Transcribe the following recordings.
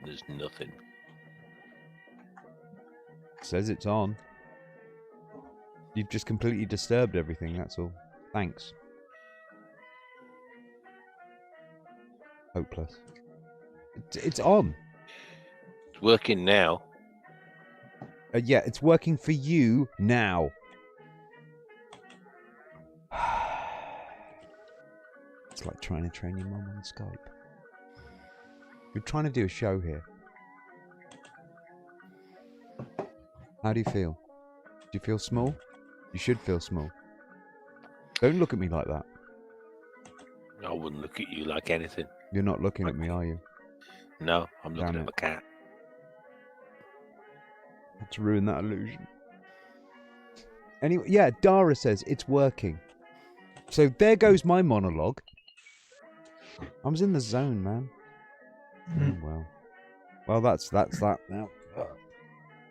There's nothing. Says it's on. You've just completely disturbed everything, that's all. Thanks. Hopeless. It's on. It's working now. Yeah, it's working for you now. It's like trying to train your mum on Skype. We're trying to do a show here. How do you feel? Do you feel small? You should feel small. Don't look at me like that. I wouldn't look at you like anything. You're not looking at me, are you? No, I'm looking Damn at it. my cat. Had to ruin that illusion. Anyway, yeah, Dara says it's working. So there goes my monologue. I was in the zone, man. Oh, well. Well, that's that now.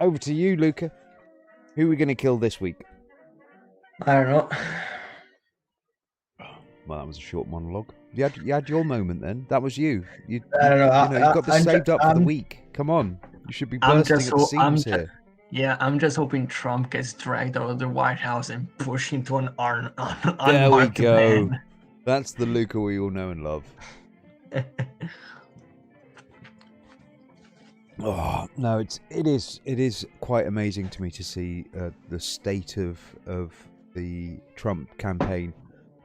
Over to you, Luca. Who are we going to kill this week? I don't know. Well, that was a short monologue. You had your moment then. That was you. You I don't know. you got this saved up for the week. Come on. You should be bursting at the seams here. Yeah, I'm just hoping Trump gets dragged out of the White House and pushed into an There we unmarked go. van. That's the Luca we all know and love. Oh no, it is quite amazing to me to see the state of the Trump campaign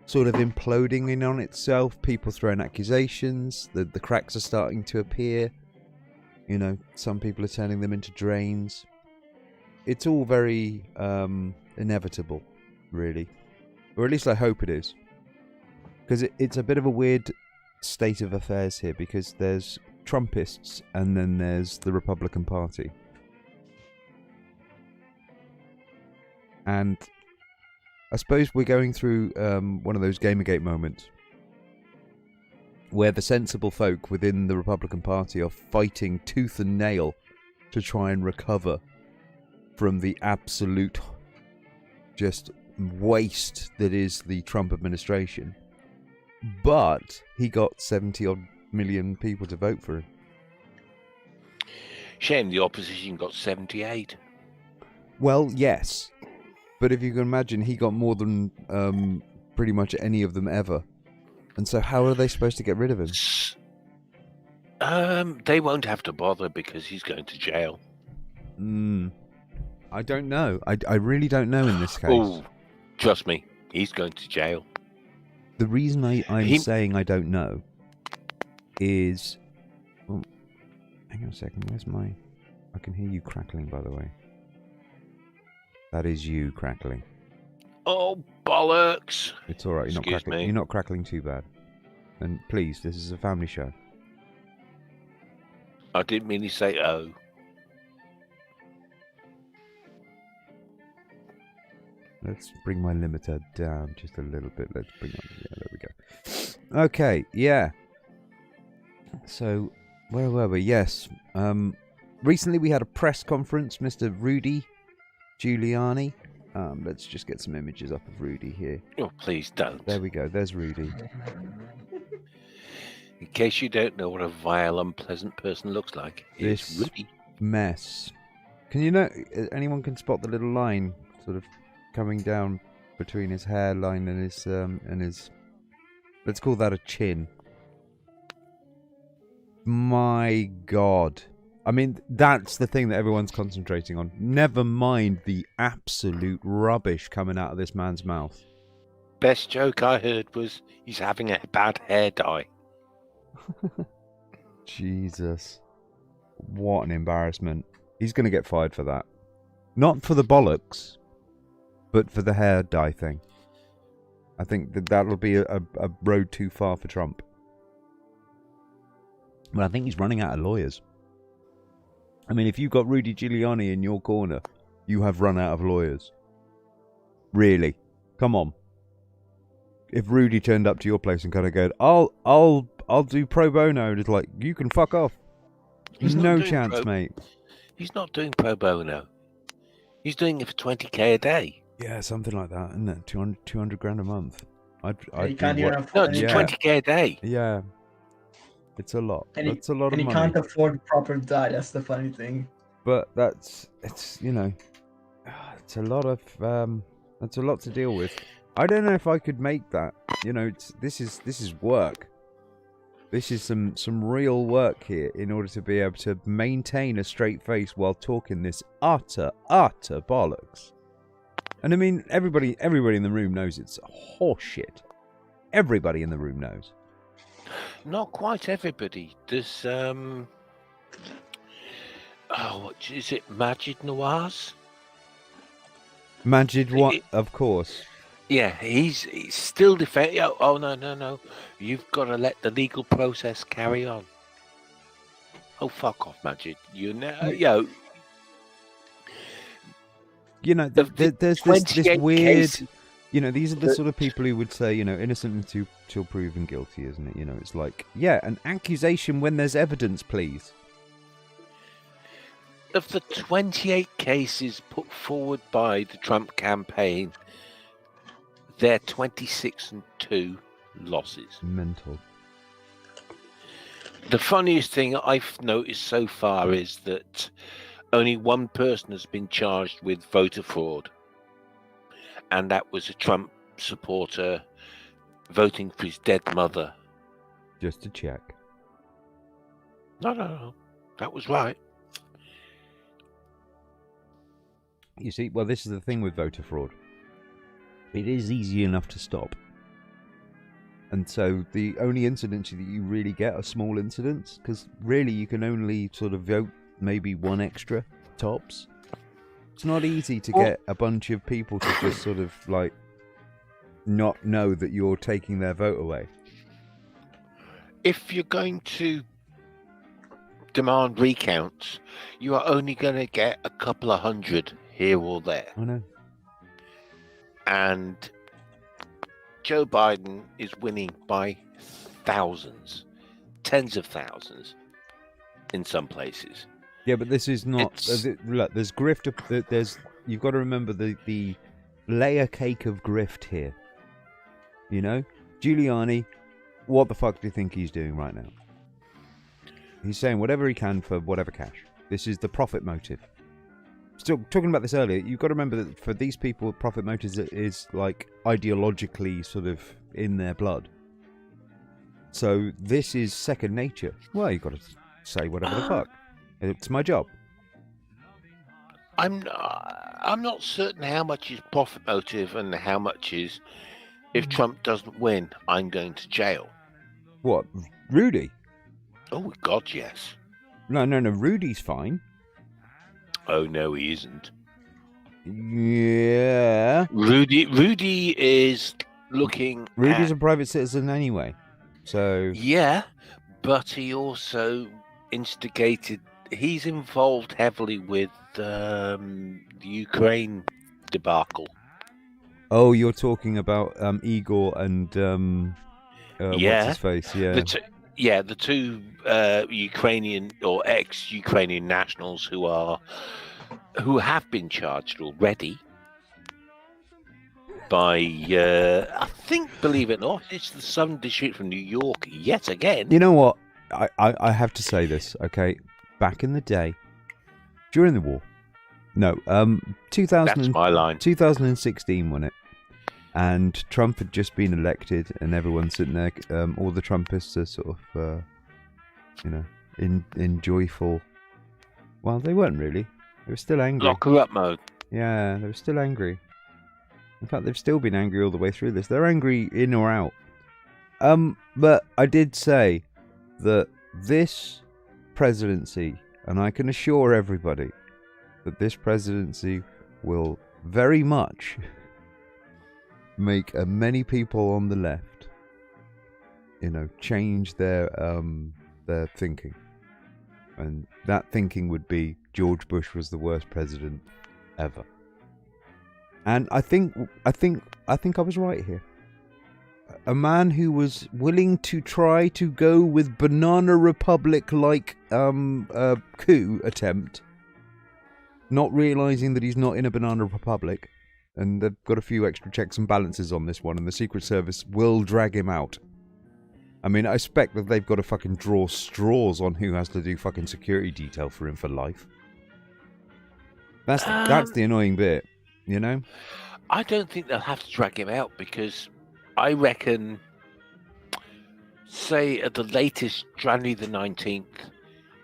sort of imploding in on itself. People throwing accusations. The cracks are starting to appear. You know, some people are turning them into drains. It's all very inevitable, really, or at least I hope it is, because it's a bit of a weird state of affairs here, because there's Trumpists and then there's the Republican Party, and I suppose we're going through one of those Gamergate moments where the sensible folk within the Republican Party are fighting tooth and nail to try and recover from the absolute just waste that is the Trump administration. But he got 70-odd million people to vote for him. Shame the opposition got 78. Well, yes. But if you can imagine, he got more than pretty much any of them ever. And so how are they supposed to get rid of him? They won't have to bother because he's going to jail. I don't know. I really don't know in this case. Oh, trust me, he's going to jail. The reason I'm saying I don't know is... Oh, hang on a second, where's my... I can hear you crackling, by the way. That is you crackling. Oh, bollocks! It's alright, you're not crackling. You're not crackling too bad. And please, this is a family show. I didn't mean to say oh. Let's bring my limiter down just a little bit. Let's bring on... Yeah, there we go. Okay, yeah. So, where were we? Yes. Recently we had a press conference, Mr. Rudy Giuliani. Let's just get some images up of Rudy here. Oh, please don't. There we go. There's Rudy. In case you don't know what a vile, unpleasant person looks like, it's Rudy. Mess. Can you know... Anyone can spot the little line sort of coming down between his hairline and his let's call that a chin. My God. I mean, that's the thing that everyone's concentrating on. Never mind the absolute rubbish coming out of this man's mouth. Best joke I heard was he's having a bad hair dye. Jesus. What an embarrassment. He's going to get fired for that. Not for the bollocks, but for the hair dye thing. I think that'll be a road too far for Trump. But I think he's running out of lawyers. I mean, if you've got Rudy Giuliani in your corner, you have run out of lawyers. Really? Come on. If Rudy turned up to your place and kind of go, I'll do pro bono, and it's like, you can fuck off. There's no chance, mate. He's not doing pro bono. He's doing it for 20k a day. Yeah, something like that, isn't it? 200 grand a month. You can't even No, it's 20k a day. Yeah. It's a lot. And That's a lot of and he money. can't afford proper dye. That's the funny thing. But it's you know, it's a lot of that's a lot to deal with. I don't know if I could make that. You know, this is work. This is some real work here in order to be able to maintain a straight face while talking this utter bollocks. And I mean, everybody in the room knows it's horseshit. Everybody in the room knows. Not quite everybody. There's what is it? Majid Nawaz? Majid, what? Of course. Yeah, he's still defending. Oh no! You've got to let the legal process carry on. Oh, fuck off, Majid. You know, You know, there's this weird. Cases. You know, these are the sort of people who would say, you know, innocent until proven guilty, isn't it? You know, it's like, yeah, an accusation when there's evidence, please. Of the 28 cases put forward by the Trump campaign, they're 26-2 losses. Mental. The funniest thing I've noticed so far is that only one person has been charged with voter fraud. And that was a Trump supporter voting for his dead mother. Just to check. No. That was right. You see, well, this is the thing with voter fraud. It is easy enough to stop. And so the only incidents that you really get are small incidents, because really you can only sort of vote maybe one extra, tops. It's not easy to get a bunch of people to just sort of, like, not know that you're taking their vote away. If you're going to demand recounts, you are only going to get a couple of hundred here or there. I know. And Joe Biden is winning by thousands, tens of thousands in some places. Yeah, but this is not. Look, there's grift. There's you've got to remember the layer cake of grift here. You know, Giuliani. What the fuck do you think he's doing right now? He's saying whatever he can for whatever cash. This is the profit motive. Still talking about this earlier. You've got to remember that for these people, profit motive is like ideologically sort of in their blood. So this is second nature. Well, you've got to say whatever the fuck. It's my job. I'm not certain how much is profit motive and how much is if Trump doesn't win, I'm going to jail. What, Rudy? Oh God, yes. No, Rudy's fine. Oh no, he isn't. Yeah. Rudy is looking. Rudy's a private citizen anyway, so. Yeah, but he also instigated. He's involved heavily with the Ukraine debacle. Oh, you're talking about Igor and what's his face? Yeah, the two Ukrainian or ex-Ukrainian nationals who have been charged already by I think, believe it or not, it's the Southern District from New York yet again. You know what? I have to say this, okay? Back in the day, during the war, no, 2000. That's my line. 2016, wasn't it? And Trump had just been elected, and everyone's sitting there. All the Trumpists are sort of, in joyful. Well, they weren't really. They were still angry. Lock her up mode. Yeah, they were still angry. In fact, they've still been angry all the way through this. They're angry in or out. But I did say that this presidency, and I can assure everybody that this presidency will very much make many people on the left, change their thinking, and that thinking would be George Bush was the worst president ever. And I think I was right here. A man who was willing to try to go with Banana Republic-like coup attempt, not realizing that he's not in a Banana Republic. And they've got a few extra checks and balances on this one, and the Secret Service will drag him out. I mean, I expect that they've got to fucking draw straws on who has to do fucking security detail for him for life. That's the annoying bit, you know? I don't think they'll have to drag him out because I reckon, say at the latest, January the 19th,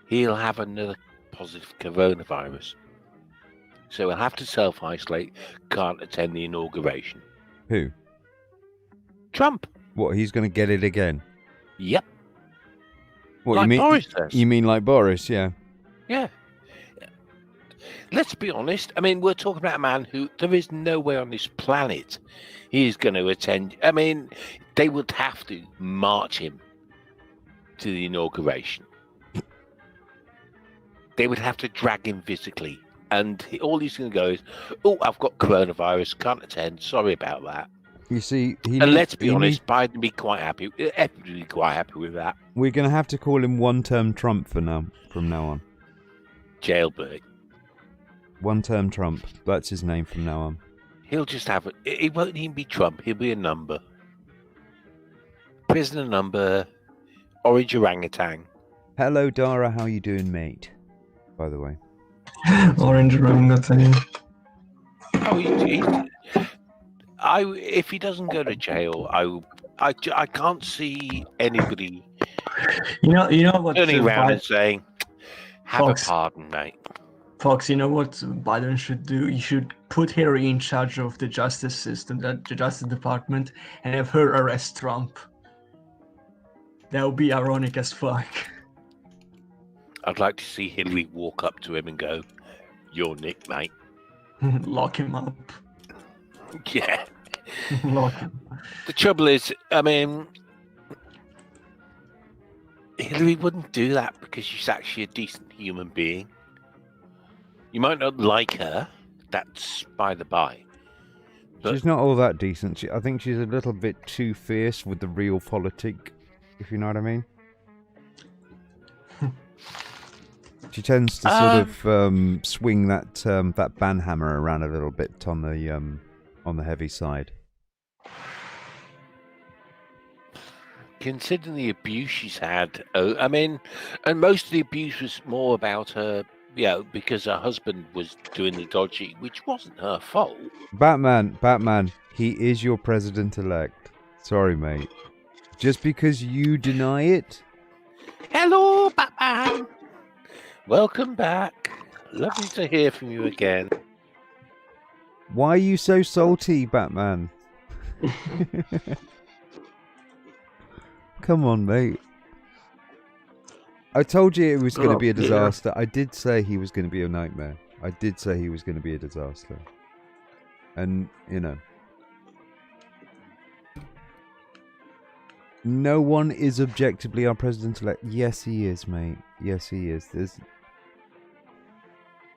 he'll have another positive coronavirus. So he'll have to self-isolate, can't attend the inauguration. Who? Trump. What, he's going to get it again? Yep. What, like you mean, Boris does. You mean like Boris, yeah. Yeah. Let's be honest. I mean, we're talking about a man who there is nowhere on this planet he is going to attend. I mean, they would have to march him to the inauguration. They would have to drag him physically. And all he's going to go is, oh, I've got coronavirus, can't attend. Sorry about that. You see, let's be honest, Biden be quite happy. Everybody quite happy with that. We're going to have to call him one-term Trump from now on. Jailbird. One-term Trump. That's his name from now on. He'll just have it. It won't even be Trump. He'll be a number. Prisoner number. Orange orangutan. Hello, Dara. How you doing, mate? By the way. Orange orangutan. Oh, if he doesn't go to jail, I can't see anybody. You know what? Turning around and saying, "Have Fox. a pardon, mate." Fox, you know what Biden should do? He should put Harry in charge of the justice system, the Justice Department, and have her arrest Trump. That would be ironic as fuck. I'd like to see Hillary walk up to him and go, "You're Nick, mate." Lock him up. Yeah. Lock him. The trouble is, I mean, Hillary wouldn't do that because she's actually a decent human being. You might not like her, that's by the by. But She's not all that decent. I think she's a little bit too fierce with the realpolitik, if you know what I mean. She tends to sort of swing that banhammer around a little bit on the heavy side. considering the abuse she's had, I mean, and most of the abuse was more about her, because her husband was doing the dodgy, which wasn't her fault. Batman, he is your president-elect. Sorry, mate. Just because you deny it? Hello, Batman. Welcome back. Lovely to hear from you again. Why are you so salty, Batman? Come on, mate. I told you it was going to be a disaster. I did say he was going to be a nightmare. I did say he was going to be a disaster. And, no one is objectively our president-elect. Yes, he is, mate. Yes, he is.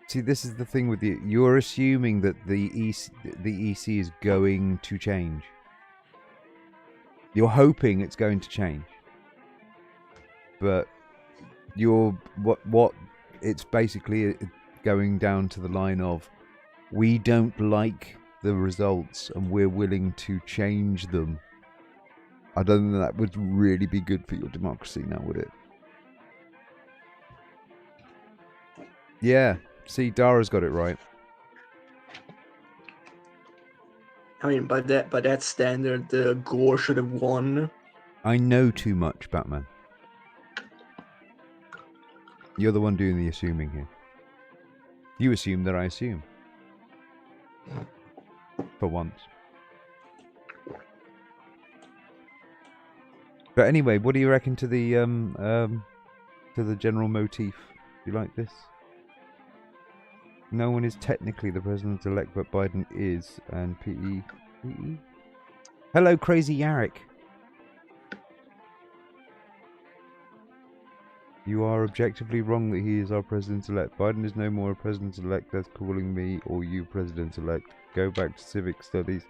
See, this is the thing with you. You're assuming that the EC is going to change. You're hoping it's going to change. But what it's basically going down to the line of, we don't like the results and we're willing to change them. I don't think that would really be good for your democracy now, would it? Yeah. See, Dara's got it right. I mean, by that standard, Gore should have won. I know too much, Batman. You're the one doing the assuming here. You assume that I assume. For once. But anyway, what do you reckon to the general motif? You like this? No one is technically the president-elect, but Biden is, and PE. Hello, Crazy Yarrick. You are objectively wrong that he is our president-elect. Biden is no more a president-elect. That's calling me or you president-elect. Go back to civic studies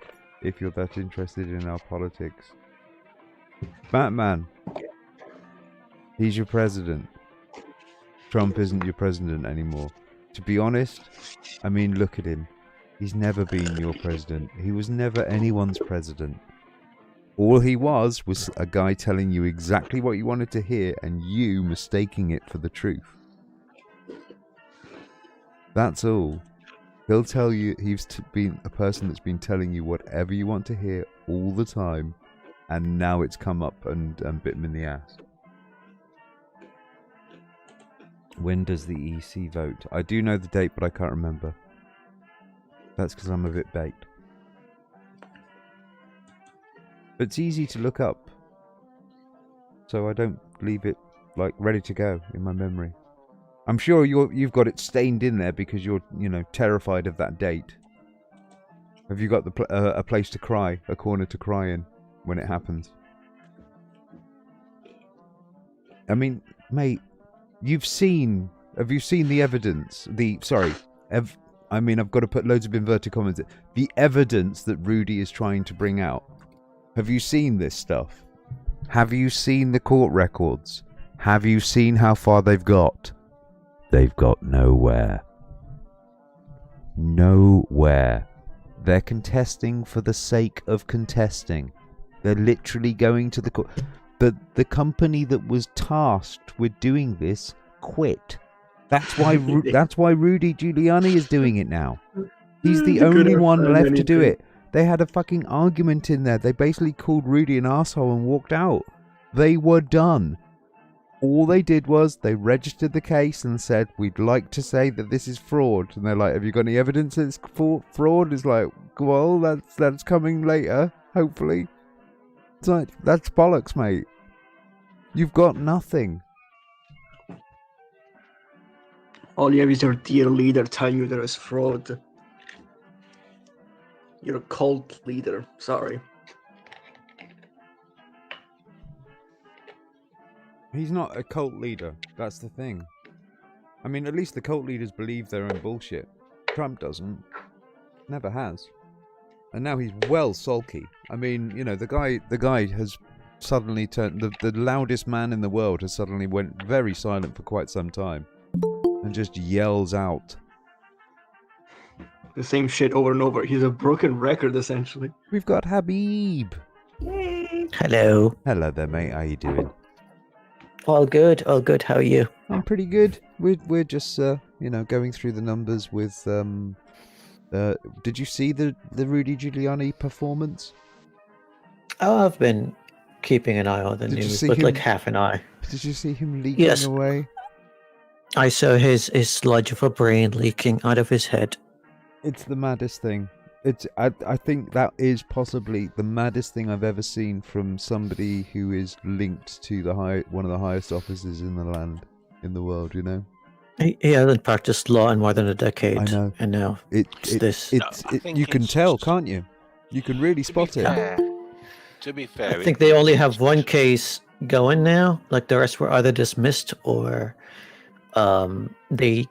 if you're that interested in our politics. Batman. He's your president. Trump isn't your president anymore. To be honest, I mean, look at him. He's never been your president. He was never anyone's president. All he was a guy telling you exactly what you wanted to hear and you mistaking it for the truth. That's all. He'll tell you he's been a person that's been telling you whatever you want to hear all the time, and now it's come up and bit him in the ass. When does the EC vote? I do know the date, but I can't remember. That's because I'm a bit baked. But it's easy to look up, so I don't leave it like ready to go in my memory. I'm sure you've got it stained in there because you're terrified of that date. Have you got a place to cry, a corner to cry in when it happens? I mean, mate, have you seen the evidence? I've got to put loads of inverted commas. The evidence that Rudy is trying to bring out. Have you seen this stuff? Have you seen the court records? Have you seen how far they've got? They've got nowhere. Nowhere. They're contesting for the sake of contesting. They're literally going to the court. The company that was tasked with doing this quit. That's why Rudy Giuliani is doing it now. He's the only one left to do it. They had a fucking argument in there. They basically called Rudy an arsehole and walked out. They were done. All they did was they registered the case and said, we'd like to say that this is fraud. And they're like, have you got any evidence that it's fraud? It's like, well, that's coming later, hopefully. It's like, that's bollocks, mate. You've got nothing. All you have is your dear leader telling you there is fraud. You're a cult leader. Sorry. He's not a cult leader. That's the thing. I mean, at least the cult leaders believe their own bullshit. Trump doesn't. Never has. And now he's well sulky. I mean, the guy has suddenly turned... The loudest man in the world has suddenly went very silent for quite some time. And just yells out. The same shit over and over. He's a broken record, essentially. We've got Habib. Hello. Hello there, mate. How you doing? All good. All good. How are you? I'm pretty good. We're just going through the numbers with did you see the Rudy Giuliani performance? Oh, I've been keeping an eye on the news, but like half an eye. Did you see him leaking away? I saw his sludge of a brain leaking out of his head. It's the maddest thing. I think that is possibly the maddest thing I've ever seen from somebody who is linked to one of the highest offices in the land, in the world. He hasn't practiced law in more than a decade. I know. And now you can tell, can't you? You can really spot it. To be fair, I think they only have one case going now. Like the rest were either dismissed or they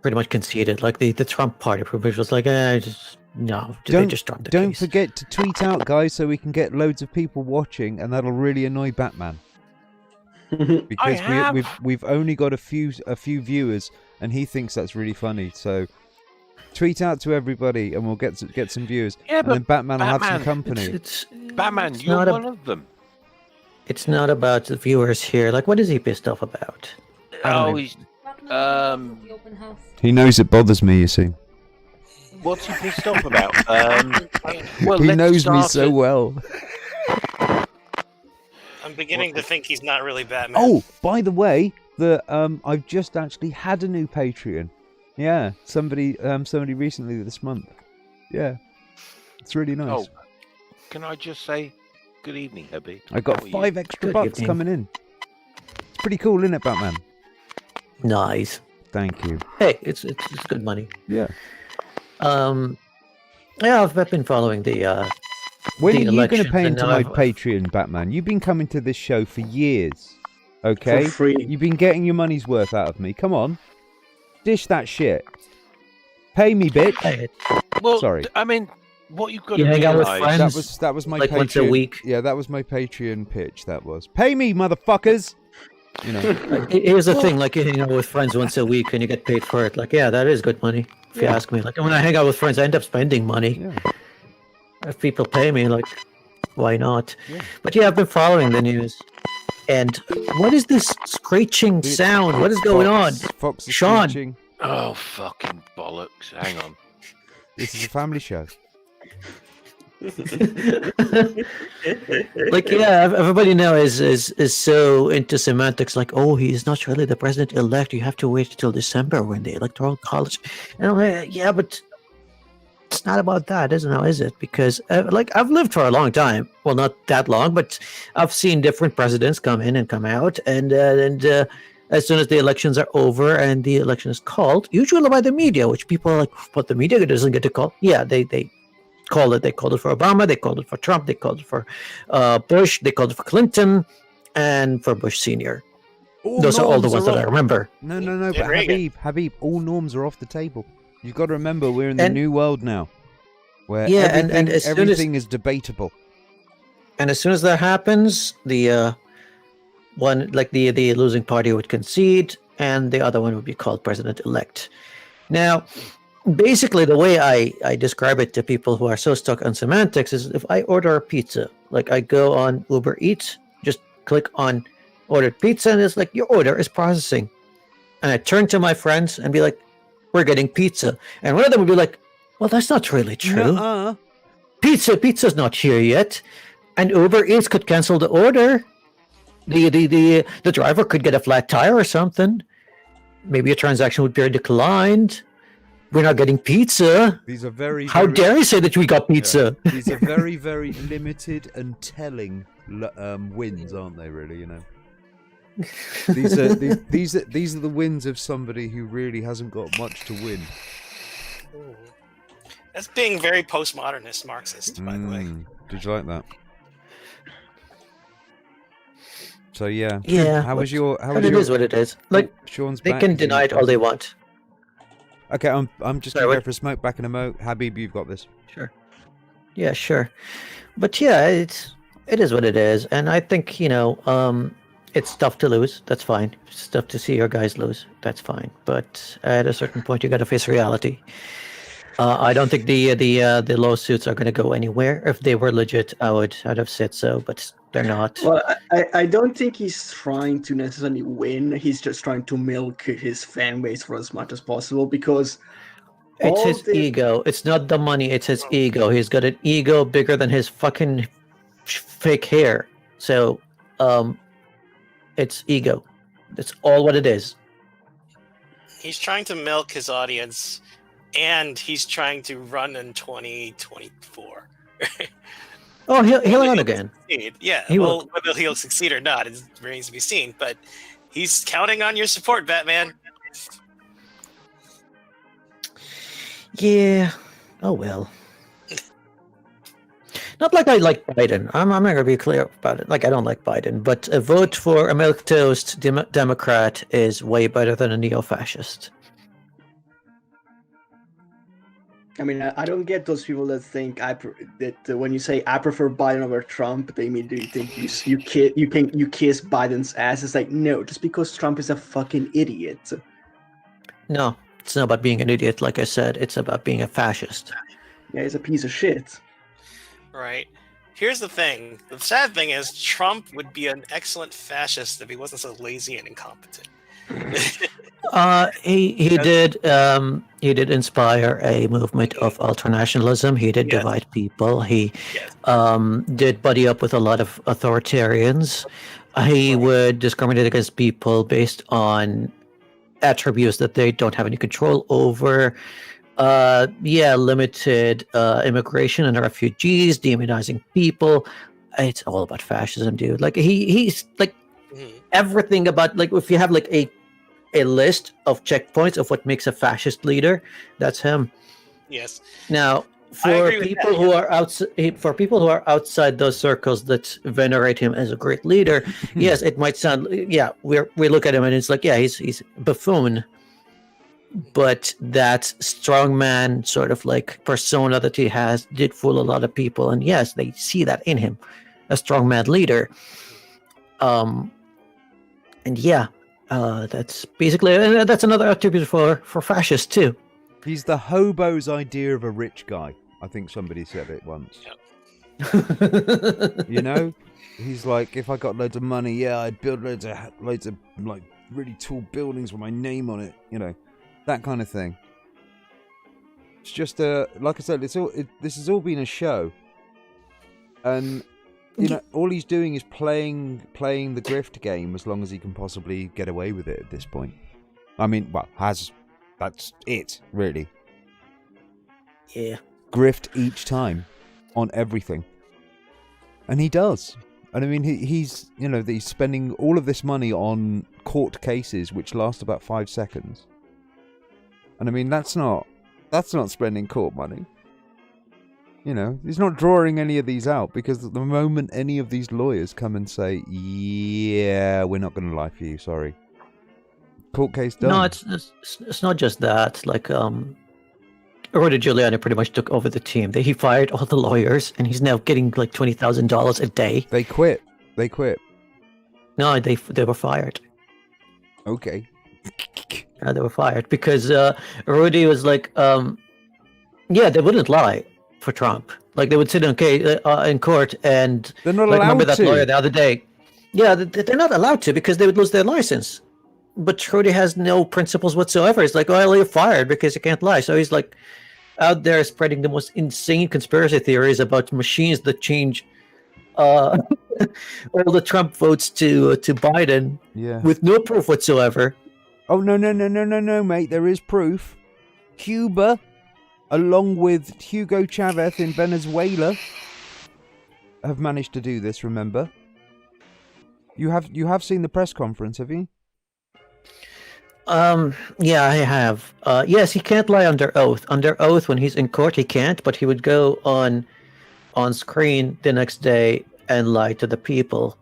pretty much conceded. Like the Trump party pretty much was like, they just dropped the case. Don't forget to tweet out, guys, so we can get loads of people watching, and that'll really annoy Batman. Because we've only got a few viewers, and he thinks that's really funny. So tweet out to everybody, and we'll get some viewers. Yeah, and then Batman will have some company. Batman, you're one of them. It's not about the viewers here. Like, what is he pissed off about? He knows it bothers me. You see. What's he pissed off about? He knows me so well. I'm beginning to think he's not really Batman. Oh, by the way, I've just actually had a new Patreon. Yeah, somebody recently this month. Yeah, it's really nice. Oh, can I just say good evening, Herbie? I got 5 extra bucks coming in. It's pretty cool, isn't it, Batman? Nice. Thank you. Hey, it's good money. Yeah. Yeah, I've been following the. When are you going to pay into my Patreon, Batman? You've been coming to this show for years, okay? For free. You've been getting your money's worth out of me. Come on, dish that shit. Pay me, bitch. Well, sorry. I mean, what you've got you to hang out with realize... friends. That was my like Patreon. Once a week. Yeah, that was my Patreon pitch. That was pay me, motherfuckers. Here's the thing: like you hang out with friends once a week and you get paid for it. Like, yeah, that is good money. If you ask me, like when I hang out with friends, I end up spending money. Yeah. If people pay me, like, Why not? Yeah. But yeah, I've been following the news. And what is this screeching sound? What is going on? Fox is Sean. screeching. Oh, fucking bollocks. Hang on. This is a family show. Like, yeah, everybody now is so into semantics. Like, oh, he's not really the president-elect. You have to wait till December when the electoral college. And I'm like, yeah, but it's not about that, isn't it? Is it? Because like I've lived for a long time. Well, not that long, but I've seen different presidents come in and come out, and as soon as the elections are over and the election is called, usually by the media, which people are like, but the media doesn't get to call. Yeah, they call it. They called it for Obama. They called it for Trump. They called it for Bush. They called it for Clinton, and for Bush Senior. Those are all the ones that I remember. No, but Habib, all norms are off the table. You've got to remember we're in the new world now, where everything is debatable. And as soon as that happens, the the losing party would concede, and the other one would be called president-elect. Now, basically, the way I describe it to people who are so stuck on semantics is if I order a pizza, like I go on Uber Eats, just click on ordered pizza, and it's like, your order is processing. And I turn to my friends and be like, we're getting pizza. And one of them would be like, well, that's not really true. Nuh-uh. Pizza's not here yet. And Uber Eats could cancel the order. The driver could get a flat tire or something. Maybe a transaction would be declined. We're not getting pizza. These are very. How dare you say that we got pizza? Yeah. These are very, very limited and telling wins, aren't they? Really, you know. These are the wins of somebody who really hasn't got much to win. That's being very postmodernist Marxist, by the way. Did you like that? So yeah. How was your? It is what it is. Like, Sean's they back. can deny it all they want. Okay, I'm just gonna go for a smoke back in a mo. Habib, you've got this. Sure. Yeah, sure. But yeah, it is what it is, and I think it's tough to lose. That's fine. It's tough to see your guys lose. That's fine. But at a certain point, you got to face reality. I don't think the lawsuits are going to go anywhere. If they were legit, I'd have said so, but they're not. Well, I don't think he's trying to necessarily win. He's just trying to milk his fan base for as much as possible because it's his ego. It's not the money. It's his ego. He's got an ego bigger than his fucking fake hair. So, it's ego. That's all what it is. He's trying to milk his audience, and he's trying to run in 2024. Oh, he'll run again. Succeed. Yeah, will. Whether he'll succeed or not, it remains to be seen. But he's counting on your support, Batman. Yeah. Oh well. Not like I like Biden. I'm not going to be clear about it. Like, I don't like Biden, but a vote for a milquetoast Democrat is way better than a neo-fascist. I mean, I don't get those people that think that when you say I prefer Biden over Trump, they immediately think you kiss Biden's ass. It's like, no, just because Trump is a fucking idiot. No, it's not about being an idiot. Like I said, it's about being a fascist. Yeah, he's a piece of shit. Right. Here's the thing. The sad thing is Trump would be an excellent fascist if he wasn't so lazy and incompetent. He did inspire a movement of ultranationalism. He did divide people. He did buddy up with a lot of authoritarians. He would discriminate against people based on attributes that they don't have any control over. Limited immigration and refugees, demonizing people. It's all about fascism, dude. Like he's like everything about, like, if you have like a list of checkpoints of what makes a fascist leader, that's him. Yes. Now, for people who are outside those circles that venerate him as a great leader, yes, it might sound, we look at him and it's like, he's buffoon. But that strongman sort of like persona that he has did fool a lot of people, and yes, they see that in him, a strongman leader. That's basically that's another attribute for fascists too. He's the hobo's idea of a rich guy. I think somebody said it once. You know, he's like, if I got loads of money, yeah, I'd build loads of like really tall buildings with my name on it. You know, that kind of thing. It's just like I said, this has all been a show, and you know, all he's doing is playing the grift game as long as he can possibly get away with it at this point. I mean, well, that's it really. Yeah. Grift each time on everything, and he does. And I mean, he's spending all of this money on court cases which last about 5 seconds. And I mean, that's not spending court money. You know, he's not drawing any of these out, because at the moment any of these lawyers come and say, yeah, we're not going to lie for you, sorry. Court case done. No, it's not just that. Like, Rudy Giuliani pretty much took over the team. He fired all the lawyers, and he's now getting like $20,000 a day. They quit. No, they were fired. Okay. They were fired because Rudy was like, yeah, they wouldn't lie for Trump. Like, they would sit in court and they're not like, allowed remember that to. lawyer the other day? Yeah, they're not allowed to because they would lose their license. But Rudy has no principles whatsoever. It's like, well, you're fired because you can't lie. So he's like out there spreading the most insane conspiracy theories about machines that change all the Trump votes to Biden, with no proof whatsoever. Oh, no, mate. There is proof. Cuba, along with Hugo Chavez in Venezuela, have managed to do this, remember? You have seen the press conference, have you? Yeah, I have. Yes, he can't lie under oath. Under oath, when he's in court, he can't, but he would go on screen the next day and lie to the people.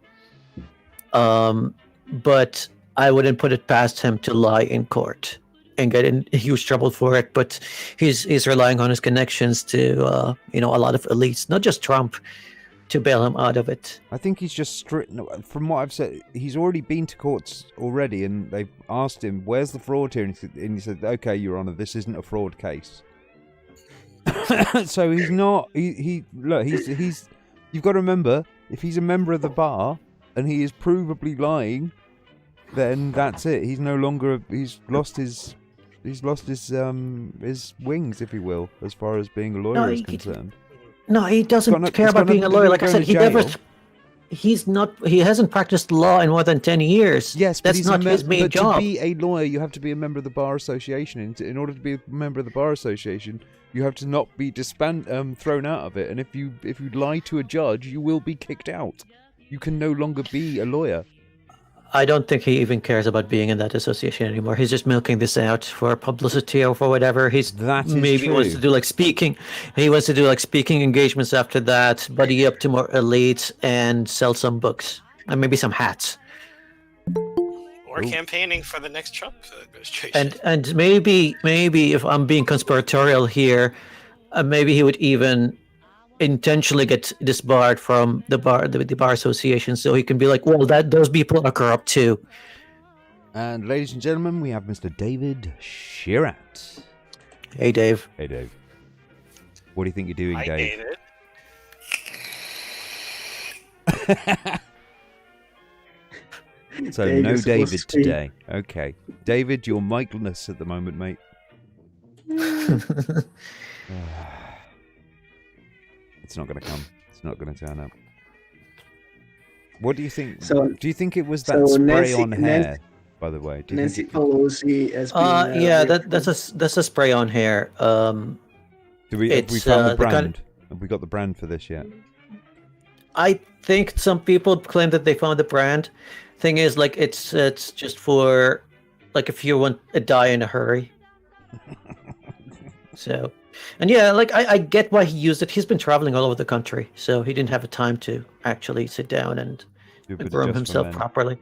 But I wouldn't put it past him to lie in court and get in huge trouble for it. But he's relying on his connections to a lot of elites, not just Trump, to bail him out of it. I think he's just from what I've said, he's already been to courts already, and they've asked him, "Where's the fraud here?" And he said, "Okay, Your Honor, this isn't a fraud case." So he's not. He's. You've got to remember, if he's a member of the bar and he is provably lying, then that's it. He's no longer. He's lost his wings, if you will, as far as being a lawyer is concerned. No, he doesn't care about being a lawyer. Like I said, he hasn't practiced law in more than 10 years. Yes, that's not his main job. To be a lawyer, you have to be a member of the Bar Association. In order to be a member of the Bar Association, you have to not be thrown out of it. And if you lie to a judge, you will be kicked out. You can no longer be a lawyer. I don't think he even cares about being in that association anymore. He's just milking this out for publicity or for whatever. Wants to do like speaking. He wants to do like speaking engagements after that, buddy up to more elites and sell some books and maybe some hats. Or campaigning for the next Trump administration. And maybe if I'm being conspiratorial here, maybe he would even intentionally get disbarred from the bar association, so he can be like, well, those people are corrupt too. And ladies and gentlemen, we have Mr. David Shirat. Hey, Dave. Hey, Dave. What do you think you're doing, Dave? So Dave no David to today. Okay, David, you're Michaelness at the moment, mate. It's not going to come. It's not going to turn up. What do you think? So, do you think it was that spray on hair? By the way, Nancy Pelosi has been. Yeah, that's a spray on hair. Have we found the brand? Have we got the brand for this yet? I think some people claim that they found the brand. Thing is, like, it's just for, like, if you want a dye in a hurry. So. And yeah, like I get why he used it. He's been traveling all over the country, so he didn't have the time to actually sit down and groom himself properly.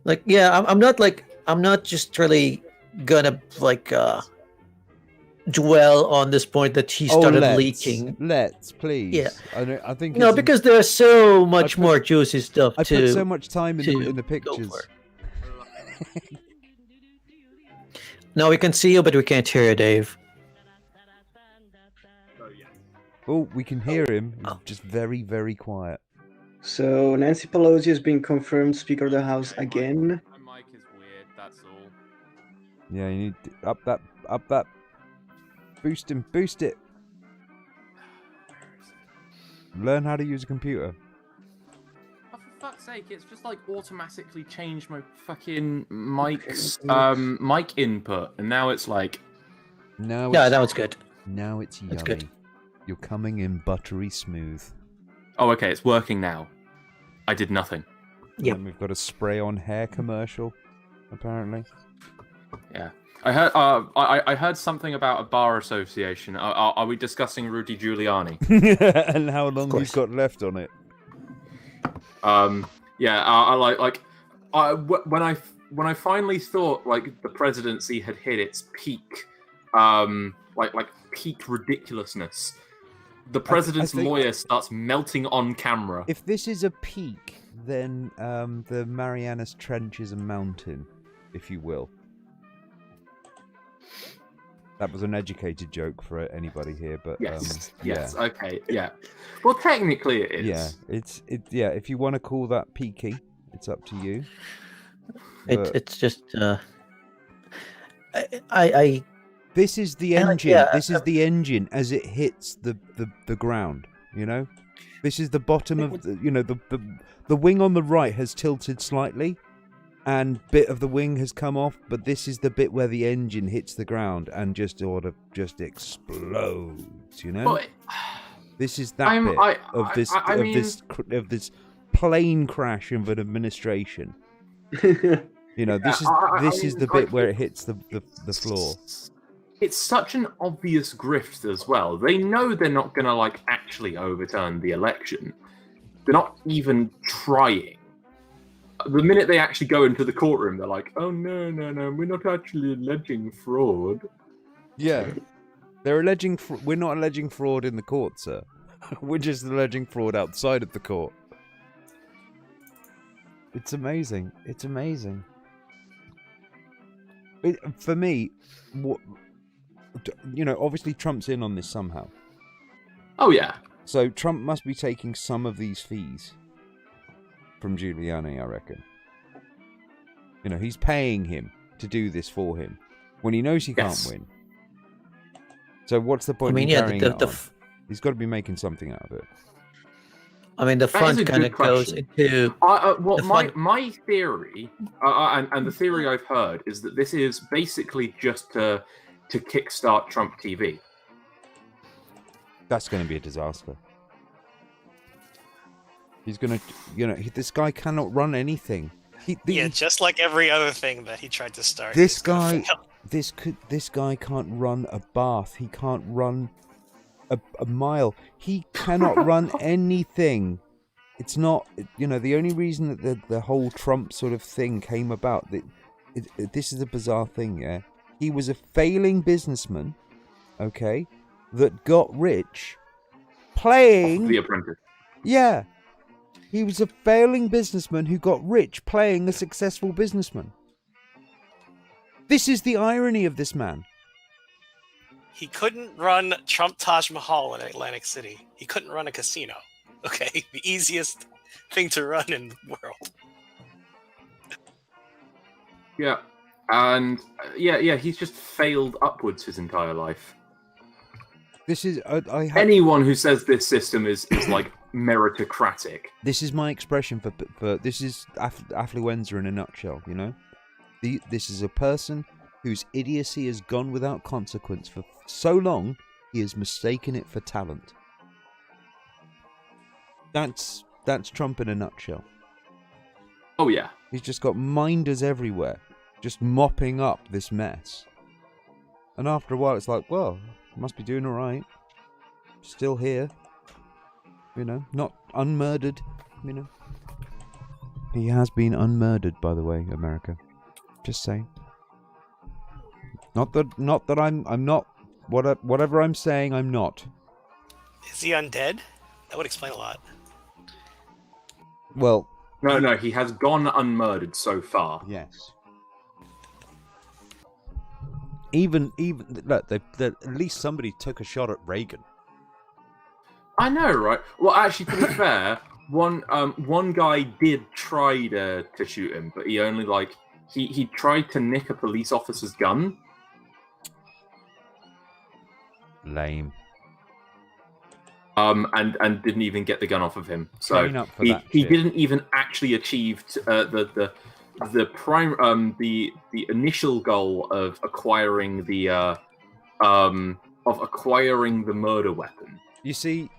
Like, yeah, I'm not just really gonna like dwell on this point that he started leaking. Let's please. Yeah, I think no, because there's so much more juicy stuff. I put so much time in the pictures. No, we can see you, but we can't hear you, Dave. Oh, we can hear him. He's just very, very quiet. So Nancy Pelosi has been confirmed Speaker of the House again. My mic is weird, that's all. Yeah, you need to up that. Boost him, boost it. Learn how to use a computer. Oh, for fuck's sake, it's just like automatically changed my fucking mic's mic input, and now it's like. Now Yeah, that was good. Now it's yummy. That's good. You're coming in buttery smooth. Oh, okay, it's working now. I did nothing. Yep. And we've got a spray-on hair commercial, apparently. Yeah, I heard something about a bar association. Are we discussing Rudy Giuliani? And how long he's got left on it? Yeah, when I finally thought like the presidency had hit its peak, like peak ridiculousness, the president's lawyer starts melting on camera. If this is a peak, then the Marianas Trench is a mountain, if you will. That was an educated joke for anybody here, but yes, yeah. okay, yeah. Well, technically it is. Yeah, if you want to call that peaky, it's up to you. It's just I This is the engine. This is the engine as it hits the ground. You know, this is the bottom of the wing on the right has tilted slightly, and bit of the wing has come off. But this is the bit where the engine hits the ground and just explodes. You know, But this is that bit of this plane crash of an administration. You know, this is the bit where it hits the floor. It's such an obvious grift as well. They know they're not going to like actually overturn the election. They're not even trying. The minute they actually go into the courtroom, they're like, "Oh no, we're not actually alleging fraud." Yeah, they're alleging. We're not alleging fraud in the court, sir. We're just alleging fraud outside of the court. It's amazing. It's amazing. For me, obviously Trump's in on this somehow. Oh yeah. So Trump must be taking some of these fees from Giuliani, I reckon. You know, he's paying him to do this for him when he knows he can't win. So what's the point in carrying it on? He's got to be making something out of it. I mean, the fund kind of goes into... my theory, and the theory I've heard, is that this is basically just to kickstart Trump TV. That's going to be a disaster. He's going to... this guy cannot run anything. Just like every other thing that he tried to start. This guy can't run a bath. He can't run a mile. He cannot run anything. It's not, the only reason that the whole Trump sort of thing came about. This is a bizarre thing, yeah. He was a failing businessman, okay, that got rich playing The Apprentice. Yeah, he was a failing businessman who got rich playing a successful businessman. This is the irony of this man. He couldn't run Trump Taj Mahal in Atlantic City. He couldn't run a casino. Okay, the easiest thing to run in the world. Yeah, and he's just failed upwards his entire life. This is anyone who says this system is like meritocratic. This is my expression for this is affluenza in a nutshell. You know, this is a person whose idiocy has gone without consequence for so long, he has mistaken it for talent. That's Trump in a nutshell. Oh yeah. He's just got minders everywhere, just mopping up this mess. And after a while, it's like, well, must be doing all right. Still here. Not unmurdered. He has been unmurdered, by the way, America. Just saying. Not that I'm not. Whatever I'm saying, I'm not. Is he undead? That would explain a lot. Well, no, he has gone unmurdered so far. Yes. Even look, at least somebody took a shot at Reagan. I know, right? Well, actually, to be fair, one guy did try to shoot him, but he only he tried to nick a police officer's gun. Lame. And didn't even get the gun off of him. So he didn't even actually achieve the initial goal of acquiring the murder weapon. You see,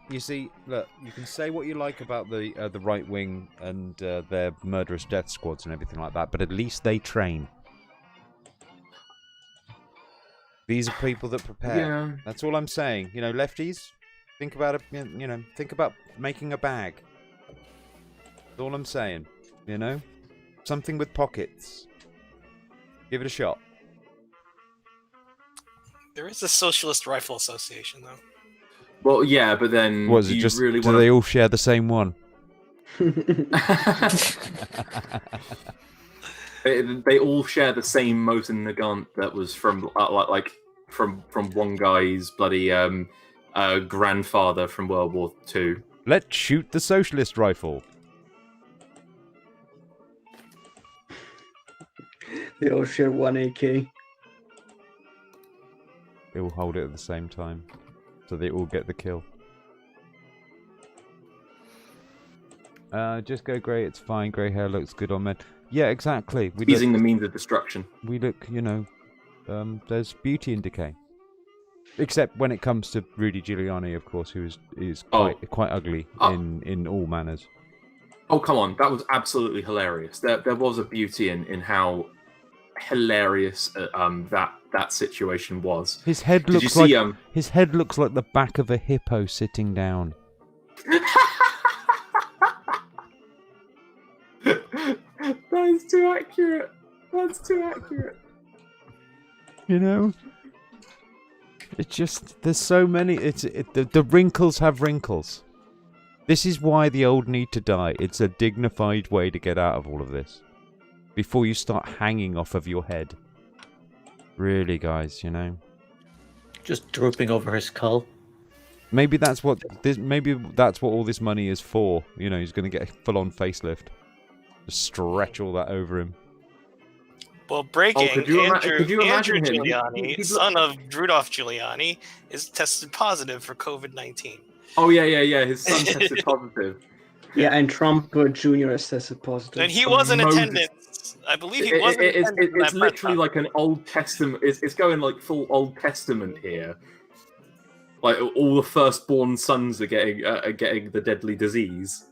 look, you can say what you like about the right wing and their murderous death squads and everything like that, but at least they train. These are people that prepare. Yeah. That's all I'm saying. You know, lefties, think about it. You know, think about making a bag. That's all I'm saying. You know, something with pockets. Give it a shot. There is a Socialist Rifle Association, though. Well, yeah, but then What is it? Just really do they all share the same one? They all share the same Mosin Nagant that was from from one guy's bloody grandfather from World War II. Let's shoot the socialist rifle. They all share one AK. They all hold it at the same time, so they all get the kill. Just go grey, it's fine. Grey hair looks good on men. Yeah, exactly. Using the means of destruction. We look, you know, there's beauty in decay. Except when it comes to Rudy Giuliani, of course, who is quite ugly in all manners. Oh, come on. That was absolutely hilarious. There was a beauty in how hilarious that situation was. His head looks his head looks like the back of a hippo sitting down. That is too accurate. That's too accurate. You know? It's just, there's so many, the wrinkles have wrinkles. This is why the old need to die. It's a dignified way to get out of all of this. Before you start hanging off of your head. Really, guys, you know? Just drooping over his skull. Maybe that's what all this money is for. You know, he's going to get a full-on facelift. Just stretch all that over him. Well, breaking, could you Andrew imagine him? Giuliani, son of Rudolph Giuliani, is tested positive for COVID-19. Oh, yeah. His son tested positive. Yeah, and Trump Jr. has tested positive. And he was in attendance. I believe he was in attendance. It's literally like an Old Testament. It's going like full Old Testament here. Like all the firstborn sons are getting the deadly disease.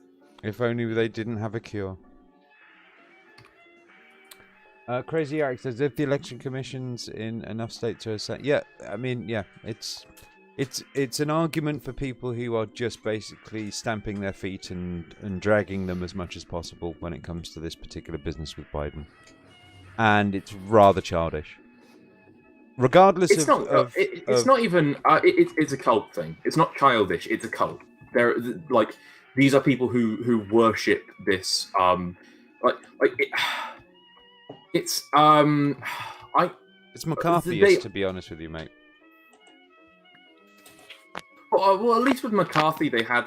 If only they didn't have a cure. Crazy Eric says, if the election commissions in enough states are saying, yeah, I mean, yeah, it's an argument for people who are just basically stamping their feet and dragging them as much as possible when it comes to this particular business with Biden, and it's rather childish. Regardless, it's not even. It's a cult thing. It's not childish. It's a cult. They're like these are people who worship this. It's McCarthyist, to be honest with you, mate. Well, at least with McCarthy, they had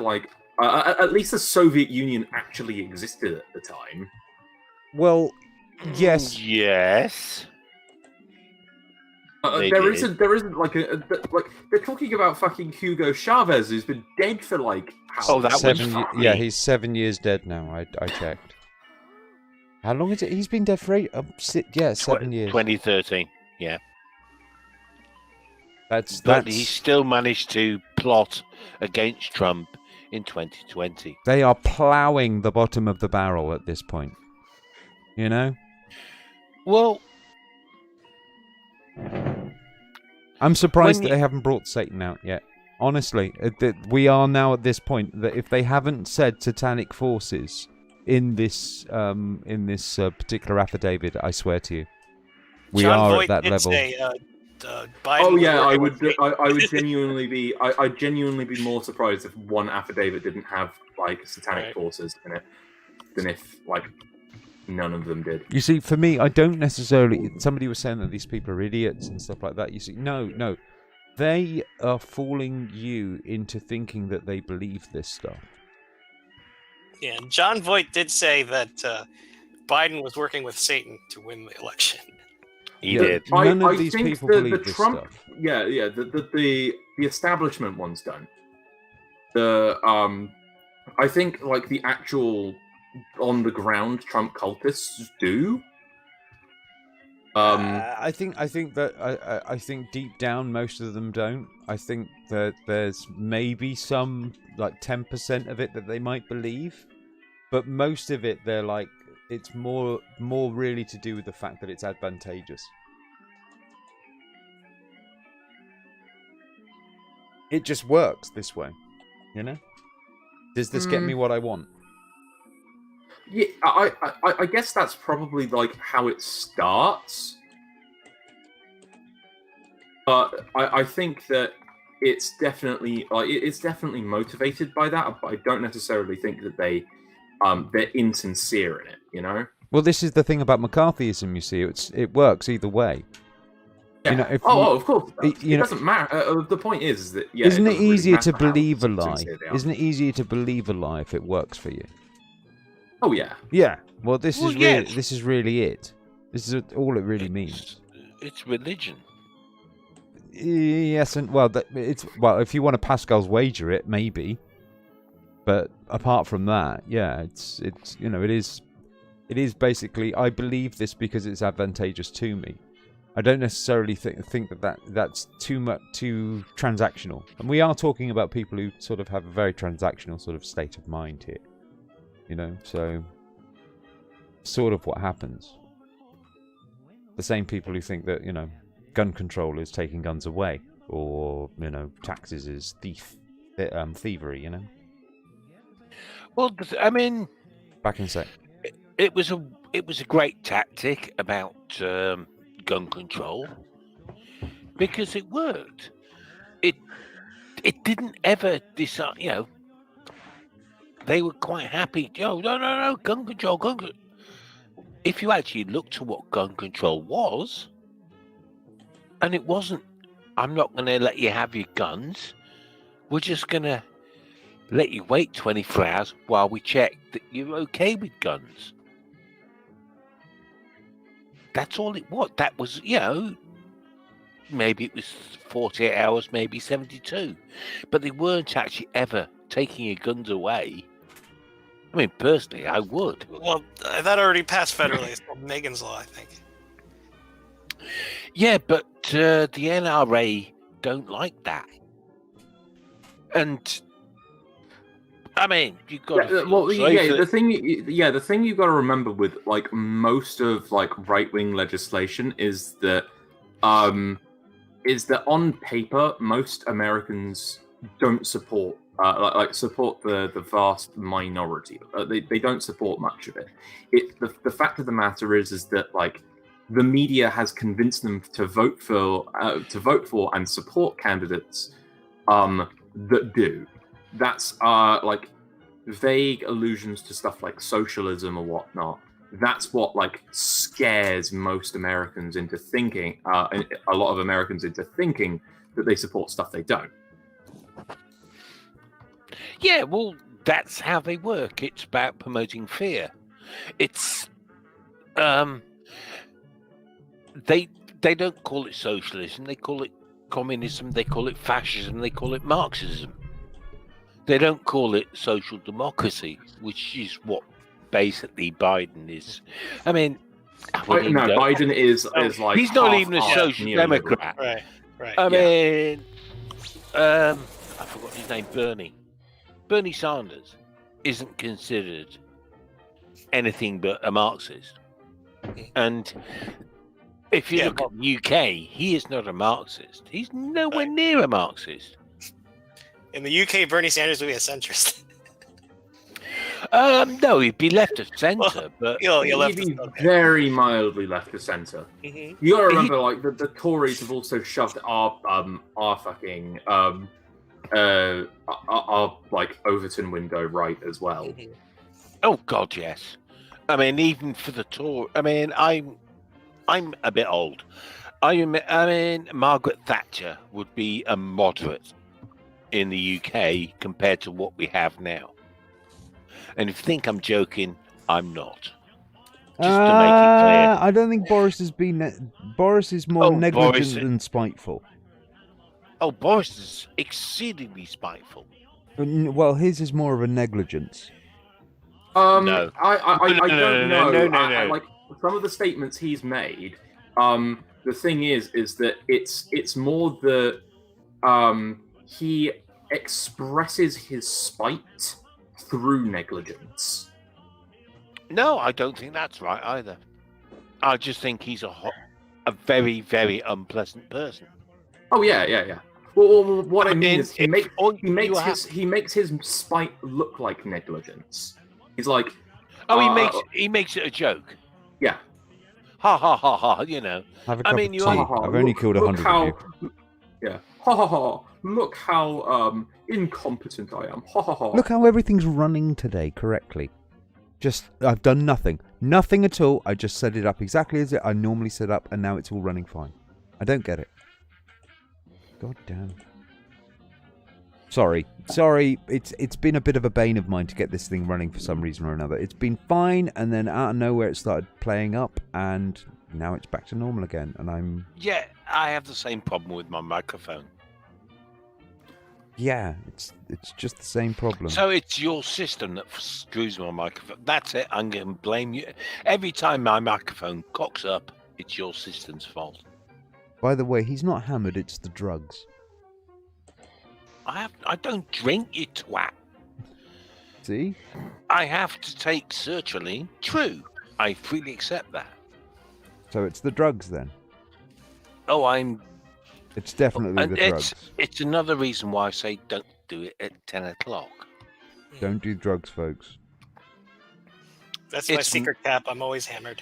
at least the Soviet Union actually existed at the time. Well, yes. Yes. There isn't they're talking about fucking Hugo Chavez, who's been dead for he's 7 years dead now. I checked. How long is it? He's been dead for 7 years. 2013. Yeah. But he still managed to plot against Trump in 2020. They are ploughing the bottom of the barrel at this point. You know? Well, I'm surprised that they haven't brought Satan out yet. Honestly, we are now at this point that if they haven't said satanic forces in this particular affidavit, I swear to you, we are at that level. I would genuinely be. I'd genuinely be more surprised if one affidavit didn't have satanic forces in it than if none of them did. You see, for me, I don't necessarily. Somebody was saying that these people are idiots and stuff like that. You see, no. They are fooling you into thinking that they believe this stuff. Yeah, John Voight did say that Biden was working with Satan to win the election. He Yeah, did. None of I these think people the believe this Trump, stuff. the establishment ones don't. I think like the actual on the ground Trump cultists do. I think that I think deep down most of them don't. I think that there's maybe some like 10% of it that they might believe, but most of it they're like it's more really to do with the fact that it's advantageous. It just works this way, you know? Does this get me what I want? Yeah, I guess that's probably like how it starts. But I think that it's definitely motivated by that. But I don't necessarily think that they're insincere in it. You know. Well, this is the thing about McCarthyism. You see, it works either way. Yeah. You know, if of course. you It know, doesn't matter. The point is that isn't it doesn't really easier to matter how believe a lie? sincere they are. Isn't it easier to believe a lie if it works for you? Oh yeah. Yeah. Well, this Well, is yes. this is really it. This is all it really means. It's religion. Yes, and well, if you want to Pascal's wager it, maybe. But apart from that, yeah, it's you know, it is basically I believe this because it's advantageous to me. I don't necessarily think that's too transactional. And we are talking about people who sort of have a very transactional sort of state of mind here. You know, so sort of what happens. The same people who think that, you know, gun control is taking guns away, or, you know, taxes is thievery, you know. Well, I mean, Back in a sec. it was a great tactic about gun control because it worked. It didn't ever decide, you know. They were quite happy. Oh, no, gun control. If you actually looked at what gun control was, and it wasn't, I'm not going to let you have your guns. We're just going to let you wait 24 hours while we check that you're okay with guns. That's all it was. That was, you know, maybe it was 48 hours, maybe 72. But they weren't actually ever taking your guns away. I mean, personally, I would. Well, that already passed federally. It's called Megan's Law, I think. Yeah, but the NRA don't like that. And I mean, you've got to the thing you got to remember with like most of like right-wing legislation is that on paper most Americans don't support support the vast minority. They don't support much of it. The fact of the matter is that like the media has convinced them to vote for and support candidates that do. That's like vague allusions to stuff like socialism or whatnot. That's what like scares most Americans into thinking, a lot of Americans into thinking that they support stuff they don't. Yeah, well, that's how they work. It's about promoting fear. It's they don't call it socialism. They call it communism. They call it fascism. They call it Marxism. They don't call it social democracy, which is what basically Biden is. I mean, Biden is like he's not even a social democrat. Right. I mean, I forgot his name. Bernie Sanders isn't considered anything but a Marxist. And if you look at the UK, he is not a Marxist. He's nowhere near a Marxist. In the UK, Bernie Sanders would be a centrist. No, he'd be left of centre, but he'd be very mildly left of centre. Mm-hmm. You got to remember, like the Tories have also shoved our fucking our like Overton window right as well. Mm-hmm. Oh God, yes. I mean, even for the Tory. I mean, I'm a bit old, I mean, Margaret Thatcher would be a moderate in the UK compared to what we have now. And if you think I'm joking, I'm not. Just to make it clear. I don't think Boris has been. Boris is more negligent Boris- than spiteful. Oh, Boris is exceedingly spiteful. Well, his is more of a negligence. No. I don't know. No. Like some of the statements he's made. The thing is that it's more that he expresses his spite through negligence. No, I don't think that's right either. I just think he's a very, very unpleasant person. Oh yeah. Well, what I mean is he makes his spite look like negligence. He's like, he makes it a joke. Yeah. Ha ha ha ha. You know. Have a cup I mean, of you tea. are- I've only killed 100 of you. Yeah. Ha ha ha. Look how incompetent I am. Ha ha ha. Look how everything's running today correctly. I've done nothing. Nothing at all. I just set it up exactly as I normally set up, and now it's all running fine. I don't get it. God damn. Sorry. It's been a bit of a bane of mine to get this thing running for some reason or another. It's been fine, and then out of nowhere it started playing up, and now it's back to normal again, and I'm... Yeah, I have the same problem with my microphone. Yeah, it's just the same problem. So it's your system that screws my microphone. That's it. I'm going to blame you. Every time my microphone cocks up, it's your system's fault. By the way, he's not hammered, it's the drugs. I don't drink, you twat. See? I have to take sertraline. True. I freely accept that. So it's the drugs then? Oh, It's definitely the drugs. It's another reason why I say don't do it at 10 o'clock. Don't do drugs, folks. That's my secret cap. I'm always hammered.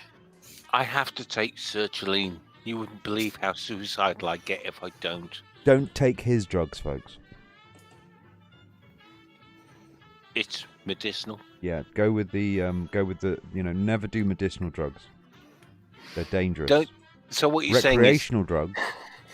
I have to take sertraline. You wouldn't believe how suicidal I get if I don't. Don't take his drugs, folks. It's medicinal. Yeah, go with the never do medicinal drugs. They're dangerous. So what you're saying is recreational drugs.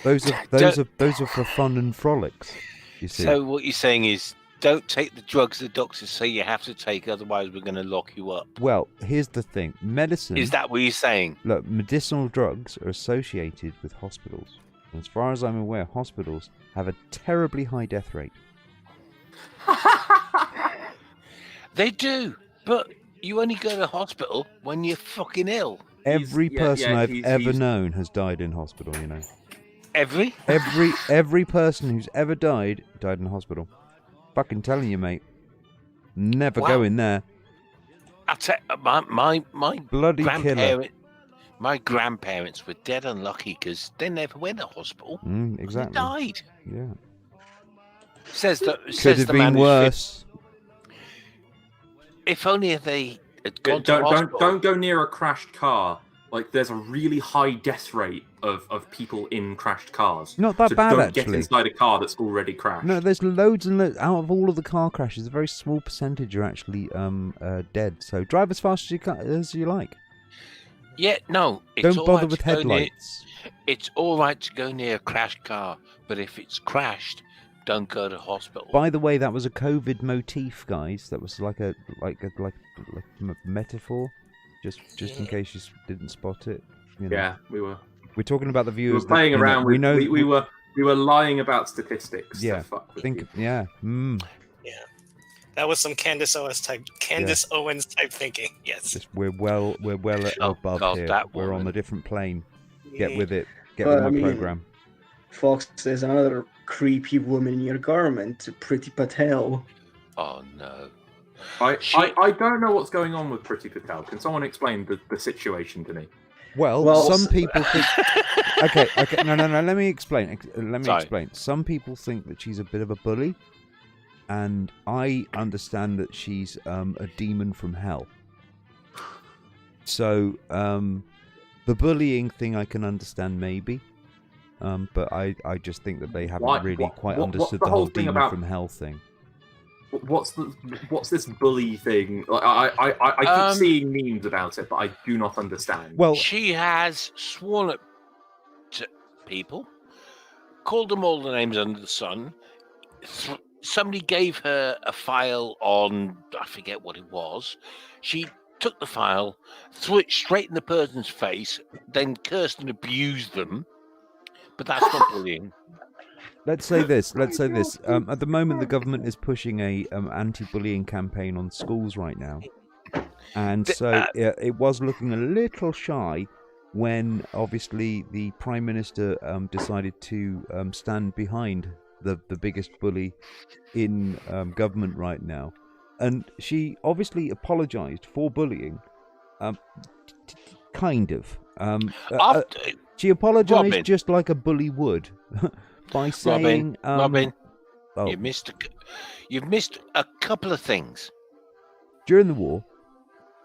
Those are for fun and frolics. You see. So what you're saying is don't take the drugs the doctors say you have to take, otherwise we're going to lock you up. Well, here's the thing. Medicine... Is that what you're saying? Look, medicinal drugs are associated with hospitals. And as far as I'm aware, hospitals have a terribly high death rate. They do, but you only go to hospital when you're fucking ill. Every person I've ever known has died in hospital, you know. Every person who's ever died in hospital. Fucking telling you, mate. Never go in there. I'll tell my bloody killer. My grandparents were dead unlucky because they never went to hospital. Exactly. They died. Yeah. Could have been worse. If only they had gone to hospital. Don't go near a crashed car. Like, there's a really high death rate of people in crashed cars. Not that bad, don't actually. Get inside a car that's already crashed. No, there's loads and loads. Out of all of the car crashes, a very small percentage are actually dead. So drive as fast as you like. Yeah, no. Don't bother with headlights. It's all right to go near a crashed car, but if it's crashed, don't go to hospital. By the way, that was a COVID motif, guys. That was like a metaphor, just in case you didn't spot it. You know. Yeah, we were. We're talking about the viewers. We were playing around. We were lying about statistics. Yeah. Yeah. Yeah. That was some Candace Owens type thinking. Yes. We're well above God, here. We're on a different plane. Get with it. Get with my program. Fox, there's another creepy woman in your garment, Pretty Patel. Oh no. I don't know what's going on with Pretty Patel. Can someone explain the situation to me? Well, some people think... Okay, no, let me explain. Explain. Some people think that she's a bit of a bully, and I understand that she's a demon from hell. So, the bullying thing I can understand maybe, but I just think that they haven't really quite understood the whole demon from hell thing. What's this bully thing? Like, I keep seeing memes about it, but I do not understand. Well, she has sworn people, called them all the names under the sun. Somebody gave her a file on, I forget what it was. She took the file, threw it straight in the person's face, then cursed and abused them. But that's not bullying. Let's say this. At the moment, the government is pushing a anti-bullying campaign on schools right now, and so it was looking a little shy when, obviously, the Prime Minister decided to stand behind the biggest bully in government right now, and she obviously apologised for bullying, kind of. She apologised just like a bully would. By saying, Robin, oh. you've missed a couple of things. During the war?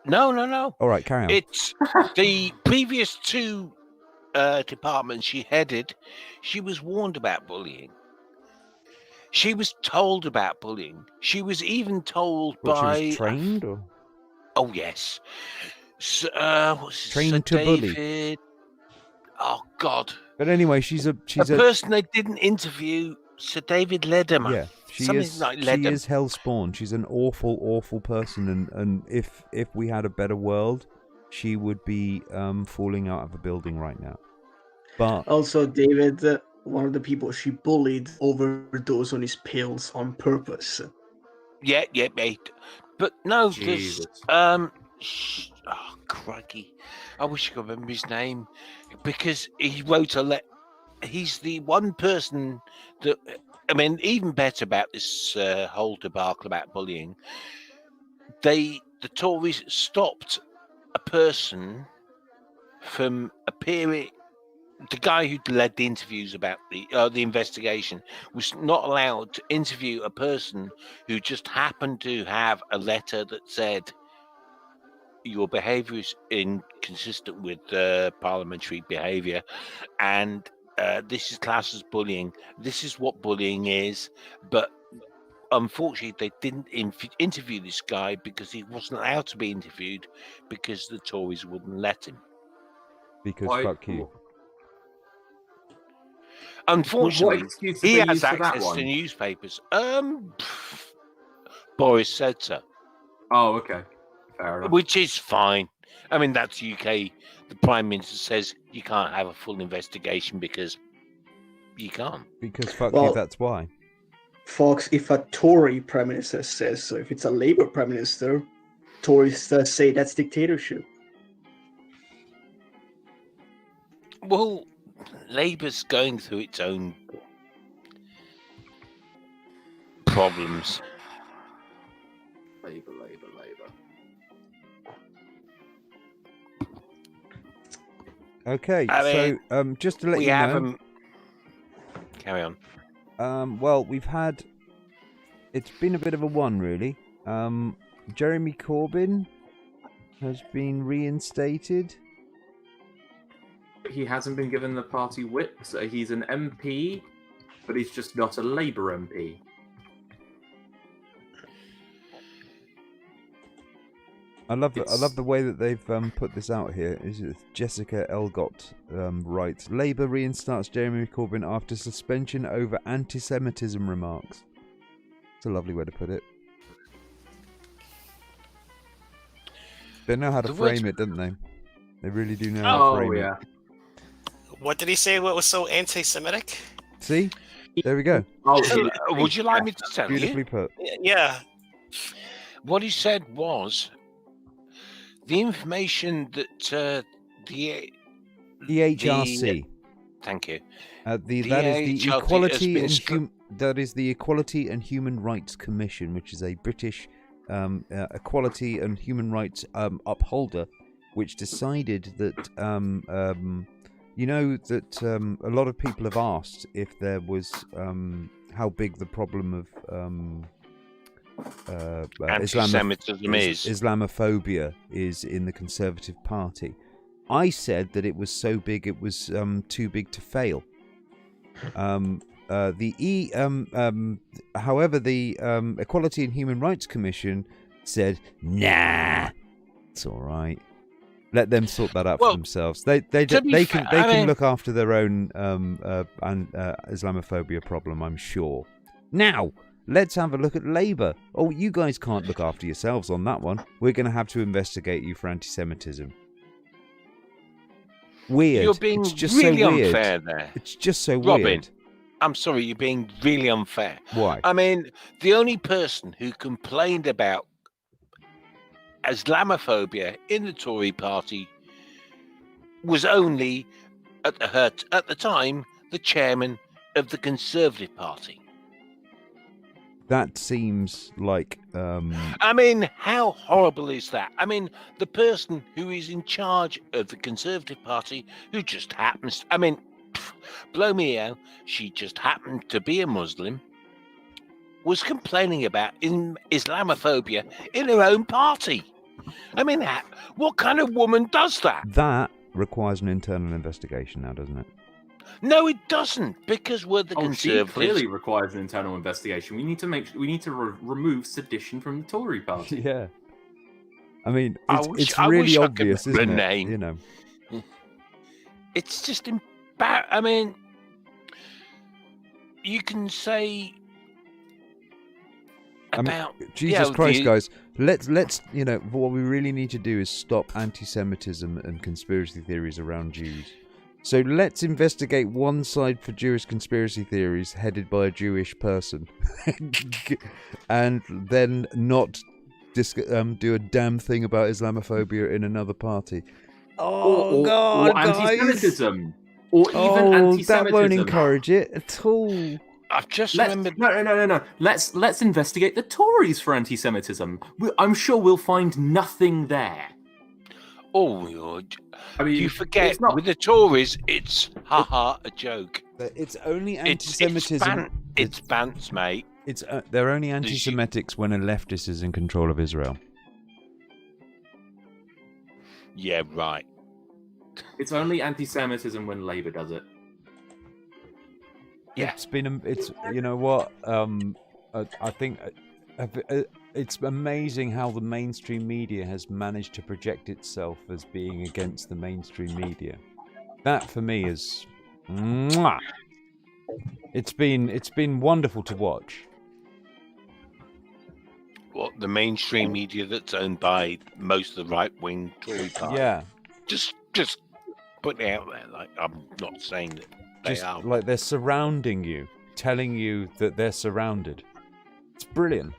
No. All right, carry on. It's the previous two departments she headed. She was warned about bullying. She was told about bullying. She was even told by. She was trained, or? Oh yes. Trained to David... bully. Oh God. But anyway, she's a person they didn't interview, Sir David Lederman. Yeah, she is hellspawn. She's an awful, awful person, and if we had a better world, she would be falling out of a building right now. But also, David, one of the people she bullied, overdosed on his pills on purpose. Yeah, mate. But no, Jesus. there's oh crikey, I wish I could remember his name, because he wrote a he's the one person that, I mean, even better about this whole debacle about bullying, the Tories stopped a person from appearing. The guy who led the interviews about the investigation was not allowed to interview a person who just happened to have a letter that said your behaviour is inconsistent with parliamentary behaviour, and this is classed as bullying. This is what bullying is. But unfortunately, they didn't interview this guy because he wasn't allowed to be interviewed because the Tories wouldn't let him. Because fuck you. Unfortunately, he has access access to newspapers. Boris said so. Oh, okay. Fair enough. Which is fine. I mean, that's UK. The Prime Minister says you can't have a full investigation because you can't. Because fuck you, that's why. Fox, if a Tory Prime Minister says so, if it's a Labour Prime Minister, Tories say that's dictatorship. Well, Labour's going through its own problems. Labour. Okay, so just to let you know, carry on. Well, it's been a bit of a one, really. Jeremy Corbyn has been reinstated. He hasn't been given the party whip, so he's an MP, but he's just not a Labour MP. I love the way that they've put this out here. Jessica Elgott writes, Labour reinstarts Jeremy Corbyn after suspension over anti-Semitism remarks. It's a lovely way to put it. They know how to frame it, don't they? They really do know how to frame it. What did he say? What was so anti-Semitic? See? There we go. Would you like me to tell Beautifully you? put. Yeah. What he said was the information that the EHRC. Thank you. That is the Equality and Human Rights Commission, which is a British equality and human rights upholder, which decided that a lot of people have asked if there was how big the problem of anti-Semitism Islamophobia is in the Conservative Party. I said that it was so big it was too big to fail. However, the Equality and Human Rights Commission said, "Nah, it's all right." Let them sort that out Well, for themselves. They to be can fair, I mean- look after their own Islamophobia problem, I'm sure. Now, let's have a look at Labour. Oh, you guys can't look after yourselves on that one. We're going to have to investigate you for anti-Semitism. Weird. You're being it's just really so weird. unfair there. It's just so Robin, weird. I'm sorry, you're being really unfair. Why? I mean, the only person who complained about Islamophobia in the Tory party was only, at the time, the chairman of the Conservative Party. That seems like I mean, how horrible is that? I mean, the person who is in charge of the Conservative Party, who just happens, I mean, blow me out, she just happened to be a Muslim, was complaining about Islamophobia in her own party. I mean, what kind of woman does that? that requires an internal investigation now, doesn't it? No, it doesn't, because we're the She Conservatives. clearly requires an internal investigation. We need to remove sedition from the Tory party. Yeah. I mean, I it's, wish- it's I really wish I could obvious, remember isn't the it? name. You know. It's just embarrassing. I mean, you can say about Jesus Christ, guys. Let's what we really need to do is stop anti-Semitism and conspiracy theories around Jews. So let's investigate one side for Jewish conspiracy theories headed by a Jewish person, and then not do a damn thing about Islamophobia in another party. Oh God, or guys! anti-Semitism, or even anti-Semitism. That won't encourage it at all. I've just Let's, remembered. no. Let's investigate the Tories for anti-Semitism. I'm sure we'll find nothing there. Oh, Lord. I mean, You forget, it's not- with the Tories, it's a joke. It's only It's anti-Semitism. It's bants, mate. They're only anti-Semitics when a leftist is in control of Israel. Yeah, right. It's only anti-Semitism when Labour does it. Yeah. It's you know what? I think it's amazing how the mainstream media has managed to project itself as being against the mainstream media. That for me is, mwah! It's been wonderful to watch. What, the mainstream media that's owned by most of the right-wing Tory party? Yeah, Just putting it out there. Like, I'm not saying that they just are. like they're surrounding you, telling you that they're surrounded. It's brilliant.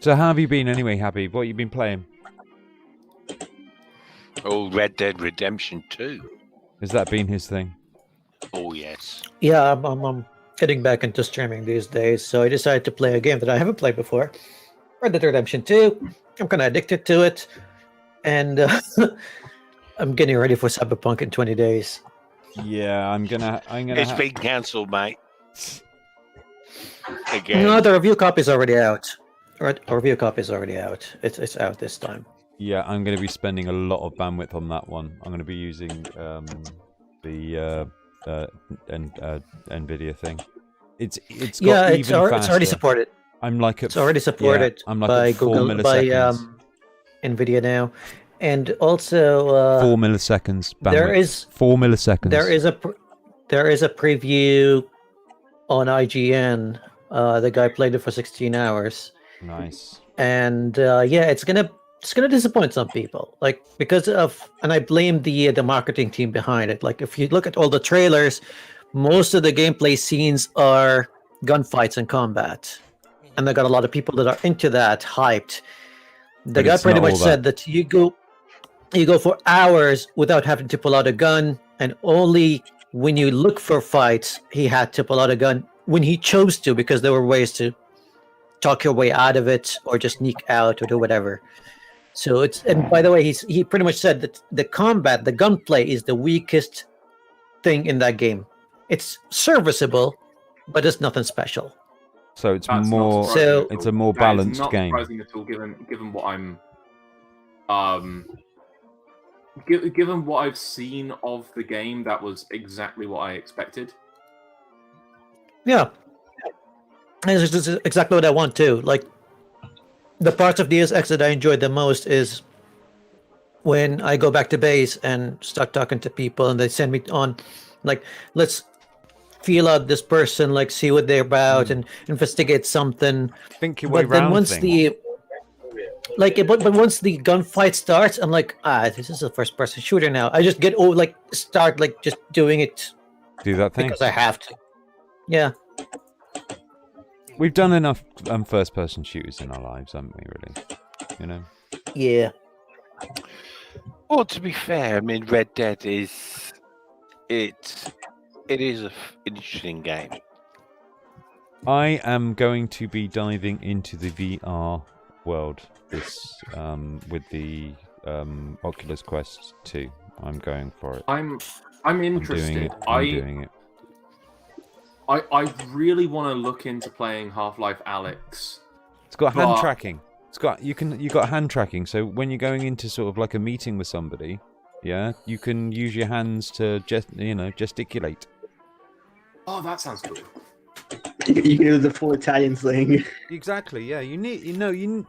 So how have you been anyway, Happy? What have you been playing? Oh, Red Dead Redemption 2. Has that been his thing? Oh, yes. Yeah, I'm getting back into streaming these days, so I decided to play a game that I haven't played before, Red Dead Redemption 2. I'm kind of addicted to it, and I'm getting ready for Cyberpunk in 20 days. Yeah, I'm gonna. It's been cancelled, mate. Again. No, the review copy is already out. A review copy is already out. It's out this time. Yeah, I'm going to be spending a lot of bandwidth on that one. I'm going to be using the NVIDIA thing. It's got even faster. It's already supported. I'm like It's already supported I'm like by at 4 Google, by milliseconds. NVIDIA now, and also 4 milliseconds. Bandwidth. there is 4 milliseconds. there is a preview on IGN. The guy played it for 16 hours. Nice. And it's gonna disappoint some people, like because of, and I blame the marketing team behind it. Like if you look at all the trailers, most of the gameplay scenes are gunfights and combat, and they got a lot of people that are into that, hyped. The But guy it's pretty not much all said that you go for hours without having to pull out a gun, and only when you look for fights he had to pull out a gun when he chose to, because there were ways to talk your way out of it or just sneak out or do whatever. So and by the way, he pretty much said that the combat, the gunplay is the weakest thing in that game. It's serviceable, but it's nothing special. So it's That's more. not surprising So- at all. It's a more That is balanced not game. surprising at all, given what I'm, given what I've seen of the game. That was exactly what I expected. Yeah. And it's just exactly what I want too. Like, the parts of Deus Ex that I enjoyed the most is when I go back to base and start talking to people, and they send me on, like, let's feel out this person, like see what they're about, and investigate something. Think your way But then round once thing. but once the gunfight starts, I'm like, this is a first-person shooter now. I just get start just doing it Do that thing. because I have to. Yeah. We've done enough first-person shooters in our lives, haven't we? Really, you know. Yeah. Well, to be fair, I mean, Red Dead is an interesting game. I am going to be diving into the VR world this with the Oculus Quest 2. I'm going for it. I'm interested. I'm doing it. I really want to look into playing Half-Life Alyx. It's got hand tracking. You got hand tracking. So when you're going into sort of like a meeting with somebody, yeah, you can use your hands to gesticulate. Oh, that sounds cool. You can do the full Italian thing. Exactly. Yeah.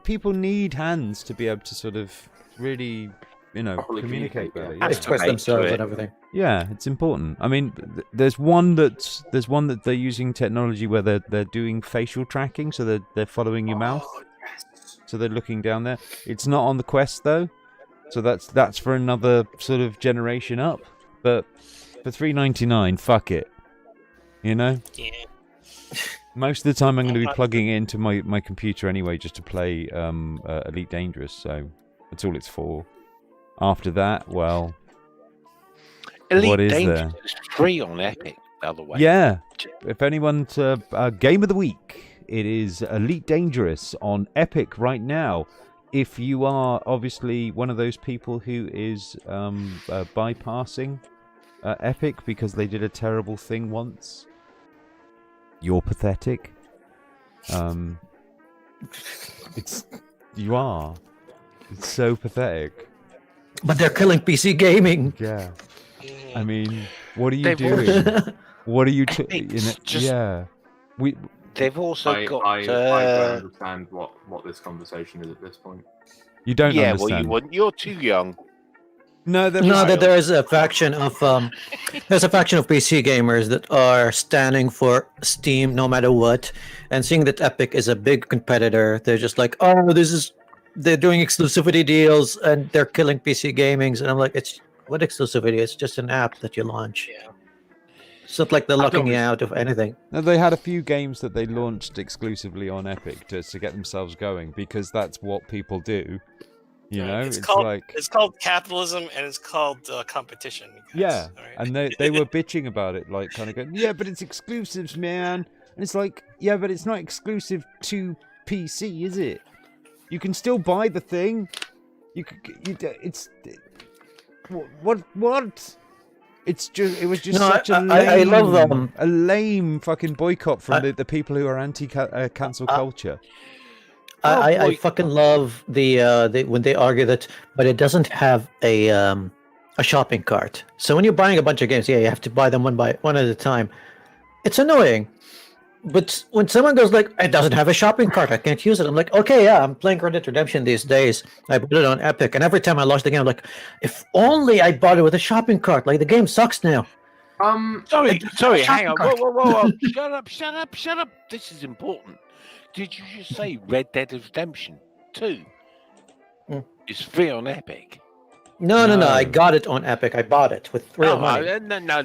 People need hands to be able to sort of really, Properly communicate better. yeah. Yeah. Express themselves and everything. Yeah, it's important. I mean, there's one that they're using technology where they're doing facial tracking, so they're following your mouth. Yes. So they're looking down there. It's not on the Quest though, so that's for another sort of generation up. But for $3.99, fuck it. Yeah. Most of the time, I'm going to be plugging it into my computer anyway, just to play Elite Dangerous. So that's all it's for. After that, well, Elite what is Dangerous there? is free on Epic, by the way. Yeah. If anyone's game of the week, it is Elite Dangerous on Epic right now. If you are obviously one of those people who is bypassing Epic because they did a terrible thing once, you're pathetic. You are. It's so pathetic. But they're killing PC gaming. Yeah. I mean, what are you They've doing? What are you? Epic's just- Yeah. They've also I got. don't understand what this conversation is at this point. You don't yeah, understand. well, you wouldn't. You're too young. No, That there is a faction of PC gamers that are standing for Steam no matter what, and seeing that Epic is a big competitor, they're just like, they're doing exclusivity deals and they're killing PC gamings, and I'm like, it's what exclusivity? It's just an app that you launch. Yeah. It's not like they're locking you out of anything. No, they had a few games that they launched exclusively on Epic to get themselves going, because that's what people do. You know, it's called like capitalism, and it's called competition. Guys. yeah, Alright. and they were bitching about it, like kind of going, yeah, but it's exclusives, man. And it's like, yeah, but it's not exclusive to PC, is it? You can still buy the thing. What? It was just such a lame, I love them. A lame fucking boycott from the people who are anti-cancel culture. I fucking love the when they argue that, but it doesn't have a shopping cart. So when you're buying a bunch of games, you have to buy them one at a time. It's annoying. But when someone goes like, it doesn't have a shopping cart, I can't use it. I'm like, okay, yeah, I'm playing Red Dead Redemption these days. I put it on Epic, and every time I launch the game, I'm like, if only I bought it with a shopping cart. Like, the game sucks now. Sorry, hang on. Whoa. Shut up. This is important. Did you just say Red Dead Redemption 2 is free on Epic? No. I got it on Epic. I bought it with real money. No.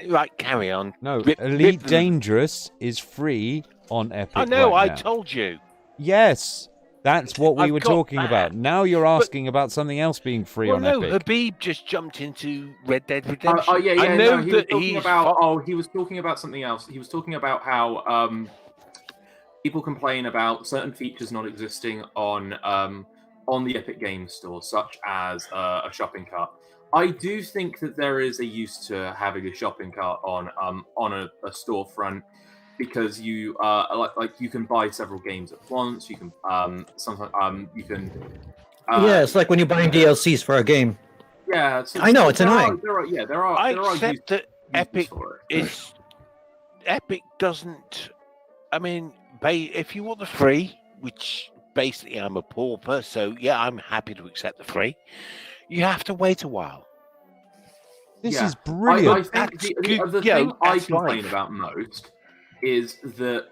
Right, carry on. No, Elite Dangerous is free on Epic. I know, right I now. told you. Yes, that's what we I've were got talking that. about. Now you're asking about something else being free on Epic. Habib just jumped into Red Dead Redemption. Yeah. I know he was that talking about. He was talking about something else. He was talking about how people complain about certain features not existing on the Epic Games Store, such as a shopping cart. I do think that there is a use to having a shopping cart on a storefront, because you like you can buy several games at once. You can sometimes you can. Yeah, it's like when you're buying DLCs for a game. Yeah, I know, it's annoying. There are. I there are accept that Epic for it. Epic doesn't. I mean, if you want the free, which basically I'm a pauper, so yeah, I'm happy to accept the free. You have to wait a while. This Yeah. is brilliant. I think the good, thing I that's complain life. about most is that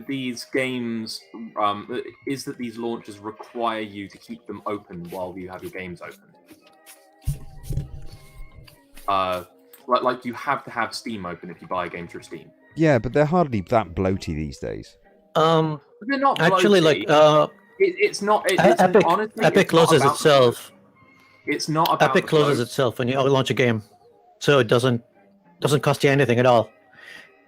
these games is that these launchers require you to keep them open while you have your games open. Like you have to have Steam open if you buy a game through Steam. Yeah, but they're hardly that bloaty these days. They're not Actually, bloaty. like It's not. Epic, honestly, Epic it's not closes about itself. It's not about Epic the closes bloat. itself when you launch a game, so it doesn't cost you anything at all.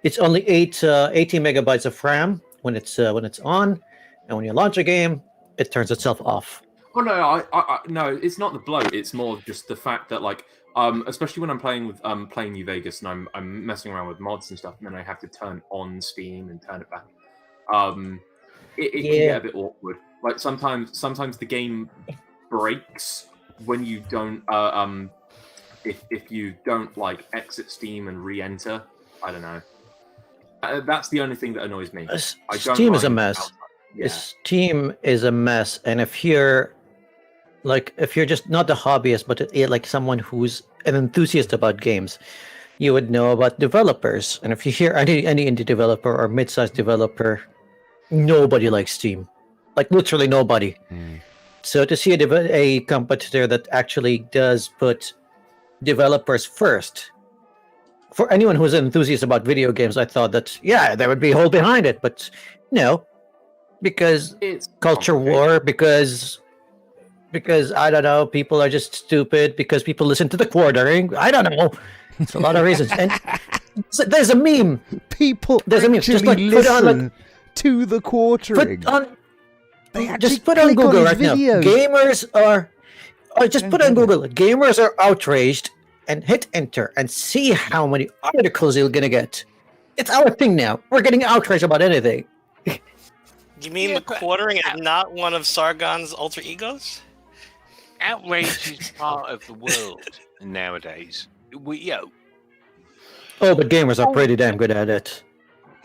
It's only 18 megabytes of RAM when it's on, and when you launch a game, it turns itself off. Oh no, no, it's not the bloat. It's more just the fact that especially when I'm playing with playing New Vegas and I'm messing around with mods and stuff, and then I have to turn on Steam and turn it back. It can get a bit awkward. Like sometimes the game breaks when you don't if you don't like exit Steam and re-enter. I don't know. That's the only thing that annoys me. Steam is a mess. Yeah. Steam is a mess, and if you're just not a hobbyist, but like someone who's an enthusiast about games, you would know about developers. And if you hear any indie developer or mid-sized developer, nobody likes Steam, like literally nobody. So to see a competitor that actually does put developers first, for anyone who's an enthusiast about video games, I thought that there would be a hole behind it, but no, because It's culture war, because I don't know, people are just stupid, because people listen to the quartering. I don't know. It's a lot of reasons. And there's a meme. There's a meme. Just like put on to the quartering. Just put on Google right now. Gamers are just put on Google. Gamers are outraged, and hit enter and see how many articles you're gonna get. It's our thing now. We're getting outraged about anything. You mean the quartering is not one of Sargon's alter egos? Outrage is part of the world nowadays. Oh, but gamers are pretty damn good at it.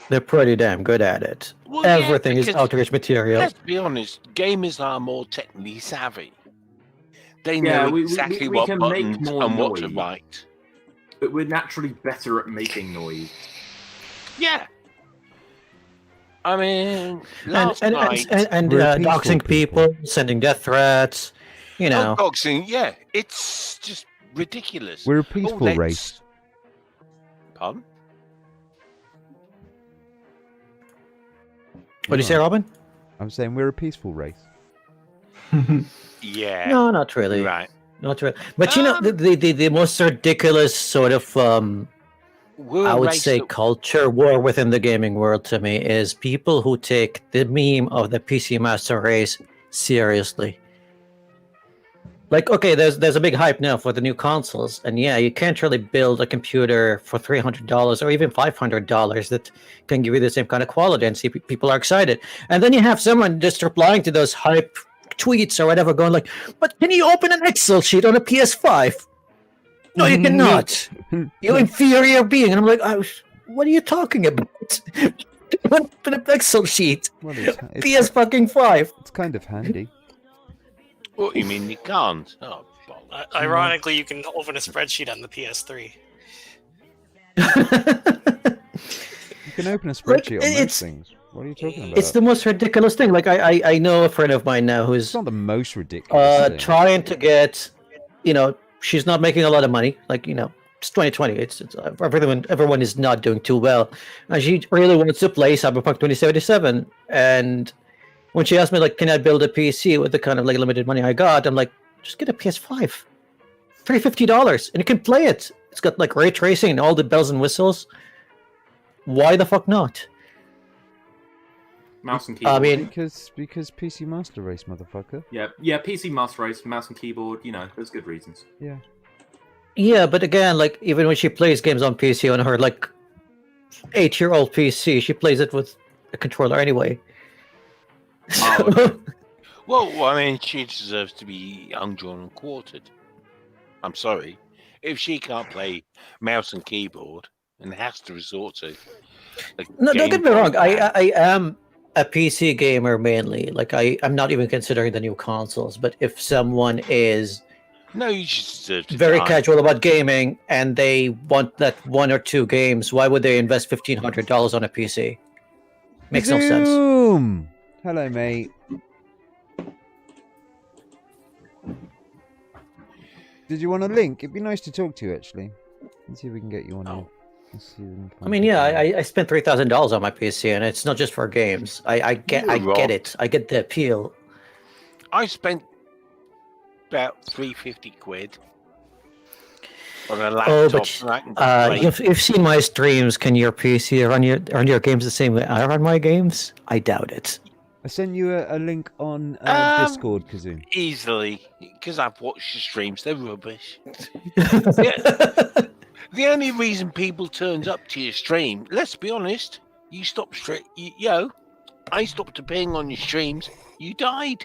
They're pretty damn good at it. Well, Everything is outrage material. Let's be honest, gamers are more technically savvy. They know exactly we what can buttons make more and what to noise. write. But we're naturally better at making noise. Yeah. I mean, And We're doxing peaceful people, sending death threats, you know. boxing, it's just ridiculous. We're a peaceful race. Pardon? What do you say, Robin? I'm saying we're a peaceful race. Yeah. No, not really. Right. Not really. But you know, the most ridiculous sort of We're I a would race say that- culture war within the gaming world to me is people who take the meme of the PC Master Race seriously. Like, okay, there's a big hype now for the new consoles, and yeah, you can't really build a computer for $300 or even $500 that can give you the same kind of quality and see people are excited. And then you have someone just replying to those hype tweets or whatever, going like, "But can you open an Excel sheet on a PS5?" No, you cannot. You inferior being. And I'm like, what are you talking about? Open an Excel sheet. Well, PS fucking 5. It's kind of handy. What you mean you can't? Oh, bollocks. Ironically, you can open a spreadsheet on the PS3. You can open a spreadsheet on those it's- things. What are you talking about? It's the most ridiculous thing. Like, I know a friend of mine now who's It's not the most ridiculous thing. trying to get, she's not making a lot of money. Like, it's 2020. It's everyone is not doing too well, and she really wants to play Cyberpunk 2077. And when she asked me, like, can I build a PC with the kind of like limited money I got, I'm like, just get a PS5, $350, and you can play it. It's got like ray tracing and all the bells and whistles. Why the fuck not? Mouse and keyboard. I mean, because PC Master Race, motherfucker. yeah, PC Master Race, mouse and keyboard. There's good reasons. Yeah. yeah, but again, like, even when she plays games on PC on her like 8-year-old PC, she plays it with a controller anyway. Oh, okay. Well, I mean, she deserves to be undrawn and quartered. I'm sorry. If she can't play mouse and keyboard and has to resort to... No, don't get me wrong. I am a PC gamer mainly, like I'm not even considering the new consoles, but if someone is No, you just deserve to very die. casual about gaming and they want that 1 or 2 games, why would they invest $1,500 on a PC? Makes no sense. Zoom! Hello, mate. Did you want a link? It'd be nice to talk to you, actually. Let's see if we can get you on here. Let's see if we can I mean, yeah, I spent $3,000 on my PC, and it's not just for games. I get it. I get the appeal. I spent about £350 on a laptop. Oh, but you've seen my streams. Can your PC run your games the same way I run my games? I doubt it. I sent you a link on Discord, Kazoo. Easily, because I've watched the streams. They're rubbish. The only reason people turns up to your stream, let's be honest, you stopped I stopped appearing on your streams. You died.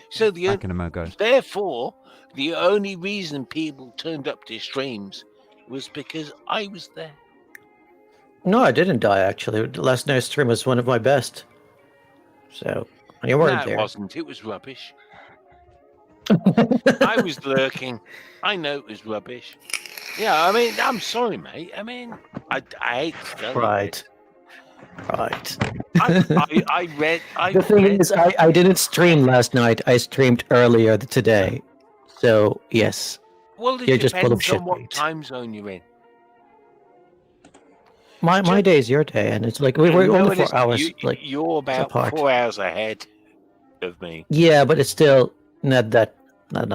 So therefore, the only reason people turned up to your streams was because I was there. No, I didn't die, actually. Last night's stream was one of my best. So, you weren't there. It wasn't. It was rubbish. I was lurking. I know it was rubbish. Yeah, I mean, I'm sorry, mate. I mean, I hate to tell you. Right. The thing is, I didn't stream last night. I streamed earlier today. So, yes. Well, you're just full of shit, on what mate. time zone you're in. My day is your day, and it's like we're only 4 hours. You're about apart. 4 hours ahead of me. Yeah, but it's still not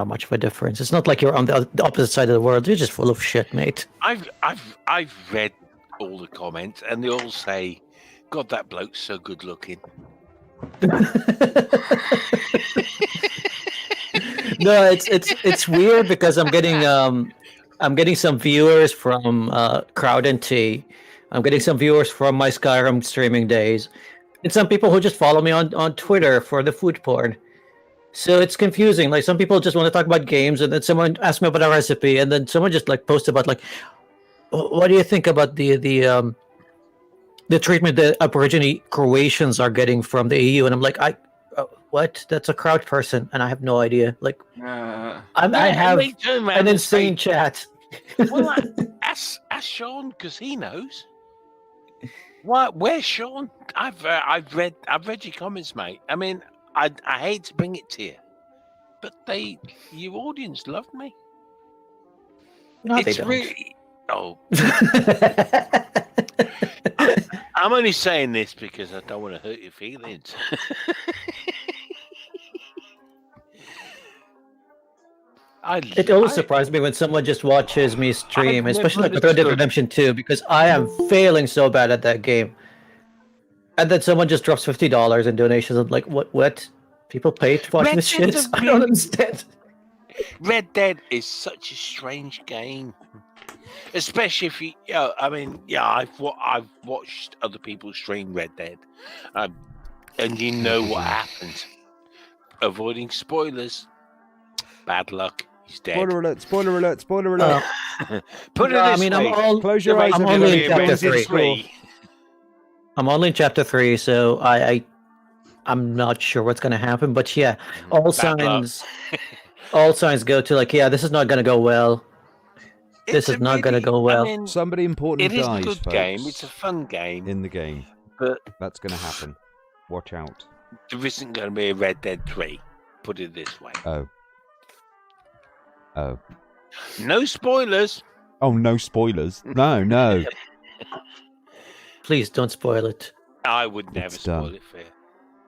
much of a difference. It's not like you're on the opposite side of the world. You're just full of shit, mate. I've read all the comments, and they all say, "God, that bloke's so good looking." No, it's weird because I'm getting some viewers from Crowd and Tea. I'm getting some viewers from my Skyrim streaming days, and some people who just follow me on Twitter for the food porn. So it's confusing. Like, some people just want to talk about games, and then someone asks me about a recipe, and then someone just like posts about like, what do you think about the treatment that Aborigine Croatians are getting from the EU? And I'm like, what? That's a Crowd person, and I have no idea. Like, I have an insane chat. Well, ask Sean, because he knows. Where's Sean? I've read your comments, mate. I mean, I hate to bring it to you, but your audience loved me. No, it's they don't. Really. Oh. I'm only saying this because I don't want to hurt your feelings. It always surprised me when someone just watches me stream, especially like Red Dead Redemption 2, because I am failing so bad at that game. And then someone just drops $50 in donations. I'm like, what? People pay to watch this shit? I don't understand. Red Dead is such a strange game. Especially if I've watched other people stream Red Dead. And you know what happens. Avoiding spoilers. Bad luck. He's dead. Spoiler alert, spoiler alert, spoiler alert. Put it this way. Close your eyes. I'm only in chapter 3. I'm only in chapter 3, so I'm not sure what's going to happen. But yeah, all signs go to like, yeah, this is not going to go well. This is not going to go well. I mean, somebody important dies, It is a good folks, game. It's a fun game. in the game. But That's going to happen. Watch out. there isn't going to be a Red Dead 3. Put it this way. Oh. No spoilers. Oh, no spoilers. No. Please don't spoil it. I would never It's spoil done. it for you.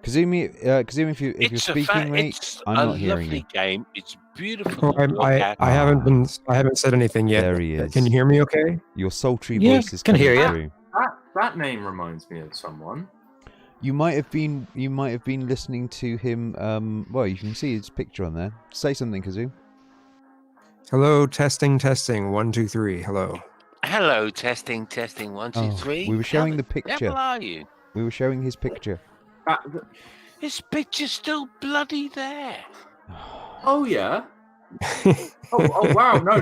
Kazumi, if you're speaking, mate, it's I'm not hearing lovely you. game. It's beautiful. Oh, to look I at. haven't said anything yet. There he is. Can you hear me okay? Your sultry Yeah, voice is can coming hear ya. through. That name reminds me of someone. You might have been listening to him. Well, you can see his picture on there. Say something, Kazoo. Hello, testing. 1, 2, 3. Hello. Hello, testing. 1, 2, 3. We were showing the How picture. are you? We were showing his picture. His picture's still bloody there. Oh yeah. oh wow. No.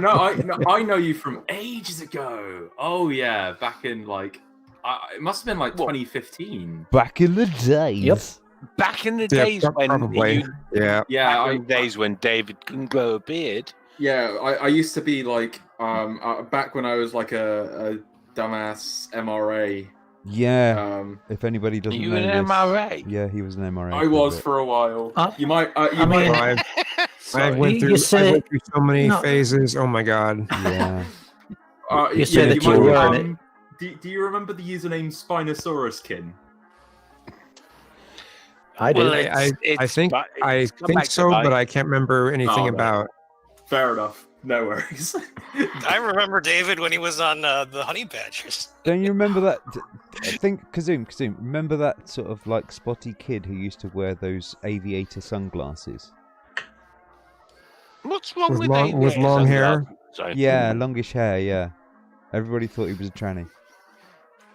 I know you from ages ago. Oh yeah, back in like It must have been like What? 2015. Back in the days. Yep. Back in the Yeah, days when probably. Yeah. Yeah, back in the days when David couldn't grow a beard. Yeah, I used to be like, back when I was like a dumbass MRA. Yeah. If anybody Are doesn't you know an this, MRA? yeah, he was an MRA. I was for a while. You might. I mean, I Sorry. went You through. I said- went through so many No. phases. Oh my god. Yeah. You said that you were in it. Do you remember the username Spinosauruskin? I do. Well, I think it's come think back to so, bite. but I can't remember anything Oh, right. about. Fair enough. No worries. I remember David when he was on the Honey Badgers. Don't you remember that? I think Kazoom. Remember that sort of like spotty kid who used to wear those aviator sunglasses? What's wrong With with long- with aviators long and hair? glasses? Sorry. Yeah, longish hair. Yeah, everybody thought he was a tranny.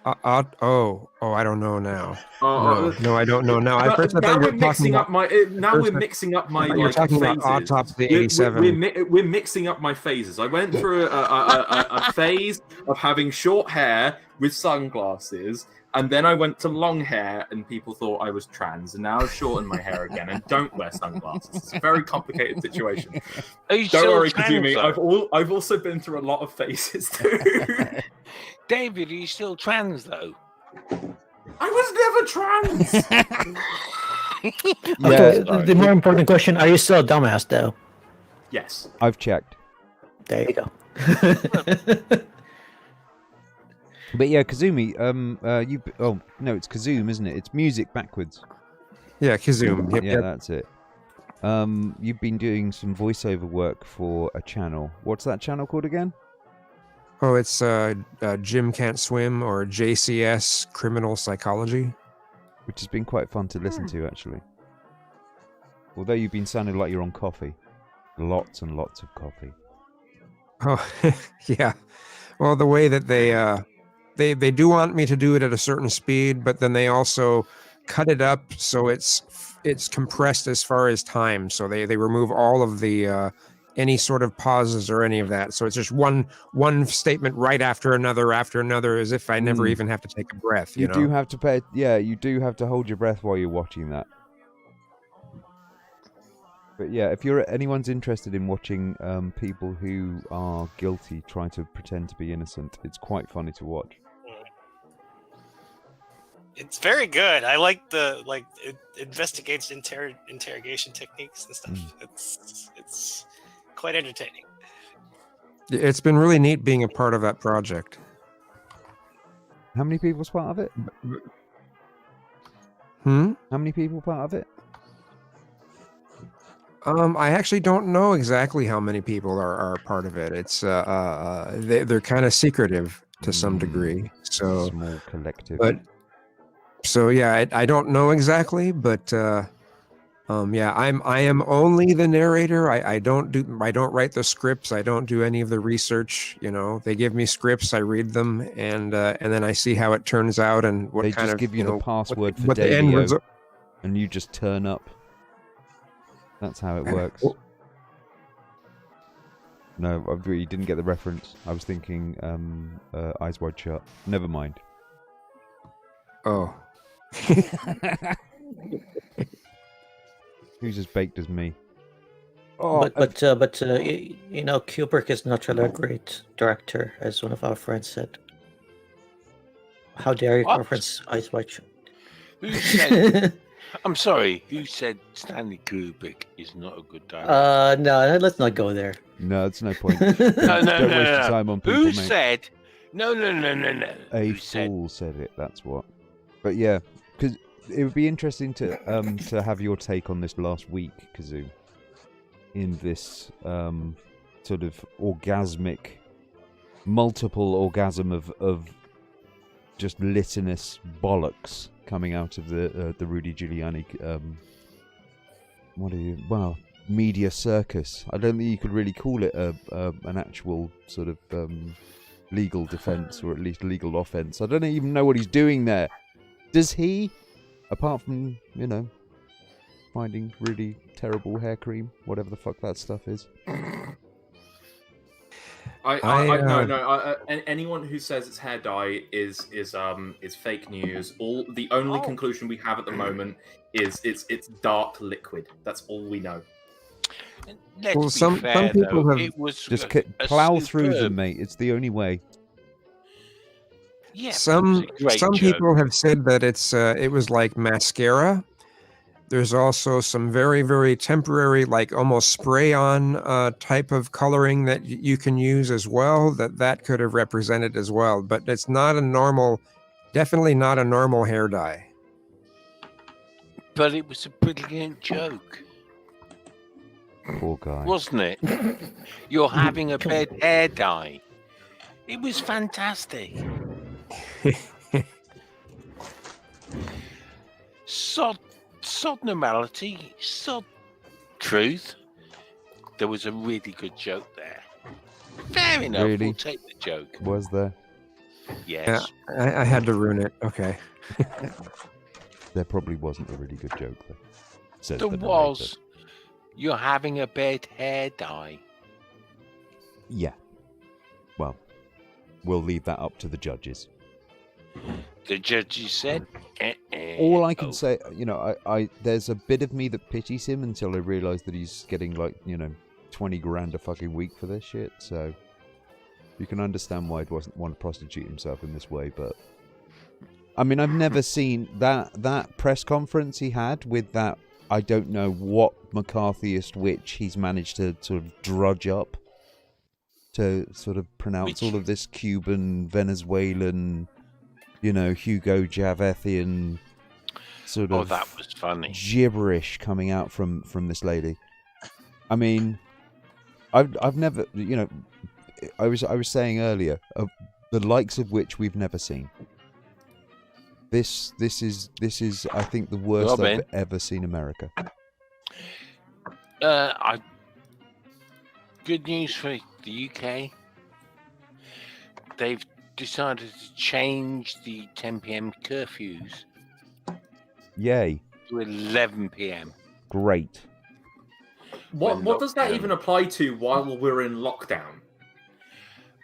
Oh, I don't know now. Oh, No, I don't know now. I first I now thought you we're were talking mixing about. up my. Now first we're I- mixing up my I thought you were like talking phases. about Autopsy We're- 87. We're mixing up my phases. I went through a phase of having short hair with sunglasses, and then I went to long hair, and people thought I was trans, and now I've shortened my hair again and don't wear sunglasses. It's a very complicated situation. Are you Don't still worry, trans, Kazumi. though? I've also been through a lot of phases too. David, are you still trans though? I was never trans. Okay, Yeah, the more important question: are you still a dumbass, though? Yes. I've checked. There you go. But yeah, Kazumi. You. Oh no, it's Kazoom, isn't it? It's music backwards. Yeah, Kazoom. Yep, Yeah, yep. that's it. You've been doing some voiceover work for a channel. What's that channel called again? Oh, it's Jim Can't Swim or JCS Criminal Psychology. Which has been quite fun to listen to, actually. Although you've been sounding like you're on coffee. Lots and lots of coffee. Oh, yeah. Well, the way that they do want me to do it at a certain speed, but then they also cut it up so it's compressed as far as time. So they remove all of the any sort of pauses or any of that. So it's just one statement right after another, as if I never even have to take a breath. You know? do have to pay. Yeah, you do have to hold your breath while you're watching that. But yeah, if anyone's interested in watching people who are guilty trying to pretend to be innocent, it's quite funny to watch. It's very good. I like it investigates interrogation techniques and stuff. It's quite entertaining. It's been really neat being a part of that project. How many people's part of it? Hmm? How many people part of it? I actually don't know exactly how many people are part of it. It's they're kind of secretive to some degree. So Small collective. But so yeah, I don't know exactly, but yeah, I am only the narrator. I don't write the scripts. I don't do any of the research. You know, they give me scripts, I read them, and then I see how it turns out and what they kind just of give you the password for what the end Davio, result. and you just turn up. That's how it works. No, I really didn't get the reference. I was thinking Eyes Wide Shut. Never mind. Oh. Who's as baked as me? But you know, Kubrick is not really a great director, as one of our friends said. How dare you What? reference Ice White Shut? Who said? I'm sorry. Who said Stanley Kubrick is not a good director? No, let's not go there. No, it's no point. No, Don't waste your time on people, Who mate. said? No. A Who said? fool said it. That's what. But yeah, because it would be interesting to have your take on this last week, Kazoo. In this sort of orgasmic, multiple orgasm of just litanious bollocks coming out of the Rudy Giuliani media circus. I don't think you could really call it an actual sort of legal defense, or at least legal offense. I don't even know what he's doing there. Does he? Apart from, you know, finding really terrible hair cream, whatever the fuck that stuff is. Anyone who says it's hair dye is fake news. The only conclusion we have at the moment is it's dark liquid. That's all we know. Let's Well, be some fair, people though, have it was Just a plow through superb- them, mate. It's the only way. Yeah, some great some joke. people have said that it was like mascara. There's also some very, very temporary, like almost spray-on type of coloring that you can use as well. That could have represented as well, but it's not a normal, definitely not a normal hair dye. But it was a brilliant joke, Poor guy. wasn't it? You're having a bad hair dye. It was fantastic. Sod normality, sod truth. There was a really good joke there. Fair enough, Really? we'll take the joke. Was there? Yes. I had to ruin it. Okay. There probably wasn't a really good joke there. Says There the narrator. was. You're having a bad hair dye. Yeah. Well, we'll leave that up to the judges. The judges said. All I can Oh. say, I there's a bit of me that pities him until I realise that he's getting 20 grand a fucking week for this shit. So you can understand why he'd wasn't want to prostitute himself in this way. But I mean, I've never seen that press conference he had with that. I don't know what McCarthyist witch he's managed to sort of drudge up to sort of pronounce all of this Cuban, Venezuelan, Hugo Chavethian sort of Oh, that was funny. gibberish coming out from this lady. I mean, I've never, I was saying earlier of the likes of which we've never seen. This is I think the worst Robin. I've ever seen America. Good news for the UK. They've decided to change the 10 p.m. curfews Yay. to 11 p.m. Great. What does that lockdown- even apply to while we're in lockdown?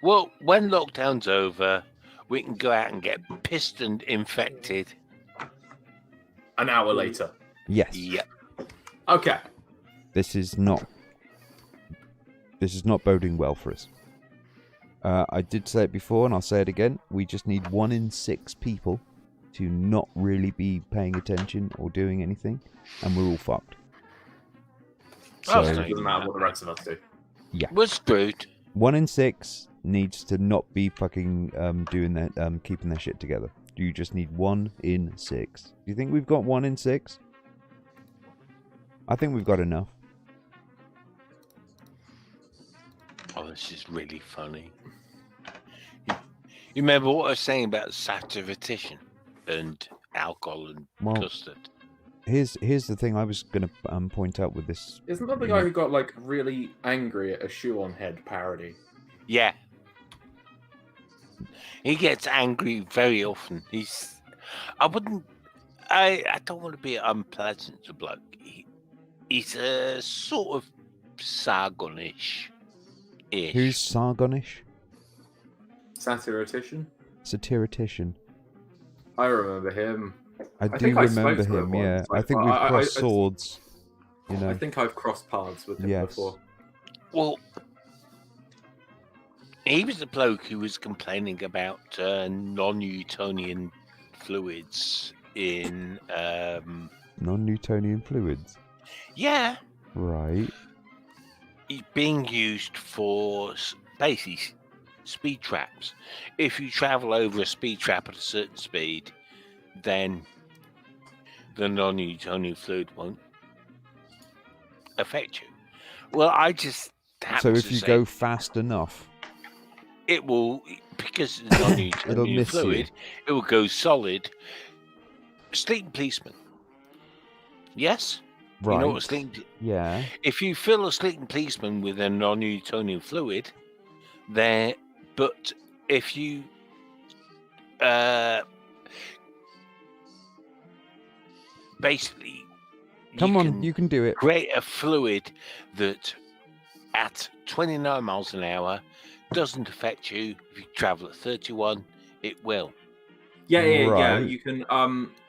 Well, when lockdown's over, we can go out and get pissed and infected. An hour later. Yes. Yep. Okay. This is not boding well for us. I did say it before, and I'll say it again. We just need 1 in 6 people to not really be paying attention or doing anything, and we're all fucked. Oh, So, so- Doesn't matter what the rest of us do. We're screwed. 1 in 6 needs to not be fucking doing that, keeping their shit together. You just need 1 in 6. Do you think we've got 1 in 6? I think we've got enough. Oh, this is really funny. You remember what I was saying about satirization and alcohol and Well, custard? here's the thing I was going to point out with this. Isn't that the guy who got really angry at a shoe on head parody? Yeah. He gets angry very often. I don't want to be unpleasant to bloke. He's a sort of Sargonish. Who's Sargonish? Satiritician? Satiritician. I remember him. I think do I spoke remember to him him, yeah. once. I think we've crossed swords. I think I've crossed paths with him Yes. before. Well, he was the bloke who was complaining about non-Newtonian fluids in. Non-Newtonian fluids. Yeah, Right. being used for basically speed traps. If you travel over a speed trap at a certain speed, then the non-Newtonian fluid won't affect you. Well, I just So happen if to you say go fast enough, it will, because it's non-Newtonian miss you. fluid, it will go solid. Sleeping policeman. Yes? right? You know what sleeping... Yeah. If you fill a sleeping policeman with a non-Newtonian fluid, then, but if you basically Come on, you can do it. create a fluid that at 29 miles an hour doesn't affect you. If you travel at 31, it will. Yeah. Right. You can.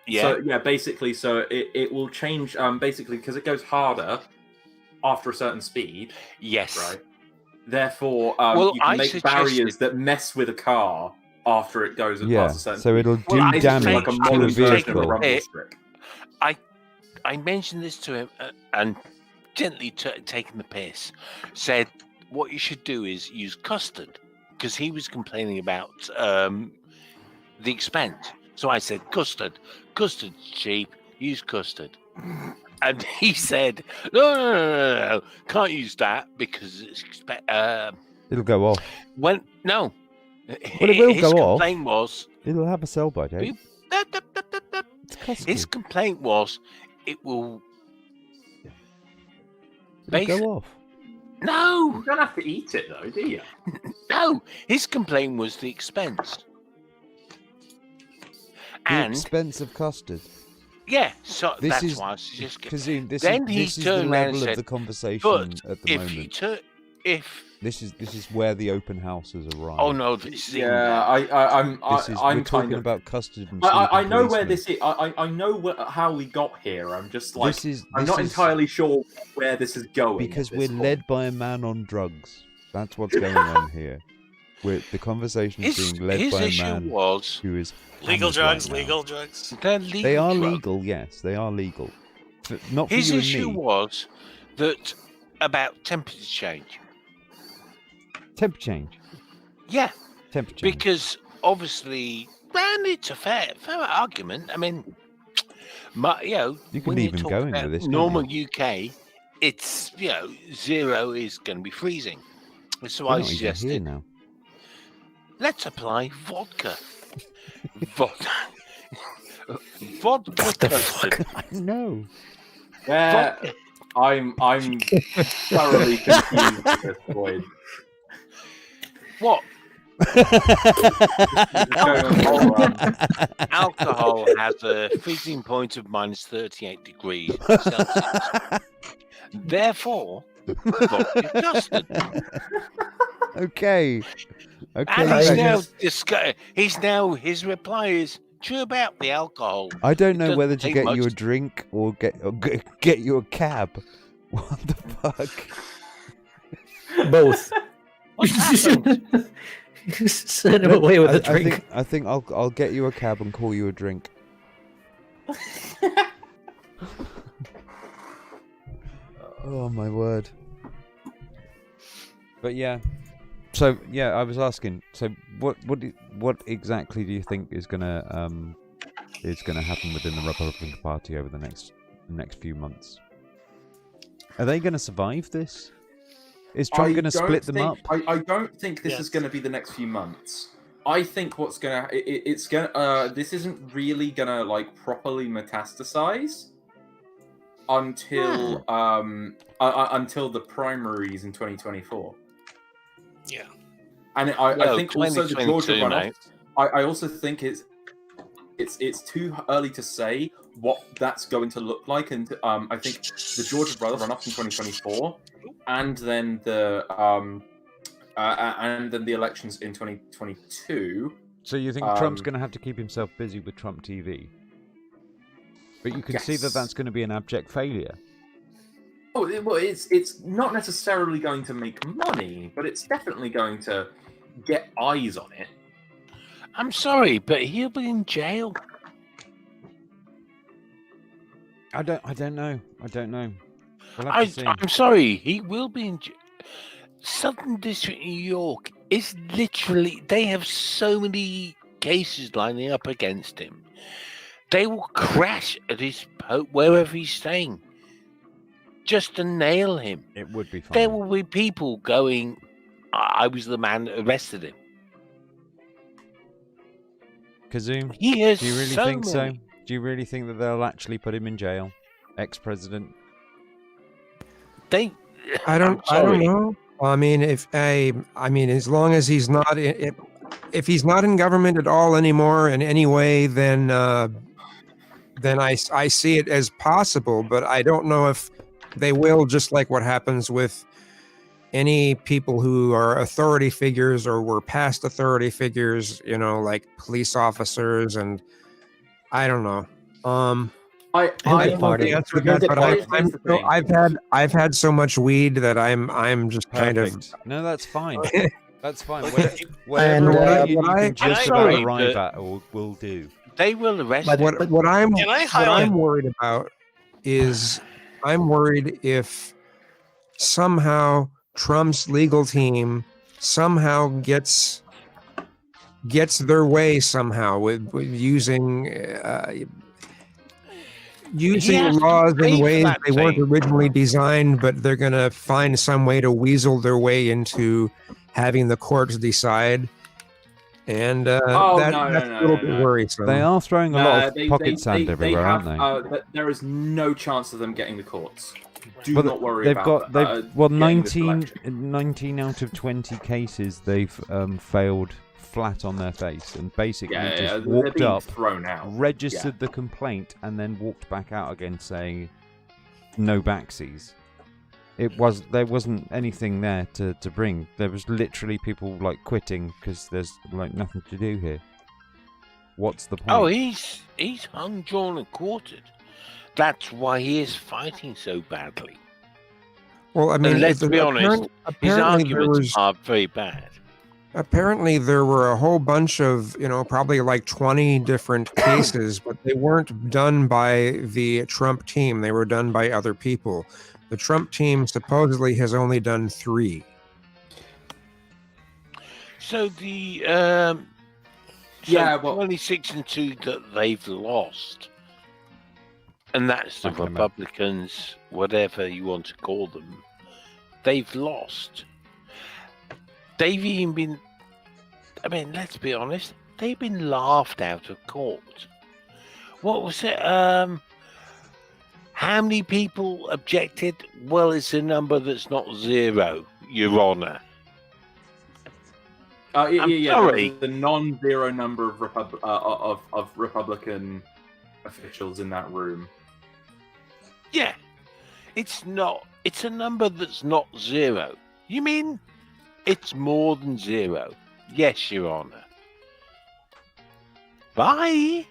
Yeah. So yeah, basically, so it will change. Basically, because it goes harder after a certain speed. Yes. Right. Therefore, Well, you can I make barriers suggested- that mess with a car after it goes Yeah, past a certain so speed. it'll do Well, I damage think like a to a modern version of a vehicle. rumble It- strip. I mentioned this to him and gently taking the piss, said what you should do is use custard, because he was complaining about the expense. So I said, custard's cheap, use custard. And he said, no, can't use that because it's It'll go off. when no. Well, it will His go off. complaint was It'll have a sell by date. It's his custard. complaint was it will It'll go off. no. You don't have to eat it though, do you? No, his complaint was the expense. The And expense of custard. yeah, so This that's is why I suggest. Kazim, this Then is he this is the turned around and level of said, the conversation But at the if you moment. if This is where the open house has arrived. oh no, this is Yeah, I'm This is, I'm we're talking kind of. about custard and I sleeping know where policemen. this is. I know how we got here. I'm just like I'm This not is entirely sure where this is going. because at we're this point. led by a man on drugs. That's what's going on here. The conversation is his, being led his by a issue man was who is Legal hammered drugs, right now. legal drugs. they're legal. They are drugs. legal, yes, they are legal. Not for His you issue and me. was that about temperature change. Temp change. Yeah, Temp change. because obviously, and it's a fair argument. I mean, You can when leave him talk going about with this, can't normal you? UK, it's 0 is going to be freezing. So We're I not even here suggested now. let's apply vodka. Vodka. Vodka What the custard. fuck? No. Yeah, I'm thoroughly confused at this point. What? What's going on all around? Alcohol has a freezing point of minus 38 degrees Celsius. Therefore, vodka custard. Okay. Okay. And he's thanks. now his reply is true about the alcohol. I don't It know doesn't whether to take get you a much- drink or get you a cab. What the fuck? Both. What's happened? Send him away with a I drink. think I'll get you a cab and call you a drink. Oh my word. But yeah. So yeah, I was asking. So what exactly do you think is gonna happen within the Republican Party over the next few months? Are they going to survive this? Is Trump going to split them up? I don't think this is Yes. going to be the next few months. I think what's going to it's going to this isn't really going to like properly metastasize until until the primaries in 2024. Yeah. And I No, think also the Georgia 2022, runoff. mate. I also think it's too early to say what that's going to look like, and I think the Georgia runoff in 2024, and then the elections in 2022. So you think Trump's going to have to keep himself busy with Trump TV? But you can see that Yes. that's going to be an abject failure. Oh, well, it's not necessarily going to make money, but it's definitely going to get eyes on it. I'm sorry, but he'll be in jail. I don't know. We'll have to see. I'm sorry, he will be in jail. Southern District, New York is literally, they have so many cases lining up against him. They will crash at his wherever he's staying just to nail him. It would be fine. There will be people going, I was the man that arrested him. Kazoom, He has do you really so think so? many. Do you really think that they'll actually put him in jail? Ex-president? They, I don't sorry. know. I mean, as long as he's not if he's not in government at all anymore in any way, then I see it as possible. But I don't know if they will. Just like what happens with any people who are authority figures or were past authority figures, you know, like police officers, and I don't know. I Good party. The answer to that, but I've had so much weed that I'm just kind of. Perfect. No, that's fine. That's fine. Okay. Whatever And, you what I- can just I'm about sorry, arrive but- at will do. They will arrest But him. what I'm Can I what highlight? I'm worried about is I'm worried if somehow Trump's legal team somehow gets their way somehow with using has to laws pay in for ways that they weren't thing. originally designed, but they're going to find some way to weasel their way into having the courts decide. And that's a little bit worrisome. They are throwing a lot of pocket sand everywhere, have, aren't they? There is no chance of them getting the courts. Do But not worry they've about got getting this election. 19 out of 20 cases they've failed flat on their face and basically just they're walked being up, thrown out. registered the complaint, and then walked back out again saying no backsies. There wasn't anything there to bring. There was literally people like quitting because there's like nothing to do here. What's the point? Oh, he's hung, drawn, and quartered. That's why he is fighting so badly. Well, I mean, And let's be honest, his apparently there arguments was are very bad. apparently there were a whole bunch of, you know, probably like 20 different cases, but they weren't done by the Trump team. They were done by other people. The Trump team supposedly has only done 3. So the Yeah, well- 26 and 2 that they've lost, and that's the I can imagine. Republicans, whatever you want to call them, they've lost. They've even been, I mean, let's be honest, they've been laughed out of court. What was it? How many people objected? Well, it's a number that's not 0, Your Honor. Yeah, I'm yeah, sorry. the non-zero number of Republican officials in that room. Yeah, it's not. It's a number that's not 0. You mean it's more than 0? Yes, Your Honor. Bye.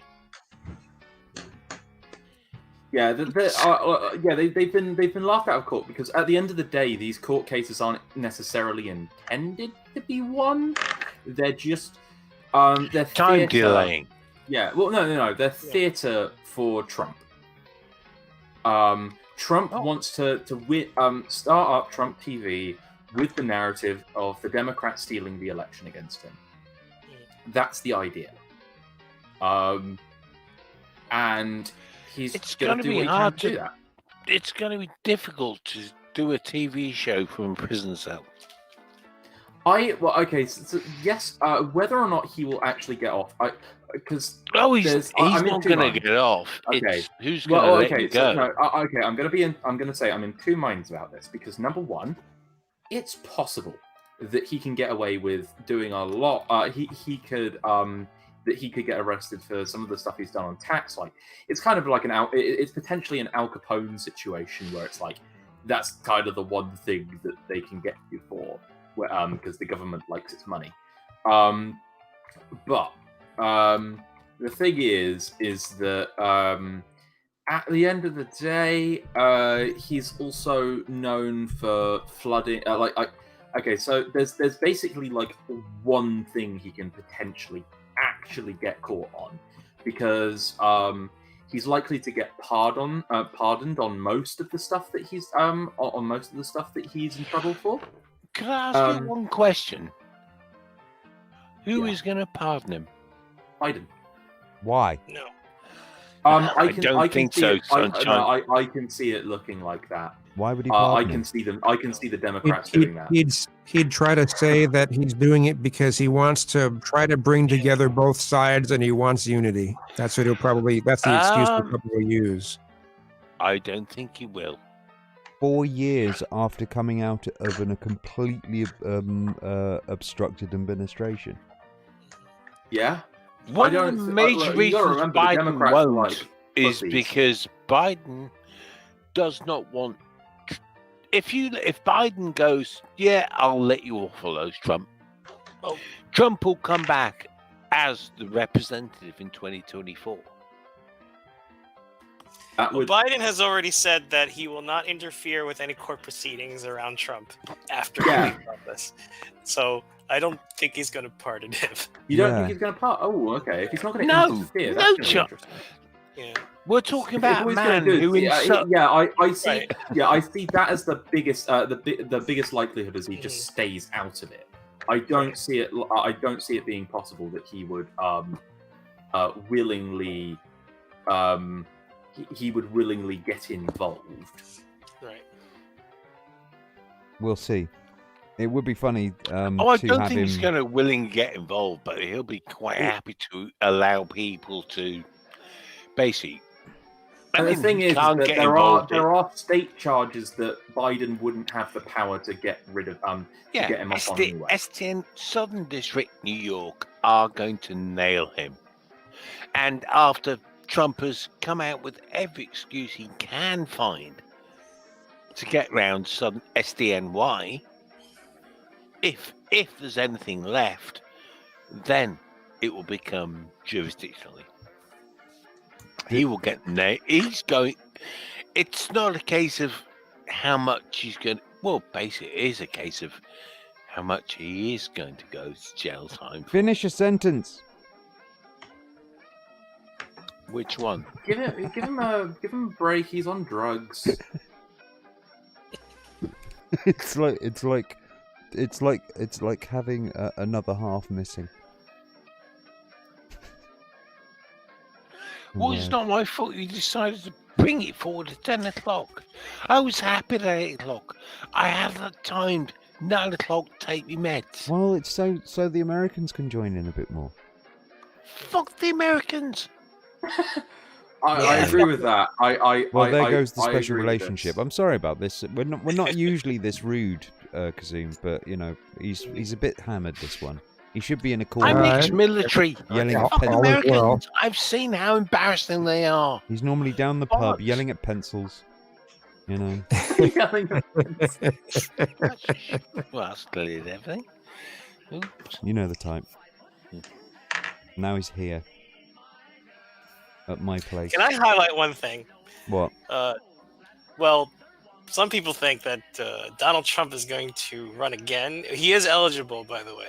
Yeah, they've been laughed out of court because at the end of the day, these court cases aren't necessarily intended to be won. They're just they're Time theatre. delaying. Yeah, well, no, they're theatre for Trump. Trump wants to start up Trump TV with the narrative of the Democrats stealing the election against him. That's the idea. And he's It's going gonna to do be what he can hard to do to- that. It's going to be difficult to do a TV show from a prison cell. Yes. Whether or not he will actually get off, because Oh, he's There's- not I'm in two going to minds. get off. Okay. It's who's going to let him go? I'm going to say I'm in two minds about this because number one, it's possible that he can get away with doing a lot. He could get arrested for some of the stuff he's done on tax. Like it's kind of like it's potentially an Al Capone situation where it's like that's kind of the one thing that they can get you for, because the government likes its money. But the thing is that at the end of the day, he's also known for flooding. Okay, so there's basically like one thing he can potentially actually get caught on, because he's likely to get pardoned on most of the stuff that he's in trouble for. Could I ask you one question? Who Yeah. is going to pardon him? Biden. Why? No. I don't think so, Sunshine. I can see it looking like that. Why would he I pardon can him? see them. I can see the Democrats doing that. He'd try to say that he's doing it because he wants to try to bring together both sides and he wants unity. That's what that's the excuse he'll probably use. I don't think he will. 4 years after coming out of a completely obstructed administration. Yeah. One of don't the th- major look, you gotta reasons remember the Biden Democrats won't like is pussies. because Biden does not want if Biden goes, yeah, I'll let you all follow Trump. Oh. Trump will come back as the representative in 2024. Well, Biden has already said that he will not interfere with any court proceedings around Trump after he leaves office. So I don't think he's going to pardon him. You don't think he's going to pardon? Oh, okay. If he's not going to interfere, that's going to be interesting. Yeah. We're talking about a man who I see. Right. Yeah, I see that as the biggest, the biggest likelihood is he just stays out of it. I don't see it. I don't see it being possible that he would willingly, he would willingly get involved. Right. We'll see. It would be funny. I don't think he's going to willingly get involved, but he'll be quite happy to allow people to basically. The thing is that there are state charges that Biden wouldn't have the power to get rid of. To get him off on anyway. STN Southern District, New York, are going to nail him, and after Trump has come out with every excuse he can find to get round Southern SDNY, if there's anything left, then it will become jurisdictionally. He will get nailed. He's going. It's not a case of how much he's going. Well, basically, it is a case of how much he is going to go to jail time. Finish a sentence. Which one? Give him a break. He's on drugs. It's like having another half missing. Well, it's not my fault you decided to bring it forward at 10 o'clock. I was happy at 8 o'clock. I had that timed 9 o'clock to take me meds. Well, it's so the Americans can join in a bit more. Fuck the Americans. I agree with that. There goes the special relationship. I'm sorry about this. We're not usually this rude, Kazoom, but you know he's a bit hammered this one. He should be in a corner. I'm ex-military. Yelling at Americans. pencils. I've seen how embarrassing they are. He's normally down the pub yelling at pencils. You know. Well, that's clearly everything. Oops. You know the type. Now he's here. At my place. Can I highlight one thing? What? Well, some people think that Donald Trump is going to run again. He is eligible, by the way.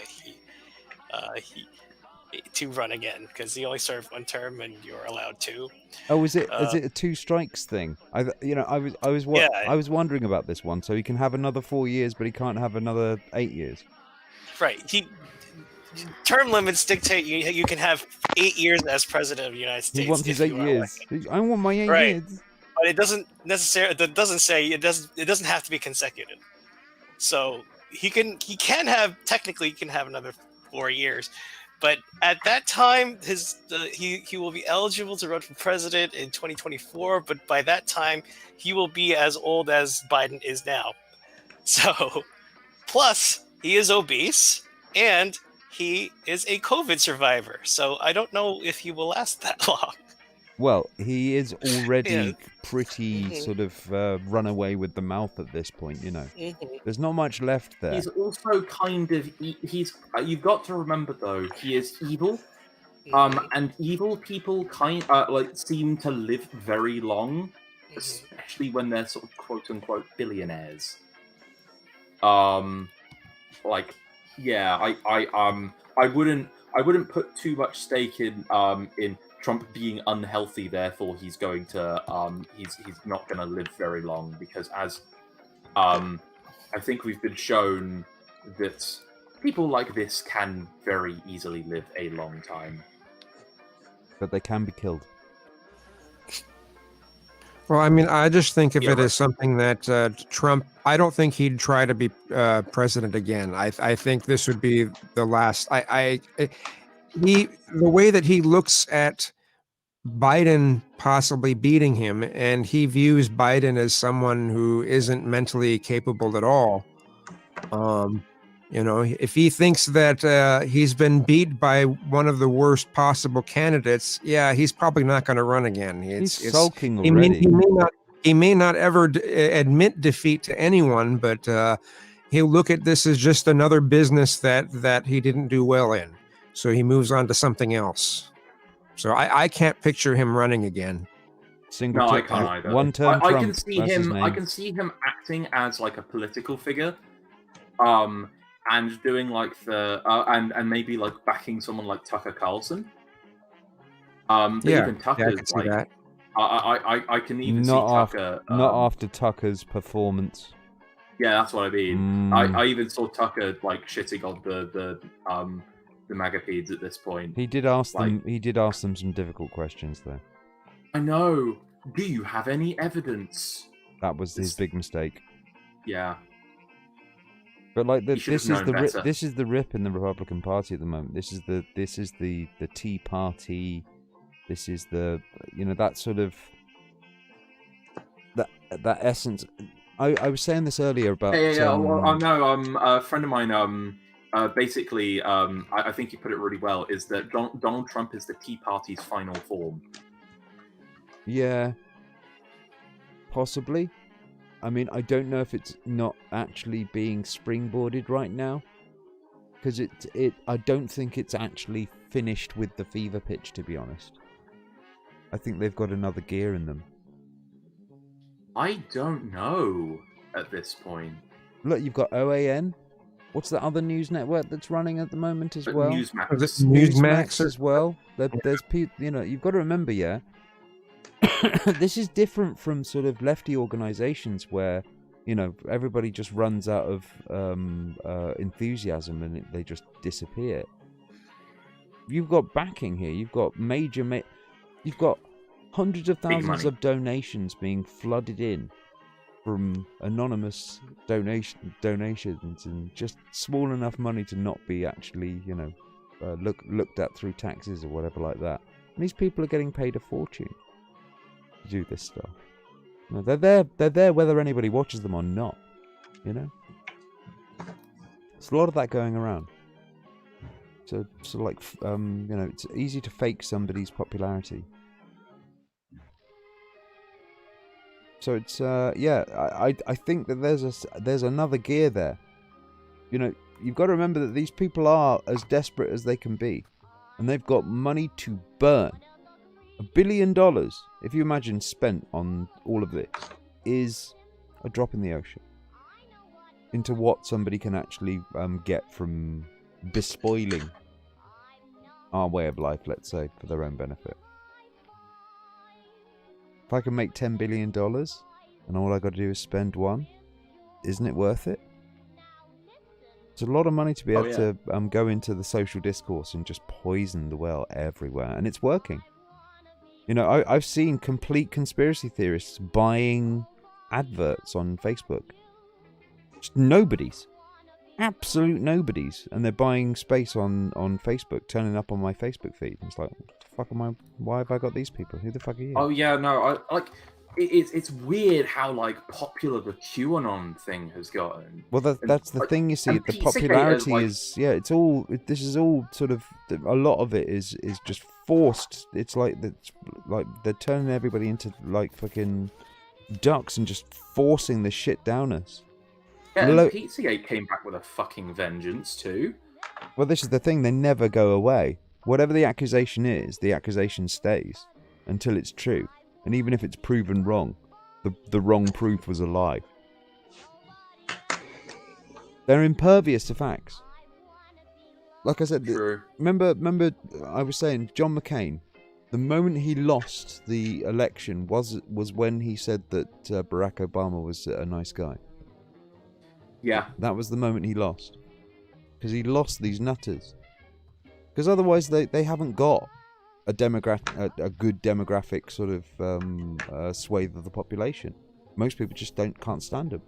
To run again because he only served one term and you're allowed two. Oh, is it a 2 strikes thing? I was wondering about this one. So he can have another 4 years, but he can't have another 8 years. Right. Term limits dictate you can have 8 years as president of the United States. He wants his 8 years. I want my 8 years. But it doesn't necessarily. That doesn't say it doesn't. It doesn't have to be consecutive. So he can have another 4 years, but at that time he will be eligible to run for president in 2024. But by that time he will be as old as Biden is now. So, plus he is obese and he is a COVID survivor. So I don't know if he will last that long. Well, he is already pretty sort of run away with the mouth at this point, you know. There's not much left there. He's also kind of... you've got to remember, though, he is evil. And evil people seem to live very long, especially when they're sort of quote-unquote billionaires. I wouldn't put too much stake in Trump being unhealthy, therefore he's going to he's not going to live very long, because as I think we've been shown that people like this can very easily live a long time, but they can be killed. Well, I mean, I just think of it as something that Trump, I don't think he'd try to be president again. I think this would be the last. The way that he looks at Biden possibly beating him, and he views Biden as someone who isn't mentally capable at all. If he thinks that he's been beat by one of the worst possible candidates, yeah, he's probably not going to run again. He's sulking already. he may not ever admit defeat to anyone, but he'll look at this as just another business that he didn't do well in. So he moves on to something else. So I can't picture him running again. Single No, I tick, can't either. one-term I Trump. can see That's his him. name. I can see him acting as like a political figure, and doing like the and maybe like backing someone like Tucker Carlson. But even I Tucker's can see like, that. I can even see Not Tucker. Not after Tucker's performance. Yeah, that's what I mean. I even saw Tucker like shitting on the Magapeds at this point. He did ask Like- them. He did ask them some difficult questions, though. I know. Do you have any evidence? That was his It's- big mistake. Yeah. But like He should have known better. this is the rip in the Republican Party at the moment. This is the Tea Party. This is the that sort of that essence. I was saying this earlier about Yeah. Well, no. A friend of mine. Basically, I think you put it really well. Is that Donald Trump is the Tea Party's final form? yeah, possibly. I mean, I don't know if it's not actually being springboarded right now, because I don't think it's actually finished with the fever pitch, to be honest. I think they've got another gear in them. I don't know at this point. Look, you've got OAN. What's the other news network that's running at the moment as But well? Newsmax. Is it Newsmax as well. There's people. You've got to remember, yeah. This is different from sort of lefty organizations where everybody just runs out of enthusiasm and they just disappear. You've got backing here. You've got you've got hundreds of thousands money. of donations being flooded in from anonymous donations, and just small enough money to not be actually looked at through taxes or whatever like that. And these people are getting paid a fortune to do this stuff. They're there whether anybody watches them or not. There's a lot of that going around. So like it's easy to fake somebody's popularity. So it's I think that there's another gear there. You've got to remember that these people are as desperate as they can be, and they've got money to burn. $1 billion, if you imagine, spent on all of this, is a drop in the ocean into what somebody can actually get from bespoiling our way of life, let's say, for their own benefit. If I can make $10 billion and all I got to do is spend one, isn't it worth it? It's a lot of money to be able to go into the social discourse and just poison the well everywhere, and it's working. I've seen complete conspiracy theorists buying adverts on Facebook. Just nobodies. Absolute nobodies. And they're buying space on Facebook, turning up on my Facebook feed. And it's like, what the fuck am I? Why have I got these people? Who the fuck are you? Oh yeah, no, it's weird how like popular the QAnon thing has gotten. Well, that's the thing, you see. The popularity is it's all. This is all sort of. A lot of it is just forced. It's like they're turning everybody into like fucking ducks and just forcing the shit down us. Yeah, and Pizzagate came back with a fucking vengeance too. Well, this is the thing. They never go away. Whatever the accusation is, the accusation stays until it's true. And even if it's proven wrong, the wrong proof was a lie. They're impervious to facts. Like I said, True. remember I was saying John McCain, the moment he lost the election was when he said that Barack Obama was a nice guy. Yeah. That was the moment he lost. Because he lost these nutters. Because otherwise they haven't got a good demographic sort of swathe of the population. Most people just can't stand them.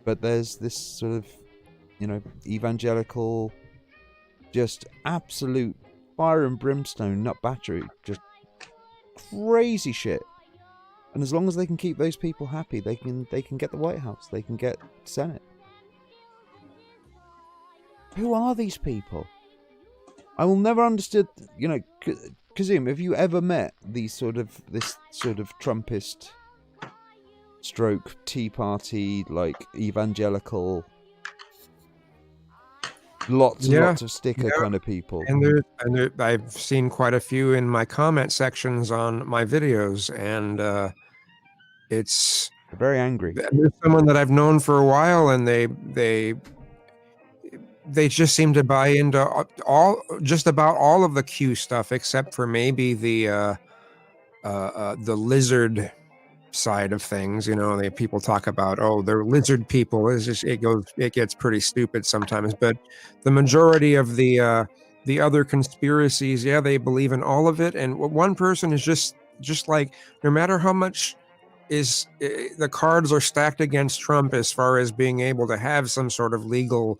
But there's this sort of, evangelical, just absolute fire and brimstone nut battery, just crazy shit. And as long as they can keep those people happy, they can get the White House, they can get Senate. Who are these people? I will never understood, Kazim, have you ever met this sort of Trumpist stroke Tea Party, like evangelical, lots and lots of sticker kind of people. And I've seen quite a few in my comment sections on my videos, and it's They're very angry. there's someone that I've known for a while, and they just seem to buy into just about all of the Q stuff, except for maybe the lizard side of things. You know, people talk about, oh, they're lizard people. It gets pretty stupid sometimes. But the majority of the other conspiracies, yeah, they believe in all of it. And one person is just like, no matter how much the cards are stacked against Trump as far as being able to have some sort of legal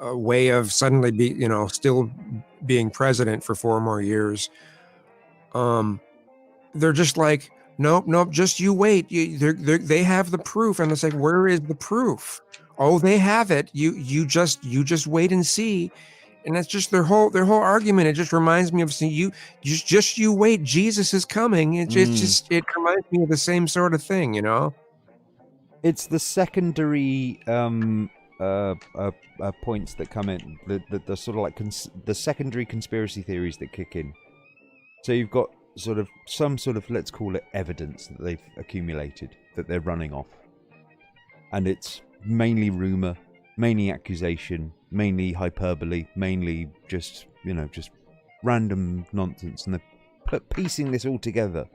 way of suddenly still being president for 4 more years. They're just like, nope, just you wait. They have the proof, and it's like, where is the proof? Oh, they have it. You just wait and see. And that's just their whole argument. It just reminds me of you wait. Jesus is coming. It reminds me of the same sort of thing, you know. It's the secondary points that come in, the sort of like the secondary conspiracy theories that kick in. So you've got some sort of, let's call it, evidence that they've accumulated that they're running off, and it's mainly rumor, mainly accusation, mainly hyperbole, mainly just random nonsense, and they're piecing this all together.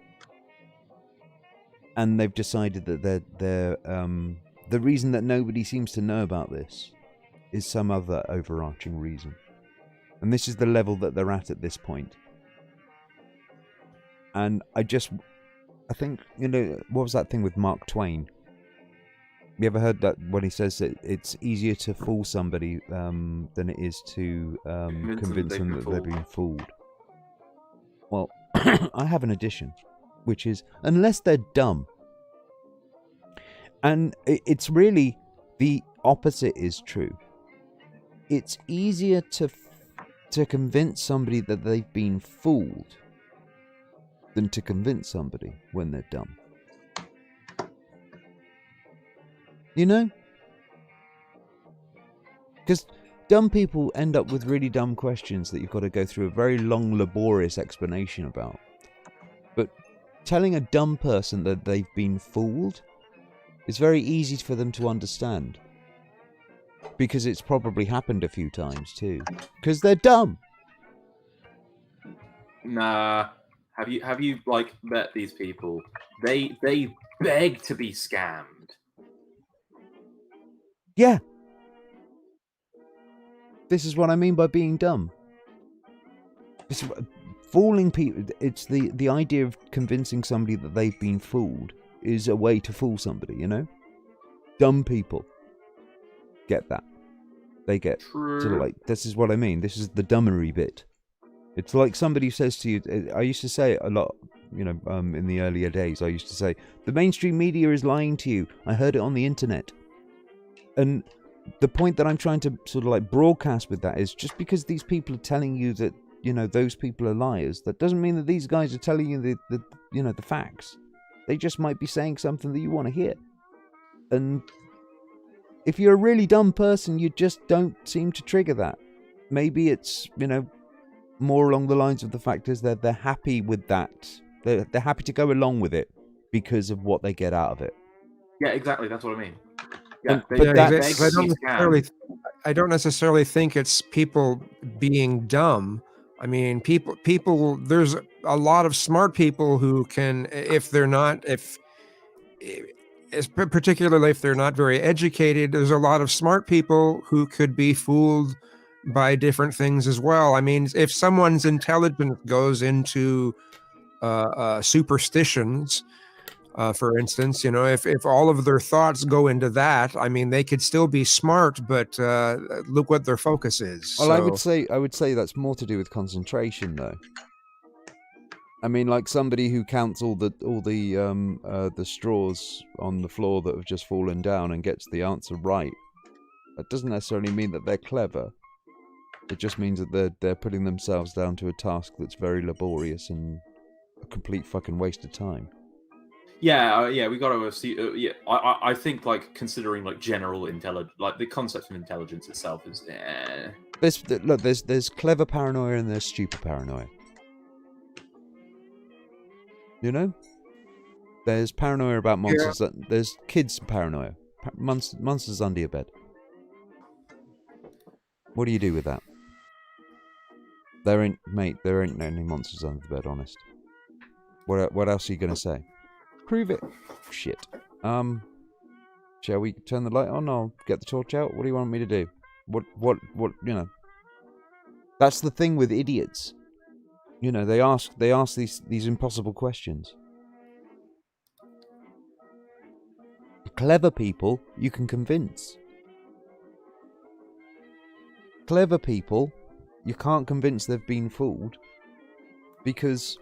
And they've decided that they're the reason that nobody seems to know about this is some other overarching reason, and this is the level that they're at this point. And I think, what was that thing with Mark Twain? You ever heard that when he says that it's easier to fool somebody than it is to convince them that they've been fooled? Well, I have an addition, which is, unless they're dumb. And it's really the opposite is true. It's easier to convince somebody that they've been fooled than to convince somebody when they're dumb. You know? Because dumb people end up with really dumb questions that you've got to go through a very long, laborious explanation about. But telling a dumb person that they've been fooled is very easy for them to understand. Because it's probably happened a few times too. Because they're dumb. Nah. Have you like met these people? They beg to be scammed. Yeah. This is what I mean by being dumb. Fooling people. It's the idea of convincing somebody that they've been fooled is a way to fool somebody, you know? Dumb people get that. They get sort of like, this is what I mean. This is the dummery bit. It's like somebody says to you, I used to say it a lot, in the earlier days, I used to say, the mainstream media is lying to you. I heard it on the internet. And the point that I'm trying to sort of like broadcast with that is, just because these people are telling you that, those people are liars, that doesn't mean that these guys are telling you the facts. They just might be saying something that you want to hear. And if you're a really dumb person, you just don't seem to trigger that. Maybe it's, more along the lines of the fact is that they're happy with that. They're happy to go along with it because of what they get out of it. Yeah, exactly. That's what I mean. Yeah, I don't necessarily think it's people being dumb. I mean, people. There's a lot of smart people who can, particularly if they're not very educated. There's a lot of smart people who could be fooled by different things as well. I mean, if someone's intelligence goes into superstitions, for instance, if all of their thoughts go into that, I mean, they could still be smart, but look what their focus is. Well, so... I would say that's more to do with concentration, though. I mean, like somebody who counts all the straws on the floor that have just fallen down and gets the answer right. That doesn't necessarily mean that they're clever. It just means that they're putting themselves down to a task that's very laborious and a complete fucking waste of time. Yeah, we got to see. Yeah, I think like considering like general intelligence, like the concept of intelligence itself is. There's clever paranoia and there's stupid paranoia. You know, there's paranoia about monsters. Yeah. There's kids paranoia. Monsters under your bed. What do you do with that? There ain't any monsters under the bed. Honest. What else are you gonna say? Prove it. Shit. Shall we turn the light on? I'll get the torch out. What do you want me to do? What, you know. That's the thing with idiots. You know, they ask these impossible questions. Clever people, you can convince. Clever people, you can't convince they've been fooled. Because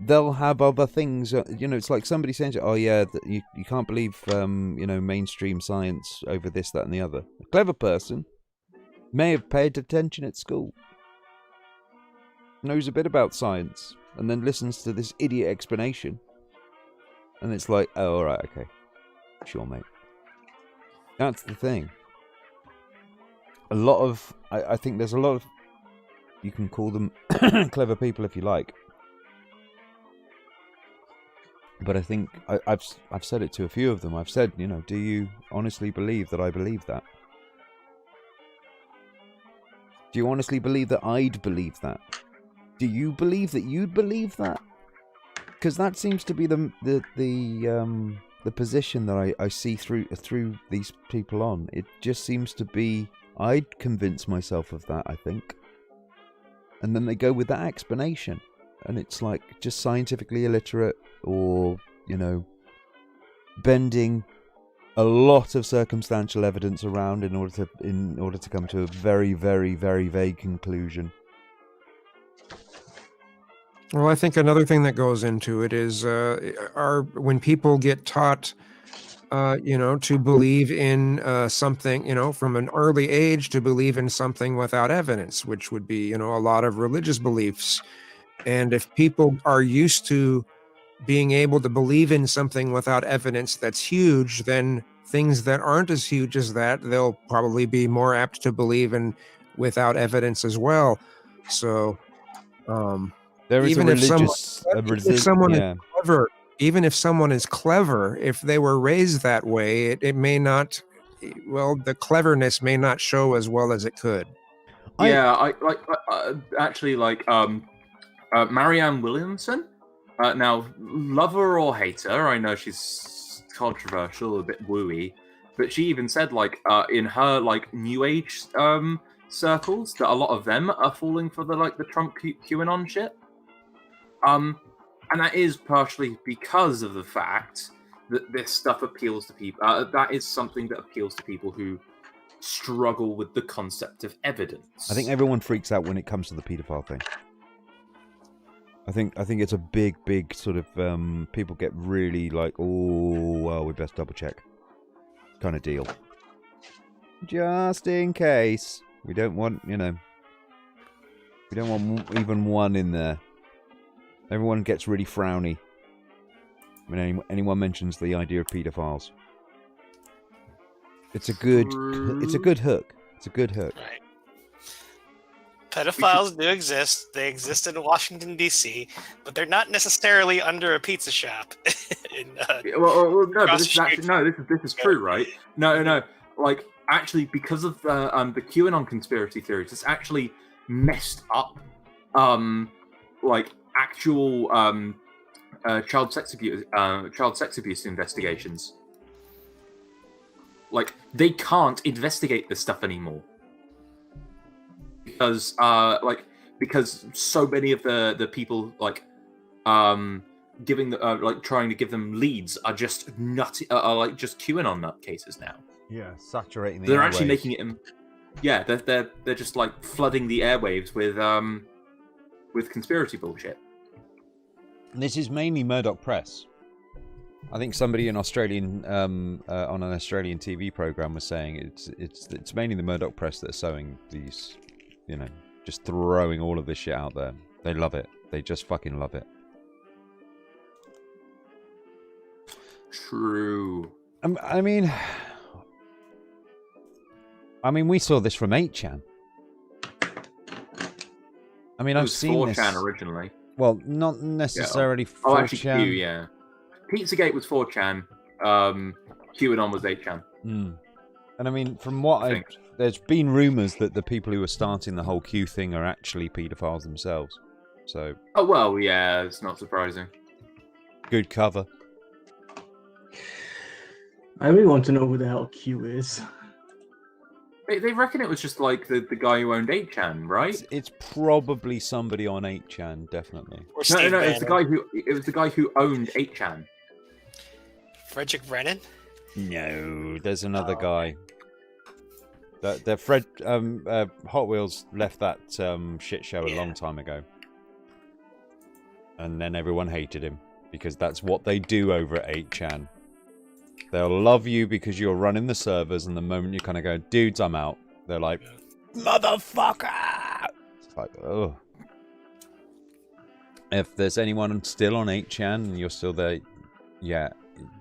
they'll have other things, you know, it's like somebody saying, oh yeah, you can't believe, you know, mainstream science over this, that and the other. A clever person may have paid attention at school, knows a bit about science, and then listens to this idiot explanation. And it's like, oh, alright, okay. Sure, mate. That's the thing. I think there's a lot of, you can call them clever people if you like. But I think I've said it to a few of them. I've said, you know, do you honestly believe that I believe that? Do you honestly believe that I'd believe that? Do you believe that you'd believe that? Because that seems to be the position that I see through these people on. It just seems to be I'd convince myself of that, I think. And then they go with that explanation. And it's like just scientifically illiterate or, you know, bending a lot of circumstantial evidence around in order to come to a very, very, very vague conclusion. Well, I think another thing that goes into it is when people get taught, you know, to believe in something, you know, from an early age to believe in something without evidence, which would be, you know, a lot of religious beliefs. And if people are used to being able to believe in something without evidence that's huge, then things that aren't as huge as that, they'll probably be more apt to believe in without evidence as well. So, there is even a if someone yeah. is clever, even if someone is clever, if they were raised that way, it may not. Well, the cleverness may not show as well as it could. Yeah, I Marianne Williamson. Now, lover or hater, I know she's controversial, a bit wooey, but she even said, like, in her, like, New Age circles, that a lot of them are falling for the Trump QAnon shit. And that is partially because of the fact that this stuff appeals to people. That is something that appeals to people who struggle with the concept of evidence. I think everyone freaks out when it comes to the paedophile thing. I think it's a big sort of people get really like, oh well, we best double check kind of deal. Just in case. We don't want, you know, we don't want even one in there. Everyone gets really frowny when anyone mentions the idea of paedophiles. It's a good hook. It's a good hook. Right. Pedophiles do exist. They exist in Washington, D.C., but they're not necessarily under a pizza shop. No, but this is true, right? No. Like, actually, because of the QAnon conspiracy theories, it's actually messed up, like, actual child sex abuse investigations. Like, they can't investigate this stuff anymore. Because so many of the people giving trying to give them leads are just nutty, are just QAnon nutcases now. Yeah, saturating the They're airwaves. actually making it. Yeah, they're just like flooding the airwaves with conspiracy bullshit. And this is mainly Murdoch Press. I think somebody on an Australian TV program was saying it's mainly the Murdoch Press that are sowing these, you know, just throwing all of this shit out there. They love it. They just fucking love it. True. I mean, we saw this from 8chan. I mean, It I've was seen 4chan this. originally. Well, not necessarily 4chan. Oh, actually, Q, yeah. Pizzagate was 4chan. QAnon was 8chan. And I mean, from what there's been rumours that the people who are starting the whole Q thing are actually paedophiles themselves. So. Oh well, yeah, it's not surprising. Good cover. I really want to know who the hell Q is. They reckon it was just like the guy who owned 8chan, right? It's probably somebody on 8chan, definitely. Or No, Steve it's the guy who owned 8chan. Frederick Brennan? No, there's another guy. Hot Wheels left that shit show a long time ago, and then everyone hated him because that's what they do over at 8chan. They'll love you because you're running the servers, and the moment you kind of go, dudes, I'm out, they're like, motherfucker! It's like, oh. If there's anyone still on 8chan and you're still there, yeah,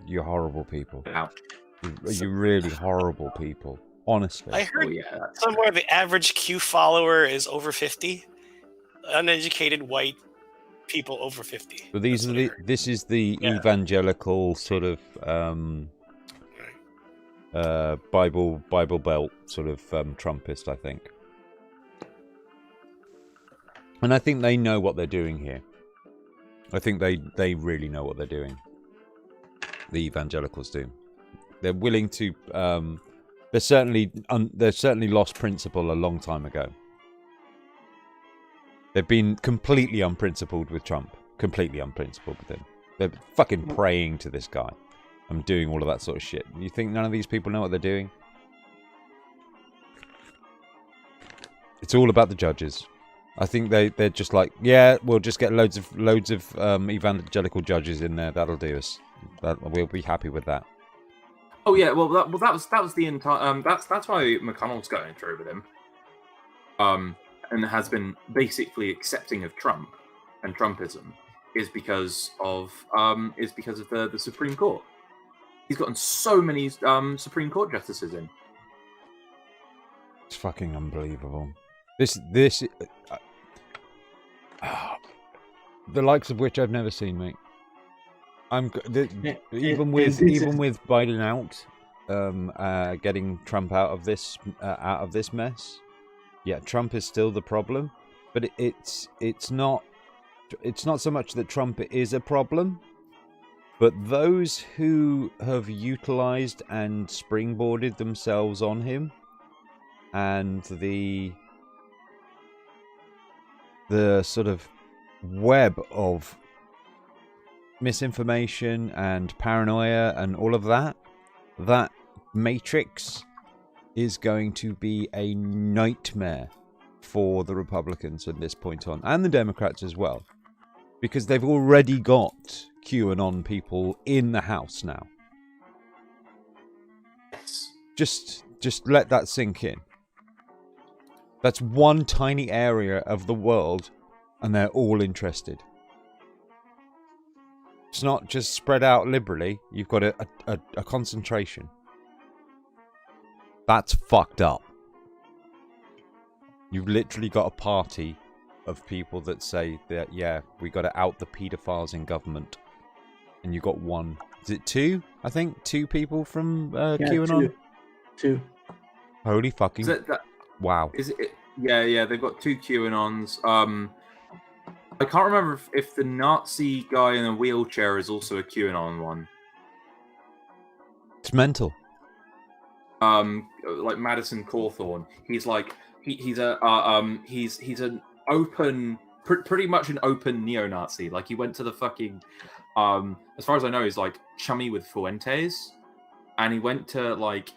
you're horrible people. Out. You're really horrible people, honestly. I heard somewhere the average Q follower is over 50. Uneducated white people over 50. But this is the evangelical sort of Bible Belt sort of Trumpist, I think. And I think they know what they're doing here. I think they really know what they're doing. The evangelicals do. They're willing to. They're certainly lost principle a long time ago. They've been completely unprincipled with Trump. Completely unprincipled with him. They're fucking praying to this guy. I'm doing all of that sort of shit. You think none of these people know what they're doing? It's all about the judges. I think they're just like, yeah, we'll just get loads of evangelical judges in there. That'll do us. We'll be happy with that. Oh yeah, well that was the entire that's why McConnell's going through with him. And has been basically accepting of Trump and Trumpism is because of the Supreme Court. He's gotten so many Supreme Court justices in. It's fucking unbelievable. This the likes of which I've never seen, mate. Even with Biden out, getting Trump out of this mess. Yeah, Trump is still the problem, but it's not so much that Trump is a problem, but those who have utilized and springboarded themselves on him, and the sort of web of misinformation and paranoia and all of that matrix is going to be a nightmare for the Republicans from this point on, and the Democrats as well, because they've already got QAnon people in the House now. Just let that sink in. That's one tiny area of the world, and they're all interested. It's not just spread out liberally. You've got a concentration. That's fucked up. You've literally got a party of people that say that, yeah, we got to out the paedophiles in government. And you got one. Is it two? I think 2 people from QAnon? Two. Holy fucking... Wow. Is it? Yeah, they've got 2 QAnons. I can't remember if the Nazi guy in a wheelchair is also a QAnon one. It's mental. Like Madison Cawthorn, he's like he's an open, pretty much an open neo-Nazi. Like he went to the fucking, as far as I know, he's like chummy with Fuentes, and he went to like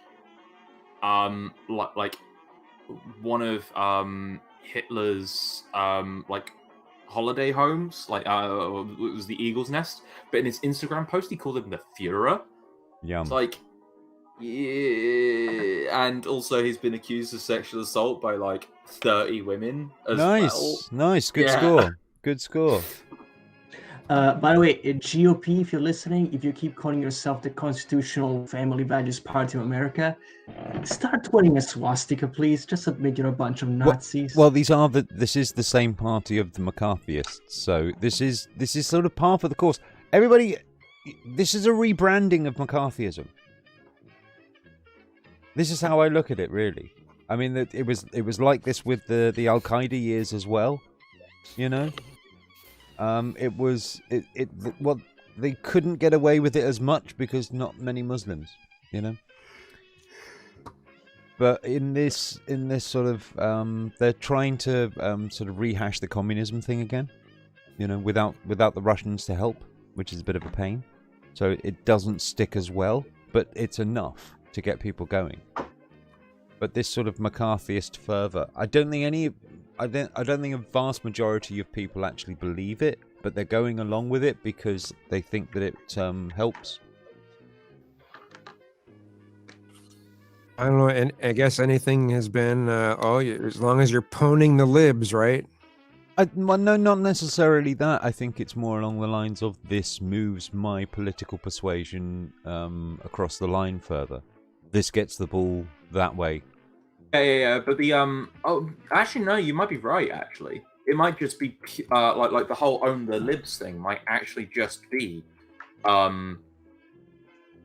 one of Hitler's like holiday homes, like it was the Eagle's Nest, but in his Instagram post he called him the Führer. Yum. It's like, yeah, and also he's been accused of sexual assault by like 30 women as well. Nice, good score. Good score. By the way, GOP, if you're listening, if you keep calling yourself the Constitutional Family Values Party of America, start wearing a swastika, please. Just admit you're a bunch of Nazis. Well, this is the same party of the McCarthyists, so this is sort of par for the course. Everybody, this is a rebranding of McCarthyism. This is how I look at it, really. I mean, it was like this with the Al Qaeda years as well, you know. Well, they couldn't get away with it as much because not many Muslims, you know. But in this sort of, they're trying to sort of rehash the communism thing again, you know, without the Russians to help, which is a bit of a pain. So it doesn't stick as well, but it's enough to get people going. But this sort of McCarthyist fervor, I don't think a vast majority of people actually believe it, but they're going along with it because they think that it helps. I don't know, and I guess anything has been, as long as you're poning the libs, right? Well, no, not necessarily that. I think it's more along the lines of this moves my political persuasion across the line further. This gets the ball that way. Yeah. But the actually no, you might be right. Actually, it might just be like the whole own the libs thing might actually just be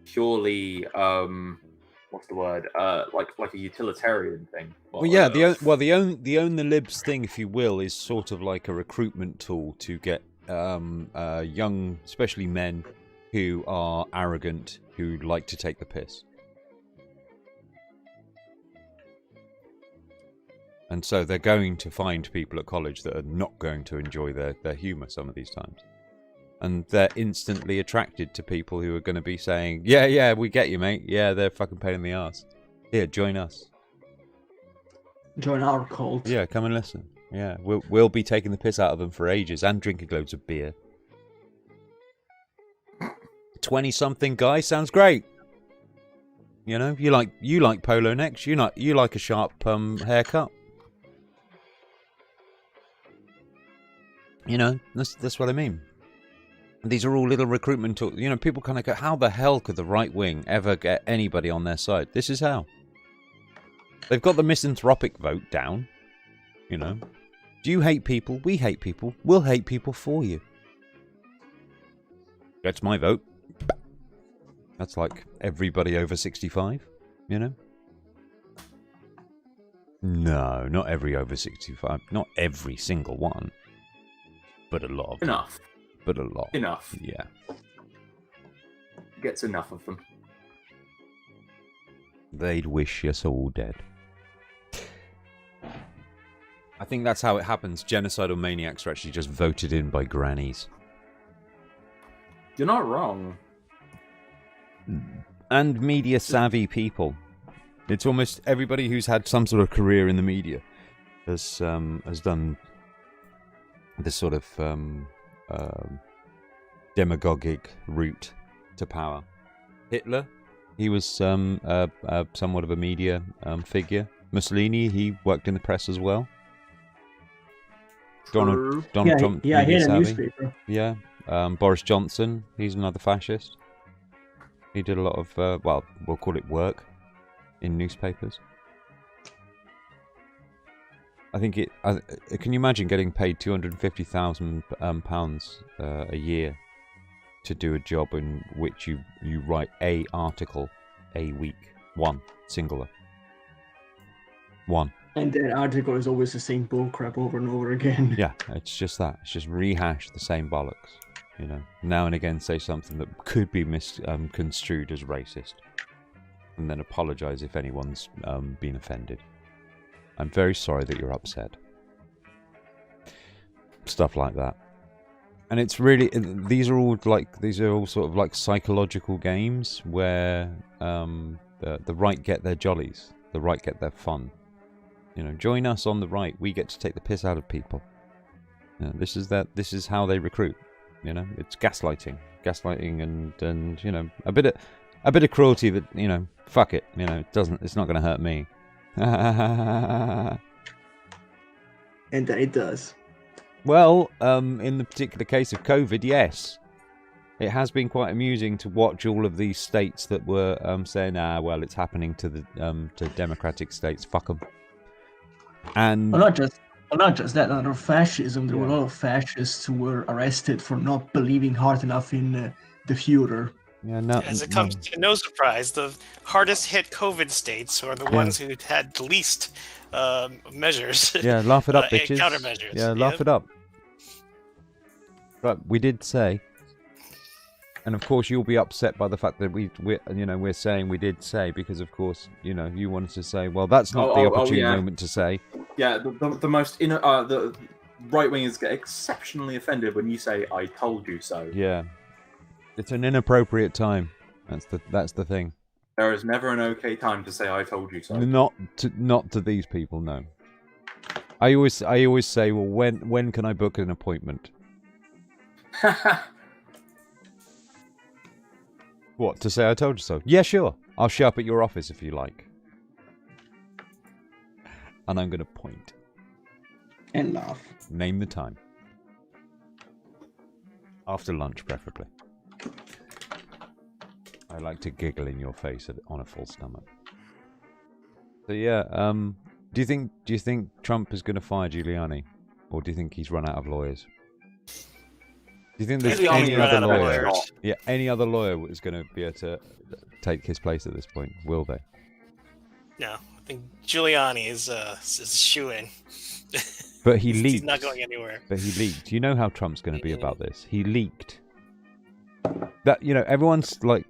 purely what's the word? Like a utilitarian thing. Well, yeah. The own the libs thing, if you will, is sort of like a recruitment tool to get young, especially men, who are arrogant, who like to take the piss. And so they're going to find people at college that are not going to enjoy their humour some of these times. And they're instantly attracted to people who are going to be saying, yeah, we get you, mate. Yeah, they're fucking pain in the arse. Here, join us. Join our cult. Yeah, come and listen. Yeah, we'll be taking the piss out of them for ages and drinking loads of beer. 20-something guy sounds great. You know, you like polo necks. You like a sharp haircut. You know, that's what I mean. These are all little recruitment tools. You know, people kind of go, how the hell could the right wing ever get anybody on their side? This is how. They've got the misanthropic vote down. You know. Do you hate people? We hate people. We'll hate people for you. That's my vote. That's like everybody over 65, you know? No, not every over 65. Not every single one. But a lot of them. Enough. But a lot. Enough. Yeah. Gets enough of them. They'd wish us all dead. I think that's how it happens. Genocidal maniacs are actually just voted in by grannies. You're not wrong. And media savvy people. It's almost everybody who's had some sort of career in the media has done this sort of demagogic route to power. Hitler, he was somewhat of a media figure. Mussolini, he worked in the press as well. Donald Trump, yeah, he had a savvy. newspaper. Yeah, Boris Johnson, he's another fascist. He did a lot of, we'll call it work in newspapers. I think can you imagine getting paid £250,000 a year to do a job in which you write a article a week, one singular, one. And that article is always the same bullcrap over and over again. Yeah, it's just that. It's just rehash the same bollocks. You know, now and again say something that could be misconstrued as racist, and then apologise if anyone's been offended. I'm very sorry that you're upset. Stuff like that. And it's really, these are all sort of like psychological games where the right get their jollies, the right get their fun. You know, join us on the right. We get to take the piss out of people. You know, this is how they recruit. You know, it's gaslighting, and you know, a bit of cruelty that, you know, fuck it. You know, it's not going to hurt me. And then it does. Well, in the particular case of COVID, yes. It has been quite amusing to watch all of these states that were saying, well, it's happening to the to democratic states. Fuck them. And Well, not just that. Under fascism, there were a Yeah. lot of fascists who were arrested for not believing hard enough in the Führer. yeah, no, As it comes to no surprise, the hardest hit COVID states are the Yeah. ones who had the least measures. yeah, laugh it up, and bitches. countermeasures. Yeah, laugh it up. But we did say, and of course you'll be upset by the fact that we're saying we did say, because of course you wanted to say, well, that's not the opportune yeah. moment to say. Yeah, the most the right wingers get exceptionally offended when you say "I told you so." Yeah, it's an inappropriate time. That's the thing. There is never an okay time to say "I told you so." Not to these people. No. I always say, well, when can I book an appointment? What, to say I told you so? Yeah, sure. I'll show up at your office if you like. And I'm going to point. And laugh. Name the time. After lunch, preferably. I like to giggle in your face on a full stomach. So yeah, do you think Trump is going to fire Giuliani? Or do you think he's run out of lawyers? Do you think there's Giuliani any run other out of lawyer? lawyers. Yeah, any other lawyer is going to be able to take his place at this point? Will they? No, I think Giuliani is a shoo-in. But he He's leaked. not going anywhere. But he leaked. You know how Trump's going to be about this. He leaked. That everyone's like,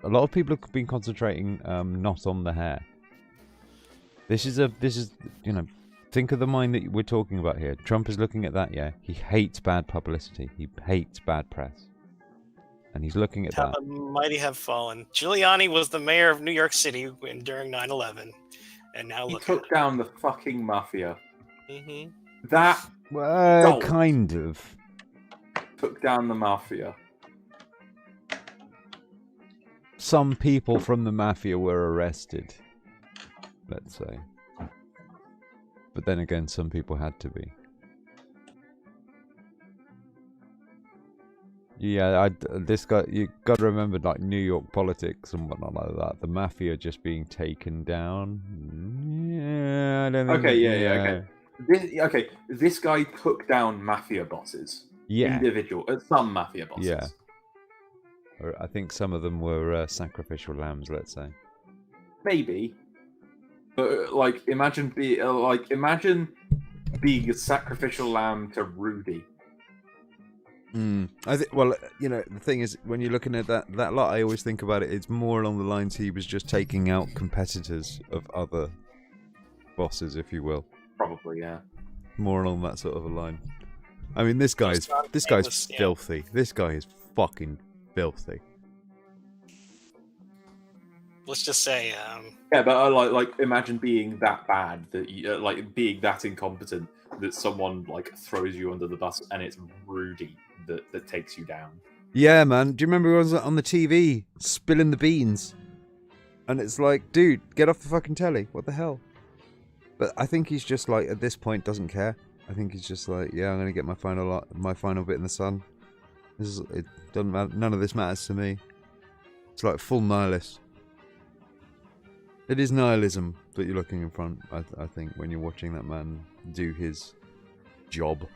a lot of people have been concentrating not on the hair. This is think of the mind that we're talking about here. Trump is looking at that. Yeah, he hates bad publicity. He hates bad press, and he's looking at How that. the mighty have fallen. Giuliani was the mayor of New York City during 9/11, and now He look. took down the fucking mafia. Mm-hmm. That Well, Don't. kind of. took down the mafia. Some people from the mafia were arrested. Let's say. But then again, some people had to be. Yeah, this guy, you got to remember, like New York politics and whatnot like that. The mafia just being taken down. Yeah, I don't think. Okay. This guy took down mafia bosses. Yeah. Some mafia bosses. Yeah. Or I think some of them were sacrificial lambs. Let's say. Maybe. But imagine being a sacrificial lamb to Rudy. I think. Well, the thing is, when you're looking at that lot, I always think about it. It's more along the lines he was just taking out competitors of other bosses, if you will. Probably, yeah. More along that sort of a line. I mean, this guy's filthy. This guy is fucking filthy. Let's just say. Yeah, but imagine being that bad that you, being that incompetent that someone throws you under the bus and it's Rudy that takes you down. Yeah, man. Do you remember he was on the TV spilling the beans? And it's like, dude, get off the fucking telly. What the hell? But I think he's just at this point doesn't care. I think he's just yeah, I'm gonna get my final bit in the sun. It doesn't matter. None of this matters to me. It's like full nihilist. It is nihilism that you're looking in front. I think when you're watching that man do his job.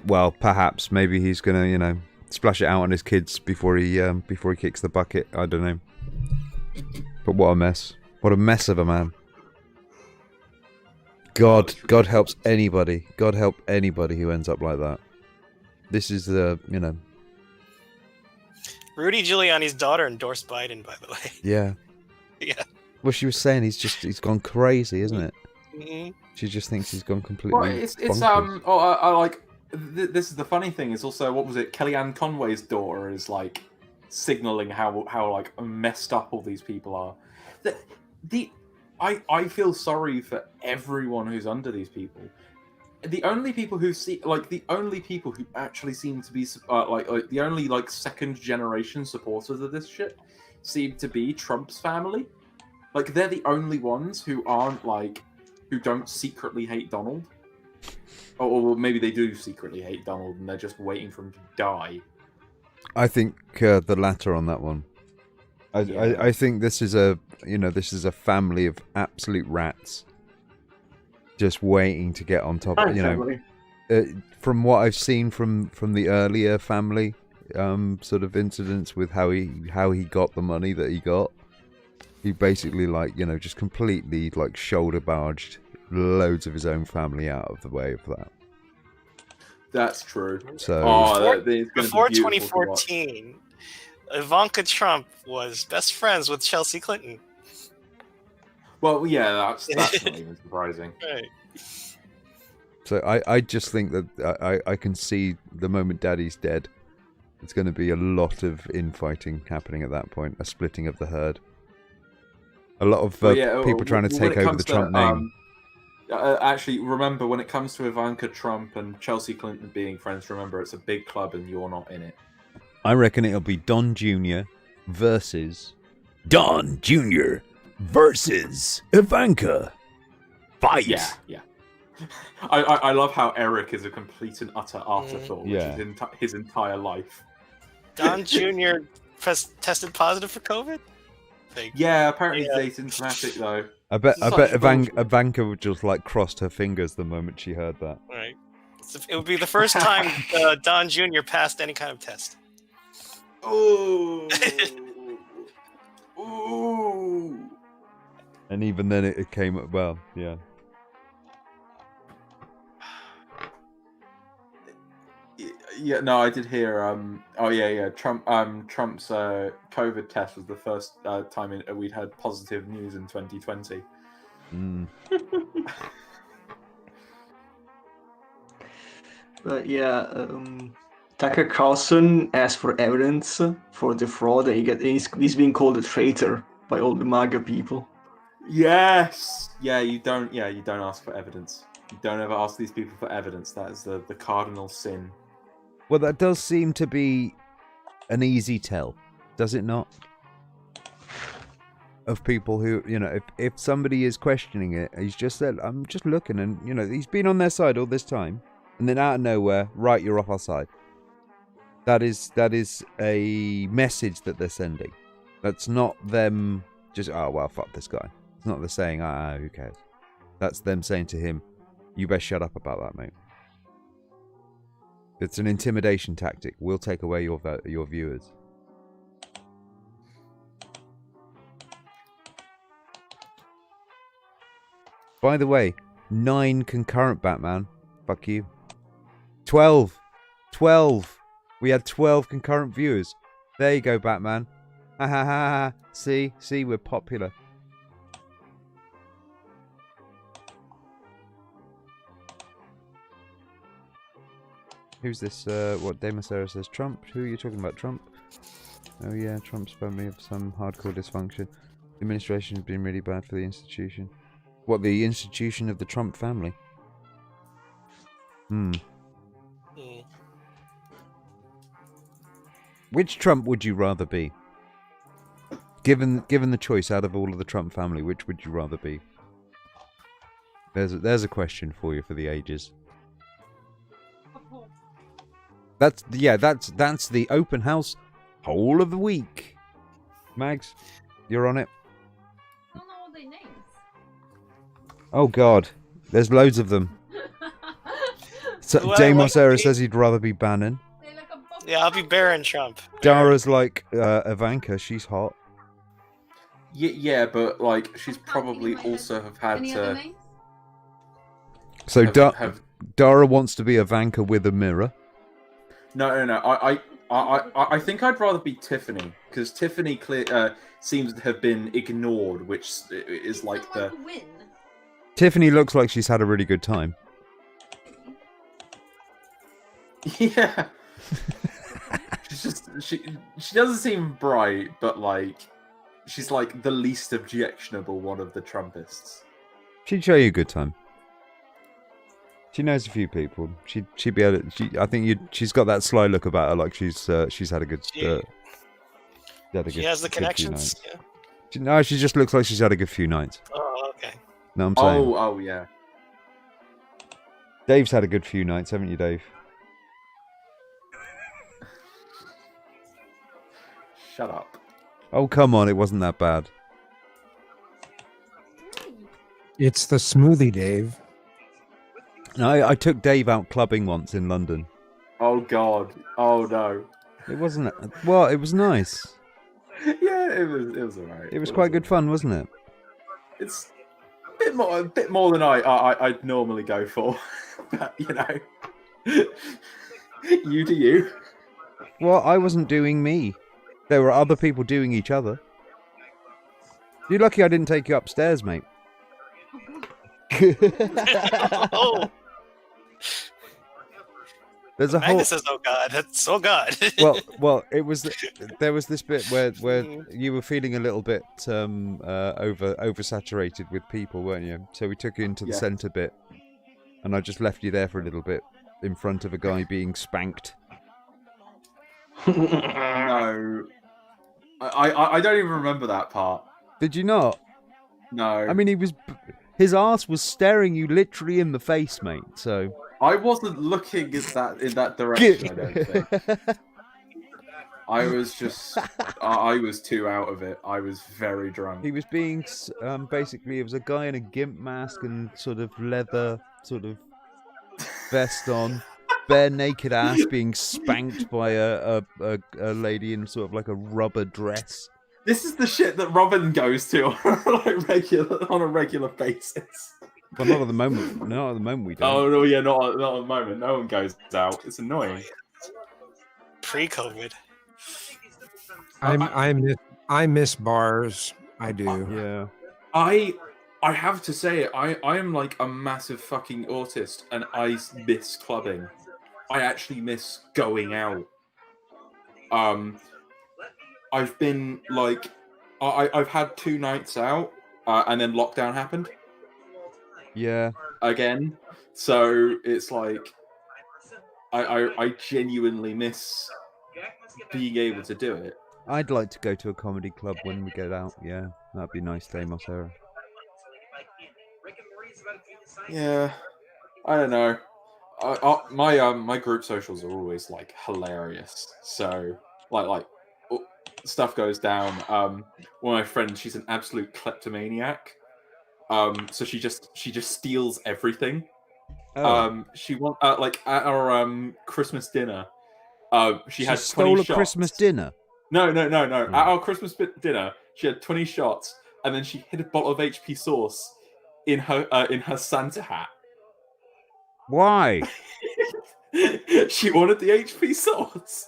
Well, perhaps maybe he's gonna splash it out on his kids before he kicks the bucket. I don't know. But what a mess! What a mess of a man. God helps anybody. God help anybody who ends up like that. This is the Rudy Giuliani's daughter endorsed Biden, by the way. Yeah. Yeah. Well, she was saying he's gone crazy, isn't it? Mm-hmm. She just thinks he's gone completely. Well, it's bonkers. this is the funny thing is also, what was it? Kellyanne Conway's daughter is signaling how messed up all these people are. I feel sorry for everyone who's under these people. The only people who actually seem to be the only second generation supporters of this shit seem to be Trump's family. They're the only ones who aren't who don't secretly hate Donald. Or maybe they do secretly hate Donald and they're just waiting for him to die. I think the latter on that one. Yeah. I think this is a family of absolute rats, just waiting to get on top. From what I've seen from the earlier family sort of incidents with how he got the money that he got, he basically just completely shoulder barged loads of his own family out of the way of that. That's true. So before 2014, Ivanka Trump was best friends with Chelsea Clinton. Well, yeah, that's not even surprising. Right. So I just think that I can see the moment Daddy's dead, it's going to be a lot of infighting happening at that point, a splitting of the herd. A lot of people trying to take over the Trump name. Actually, remember, when it comes to Ivanka Trump and Chelsea Clinton being friends, remember, it's a big club and you're not in it. I reckon it'll be Don Jr. versus Don Jr. versus Ivanka. Fight! Yeah. I love how Eric is a complete and utter afterthought, which is his entire life. Don Jr. tested positive for COVID? Yeah, apparently he's asymptomatic, though. I bet Ivanka would just crossed her fingers the moment she heard that. Right. It would be the first time Don Jr. passed any kind of test. Ooh. Ooh. And even then it came up well, yeah. Yeah, no, I did hear. Trump's COVID test was the first time we'd had positive news in 2020. But yeah, Tucker Carlson asked for evidence for the fraud, and he's being called a traitor by all the MAGA people. Yes. Yeah, you don't ask for evidence. You don't ever ask these people for evidence. That is the cardinal sin. Well, that does seem to be an easy tell, does it not? Of people who, if somebody is questioning it, he's just said, I'm just looking, and, he's been on their side all this time, and then out of nowhere, right, you're off our side. That is a message that they're sending. That's not them just, oh, well, fuck this guy. It's not them saying, who cares? That's them saying to him, you best shut up about that, mate. It's an intimidation tactic. We'll take away your viewers. By the way, 9 concurrent Batman. Fuck you. 12. We had 12 concurrent viewers. There you go, Batman. Ha ha ha. See, we're popular. Who's this? What Demasera says? Trump? Who are you talking about? Trump? Oh yeah, Trump's family of some hardcore dysfunction. The administration has been really bad for the institution. What, the institution of the Trump family? Which Trump would you rather be? Given the choice out of all of the Trump family, which would you rather be? There's a question for you for the ages. That's the open house whole of the week. Mags, you're on it. I don't know all their names. Oh God, there's loads of them. So, Damos Era says he'd rather be Bannon. Yeah, I'll be Baron Trump. Dara's like Ivanka, she's hot. Yeah, but she's probably also have had to. So Dara wants to be Ivanka with a mirror. No. I think I'd rather be Tiffany, because Tiffany seems to have been ignored, which is the. Tiffany looks like she's had a really good time. Yeah. she doesn't seem bright, but she's the least objectionable one of the Trumpists. She'd show you a good time. She knows a few people. She'd be able to. I think she's got that sly look about her, like she's had a good. She has the connections. Yeah. No, she just looks like she's had a good few nights. Oh, okay. No, I'm saying. Oh, yeah. Dave's had a good few nights, haven't you, Dave? Shut up. Oh, come on, it wasn't that bad. It's the smoothie, Dave. No, I took Dave out clubbing once in London. Oh God. Oh no. It wasn't. Well, it was nice. Yeah, it was alright. It was quite good fun, wasn't it? It's a bit more than I'd normally go for, but you know, you do you. Well, I wasn't doing me. There were other people doing each other. You're lucky I didn't take you upstairs, mate. Oh, There's a whole. Magnus says, "Oh God, that's oh God." well, it was. There was this bit where you were feeling a little bit oversaturated with people, weren't you? So we took you into the centre bit, and I just left you there for a little bit in front of a guy being spanked. No, I don't even remember that part. Did you not? No. I mean, his ass was staring you literally in the face, mate. So I wasn't looking in that direction. I don't think. I was just. I was too out of it. I was very drunk. he was being basically. It was a guy in a gimp mask and sort of leather sort of vest on. Bare naked ass being spanked by a lady in sort of like a rubber dress. This is the shit that Robin goes to on a regular basis. Well, not at the moment. Not at the moment we don't. Oh no, yeah, not at the moment. No one goes out. It's annoying. Pre-COVID. I miss bars. I do. Yeah. I have to say, I am like a massive fucking autist, and I miss clubbing. I actually miss going out. I've been like, I've had 2 nights out, and then lockdown happened. Yeah. Again, so it's like, I genuinely miss being able to do it. I'd like to go to a comedy club when we get out. Yeah, that'd be nice, Damos Sarah. Yeah, I don't know. My group socials are always like hilarious. So like stuff goes down. One of my friends, she's an absolute kleptomaniac. So she just steals everything. Oh. She like at our Christmas dinner. She had 20 stole a shots. Christmas dinner. No. At our Christmas dinner, she had 20 shots, and then she hid a bottle of HP sauce in her Santa hat. Why? She wanted the HP sauce.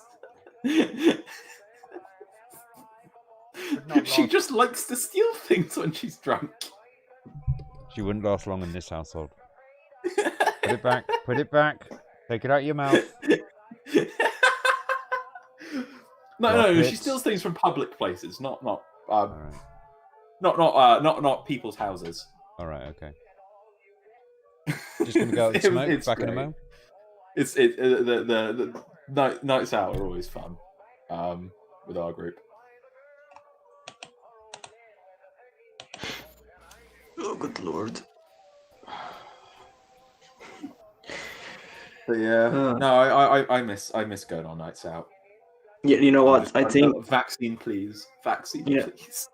She just likes to steal things when she's drunk. She wouldn't last long in this household. Put it back. Put it back. Take it out of your mouth. No. She steals things from public places, not people's houses. All right. Okay. Just gonna go out and smoke. It's Back in a great. moment. The nights out are always fun. With our group. Oh, good lord. But yeah, no, I miss going on nights out. Yeah, you know what? I think vaccine, please. Vaccine, please.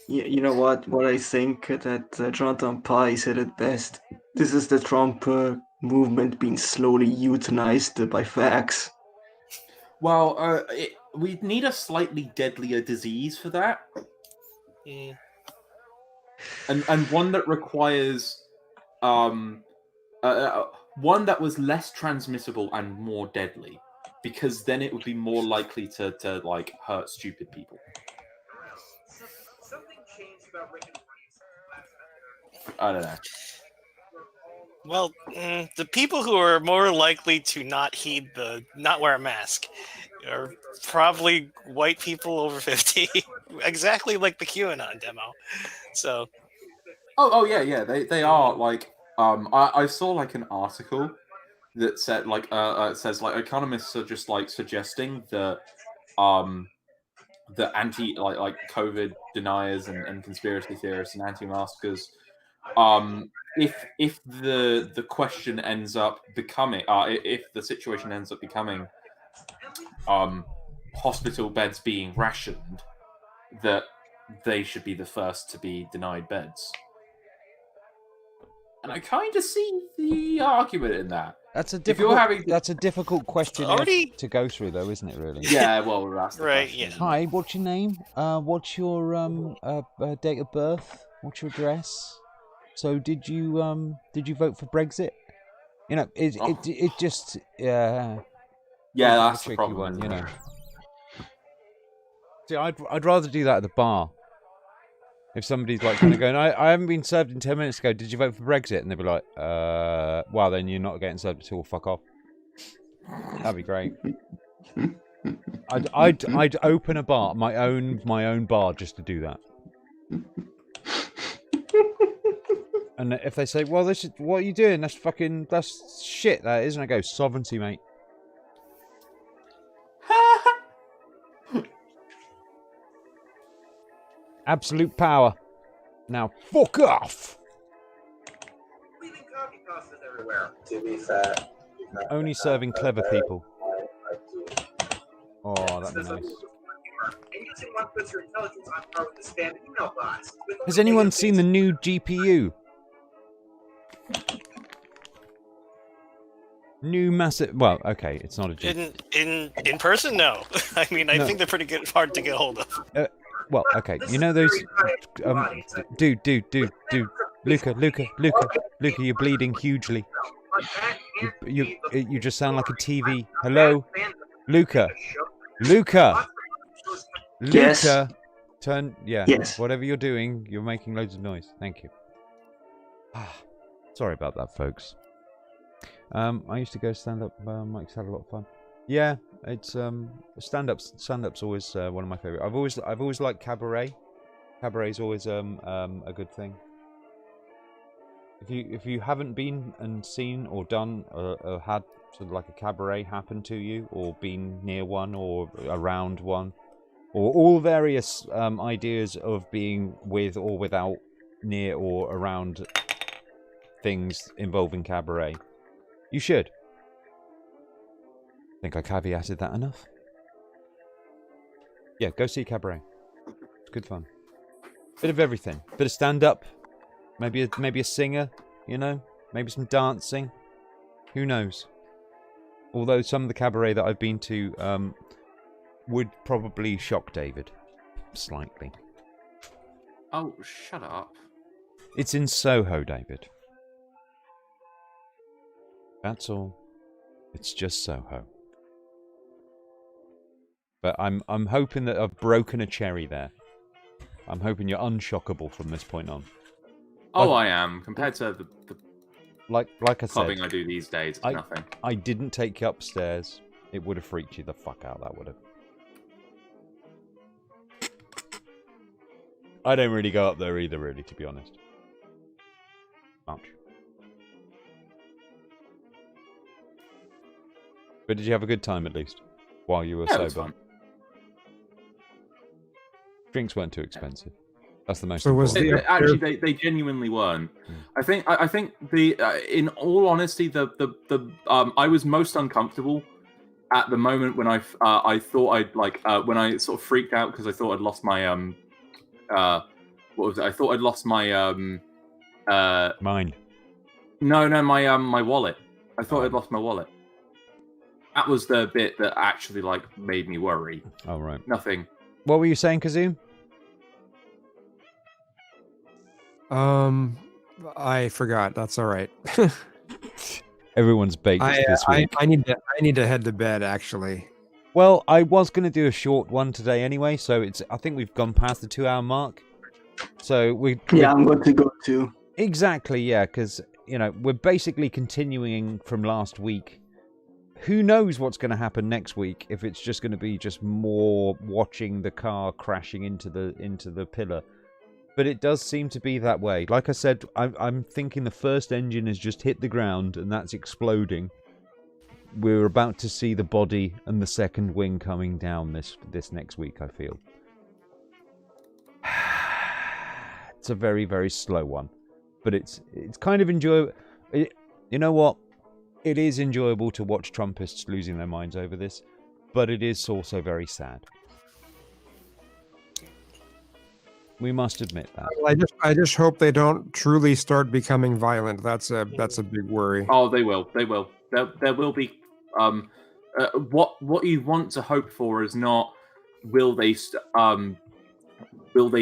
Yeah, you know what? What I think that Jonathan Pye said it best. This is the Trump movement being slowly euthanized by facts. Well, we need a slightly deadlier disease for that. Mm. And one that requires one that was less transmissible and more deadly, because then it would be more likely to like hurt stupid people. I don't know. Well, the people who are more likely to not wear a mask are probably white people over 50, exactly like the QAnon demo. So, yeah, they are like I saw like an article that said like it says like economists are just like suggesting that the anti like COVID deniers and conspiracy theorists and anti-maskers if the question ends up becoming, if the situation ends up becoming, hospital beds being rationed, that they should be the first to be denied beds. And I kind of see the argument in that. That's a If you're difficult. having- That's a difficult question Already- to go through, though, isn't it? Really. Yeah, well, that's the Right, question. yeah. Hi, what's your name? What's your date of birth? What's your address? So did you vote for Brexit? You know, it just Yeah, it's a that's the tricky problem. one, isn't you know. it? See, I'd rather do that at the bar. If somebody's like kind of going, I haven't been served in 10 minutes ago. Did you vote for Brexit? And they'd be like, well, then you're not getting served at all. Fuck off. That'd be great. I'd open a bar, my own bar, just to do that. And if they say, well, this is what are you doing? That's shit. That isn't. I go, sovereignty, mate. Absolute power. Now, fuck off. Leaving coffee sauces everywhere. To be fair. Only serving clever people. Oh, that'd be nice. And using one puts your intelligence on par with the spam email bots. Has anyone seen the new GPU? New massive. Well, okay, it's not a GPU. In person, no. I mean, I No. think they're pretty good, hard to get hold of. Well, okay, you know those. Dude, Luca, you're bleeding hugely. You just sound like a TV. Hello, Luca. Yes. Turn. Yeah. Yes. Whatever you're doing, you're making loads of noise. Thank you. Sorry about that, folks. I used to go stand up. Mike's had a lot of fun. Yeah, it's stand-up's always one of my favorite. I've always liked cabaret. Cabaret's always a good thing. If you haven't been and seen or done or had sort of like a cabaret happen to you, or been near one or around one, or all various ideas of being with or without, near or around things involving cabaret, you should. Think I caveated that enough? Yeah, go see cabaret. It's good fun. Bit of everything. Bit of stand-up. Maybe a singer, you know? Maybe some dancing. Who knows? Although some of the cabaret that I've been to would probably shock David. Slightly. Oh, shut up. It's in Soho, David. That's all. It's just Soho. But I'm hoping that I've broken a cherry there. I'm hoping you're unshockable from this point on. Oh, I am. Compared to the like I clubbing said, I do these days, it's nothing. I didn't take you upstairs. It would have freaked you the fuck out. That would have. I don't really go up there either, really, to be honest. Much. But did you have a good time at least while you were Yeah, it was sober? fun. Drinks weren't too expensive. That's the most So was important. Actually, they genuinely weren't. I think the in all honesty, I was most uncomfortable at the moment when I thought I'd when I sort of freaked out because I thought I'd lost my what was it? I thought I'd lost my Mine. No, my wallet. I thought I'd lost my wallet. That was the bit that actually made me worry. Oh right. Nothing. What were you saying, Kazoom? I forgot. That's all right. Everyone's baked this week. I need to head to bed actually. Well, I was going to do a short one today anyway, so I think we've gone past the 2-hour mark. So I'm going to go too. Exactly, yeah, because we're basically continuing from last week. Who knows what's going to happen next week? If it's just going to be just more watching the car crashing into the pillar. But it does seem to be that way. Like I said, I'm thinking the first engine has just hit the ground and that's exploding. We're about to see the body and the second wing coming down this next week, I feel. It's a very, very slow one. but it's kind of enjoyable. You know what? It is enjoyable to watch Trumpists losing their minds over this, but it is also very sad. We must admit that. I just hope they don't truly start becoming violent. That's a big worry. Oh, they will. They will. There will be. What you want to hope for is not will they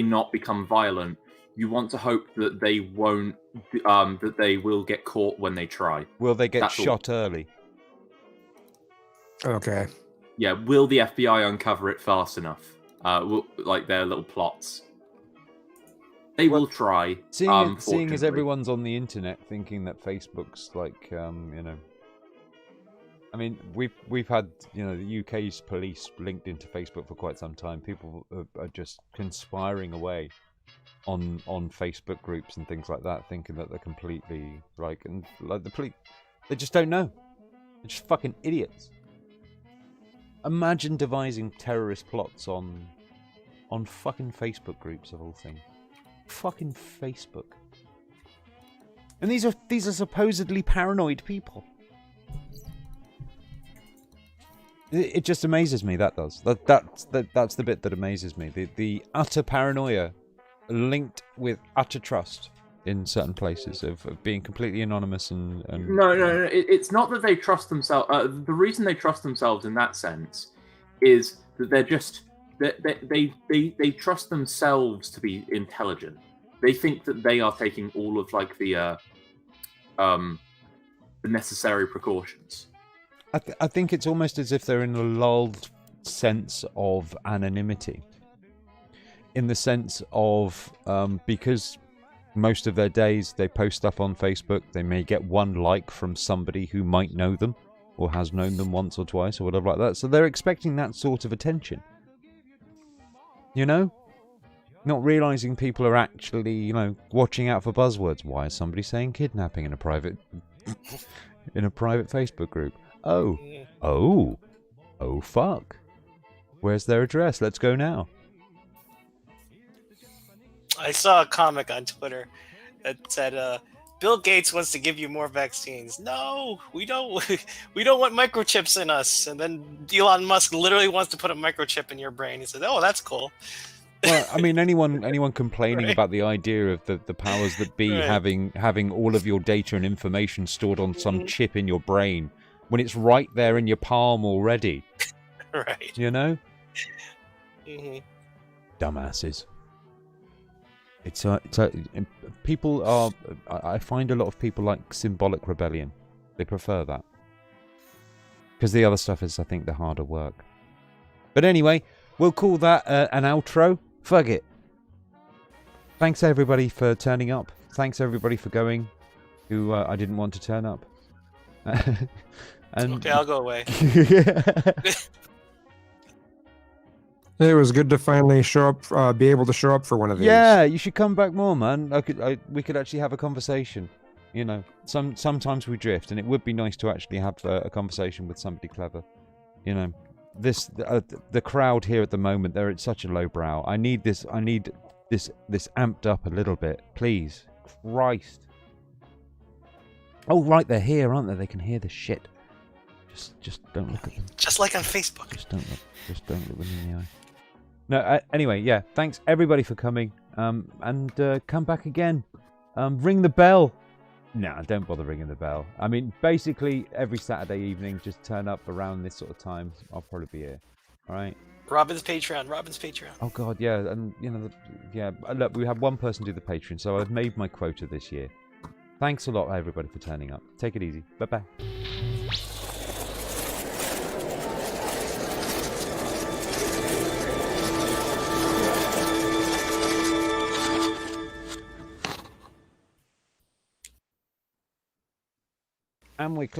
not become violent. You want to hope that they won't. That they will get caught when they try. Will they get That's shot early? Okay. Yeah. Will the FBI uncover it fast enough? Like their little plots. They will try. Seeing as everyone's on the internet thinking that Facebook's like, I mean, we've had, the UK's police linked into Facebook for quite some time. People are just conspiring away on Facebook groups and things like that, thinking that they're completely the police. They just don't know. They're just fucking idiots. Imagine devising terrorist plots on fucking Facebook groups of all things. Fucking Facebook. And these are supposedly paranoid people. It just amazes me. That does. That's the bit that amazes me. The utter paranoia linked with utter trust in certain places of being completely anonymous and No. It's not that they trust themselves. The reason they trust themselves in that sense is that they're just they trust themselves to be intelligent. They think that they are taking all of the necessary precautions. I think it's almost as if they're in a lulled sense of anonymity. In the sense of because most of their days they post stuff on Facebook, they may get one like from somebody who might know them or has known them once or twice or whatever like that. So they're expecting that sort of attention. Not realizing people are actually, watching out for buzzwords. Why is somebody saying kidnapping in a private Facebook group? Oh, fuck. Where's their address? Let's go now. I saw a comic on Twitter that said, Bill Gates wants to give you more vaccines. No, we don't. We don't want microchips in us. And then Elon Musk literally wants to put a microchip in your brain. He said, "Oh, that's cool." Well, I mean, anyone complaining Right. about the idea of the powers that be Right. having all of your data and information stored on some chip in your brain when it's right there in your palm already, Right. Dumbasses. It's people are. I find a lot of people like symbolic rebellion. They prefer that because the other stuff is, I think, the harder work. But anyway, we'll call that an outro. Fuck it. Thanks everybody for turning up. Thanks everybody for going. Who I didn't want to turn up. And Okay, I'll go away. It was good to finally show up, be able to show up for one of these. Yeah, you should come back more, man. We could actually have a conversation. Sometimes we drift, and it would be nice to actually have a conversation with somebody clever. The crowd here at the moment, they're at such a low brow. I need this amped up a little bit, please. Christ. Oh right, they're here, aren't they? They can hear the shit. Just don't look at them. Just like on Facebook. Just don't look them in the eye. No, anyway, yeah, thanks everybody for coming. And come back again. Ring the bell. No, don't bother ringing the bell. I mean, basically every Saturday evening, just turn up around this sort of time. I'll probably be here. All right. Robin's Patreon. Oh God, yeah, and look, we have one person do the Patreon, so I've made my quota this year. Thanks a lot, everybody, for turning up. Take it easy. Bye bye. And we're clear.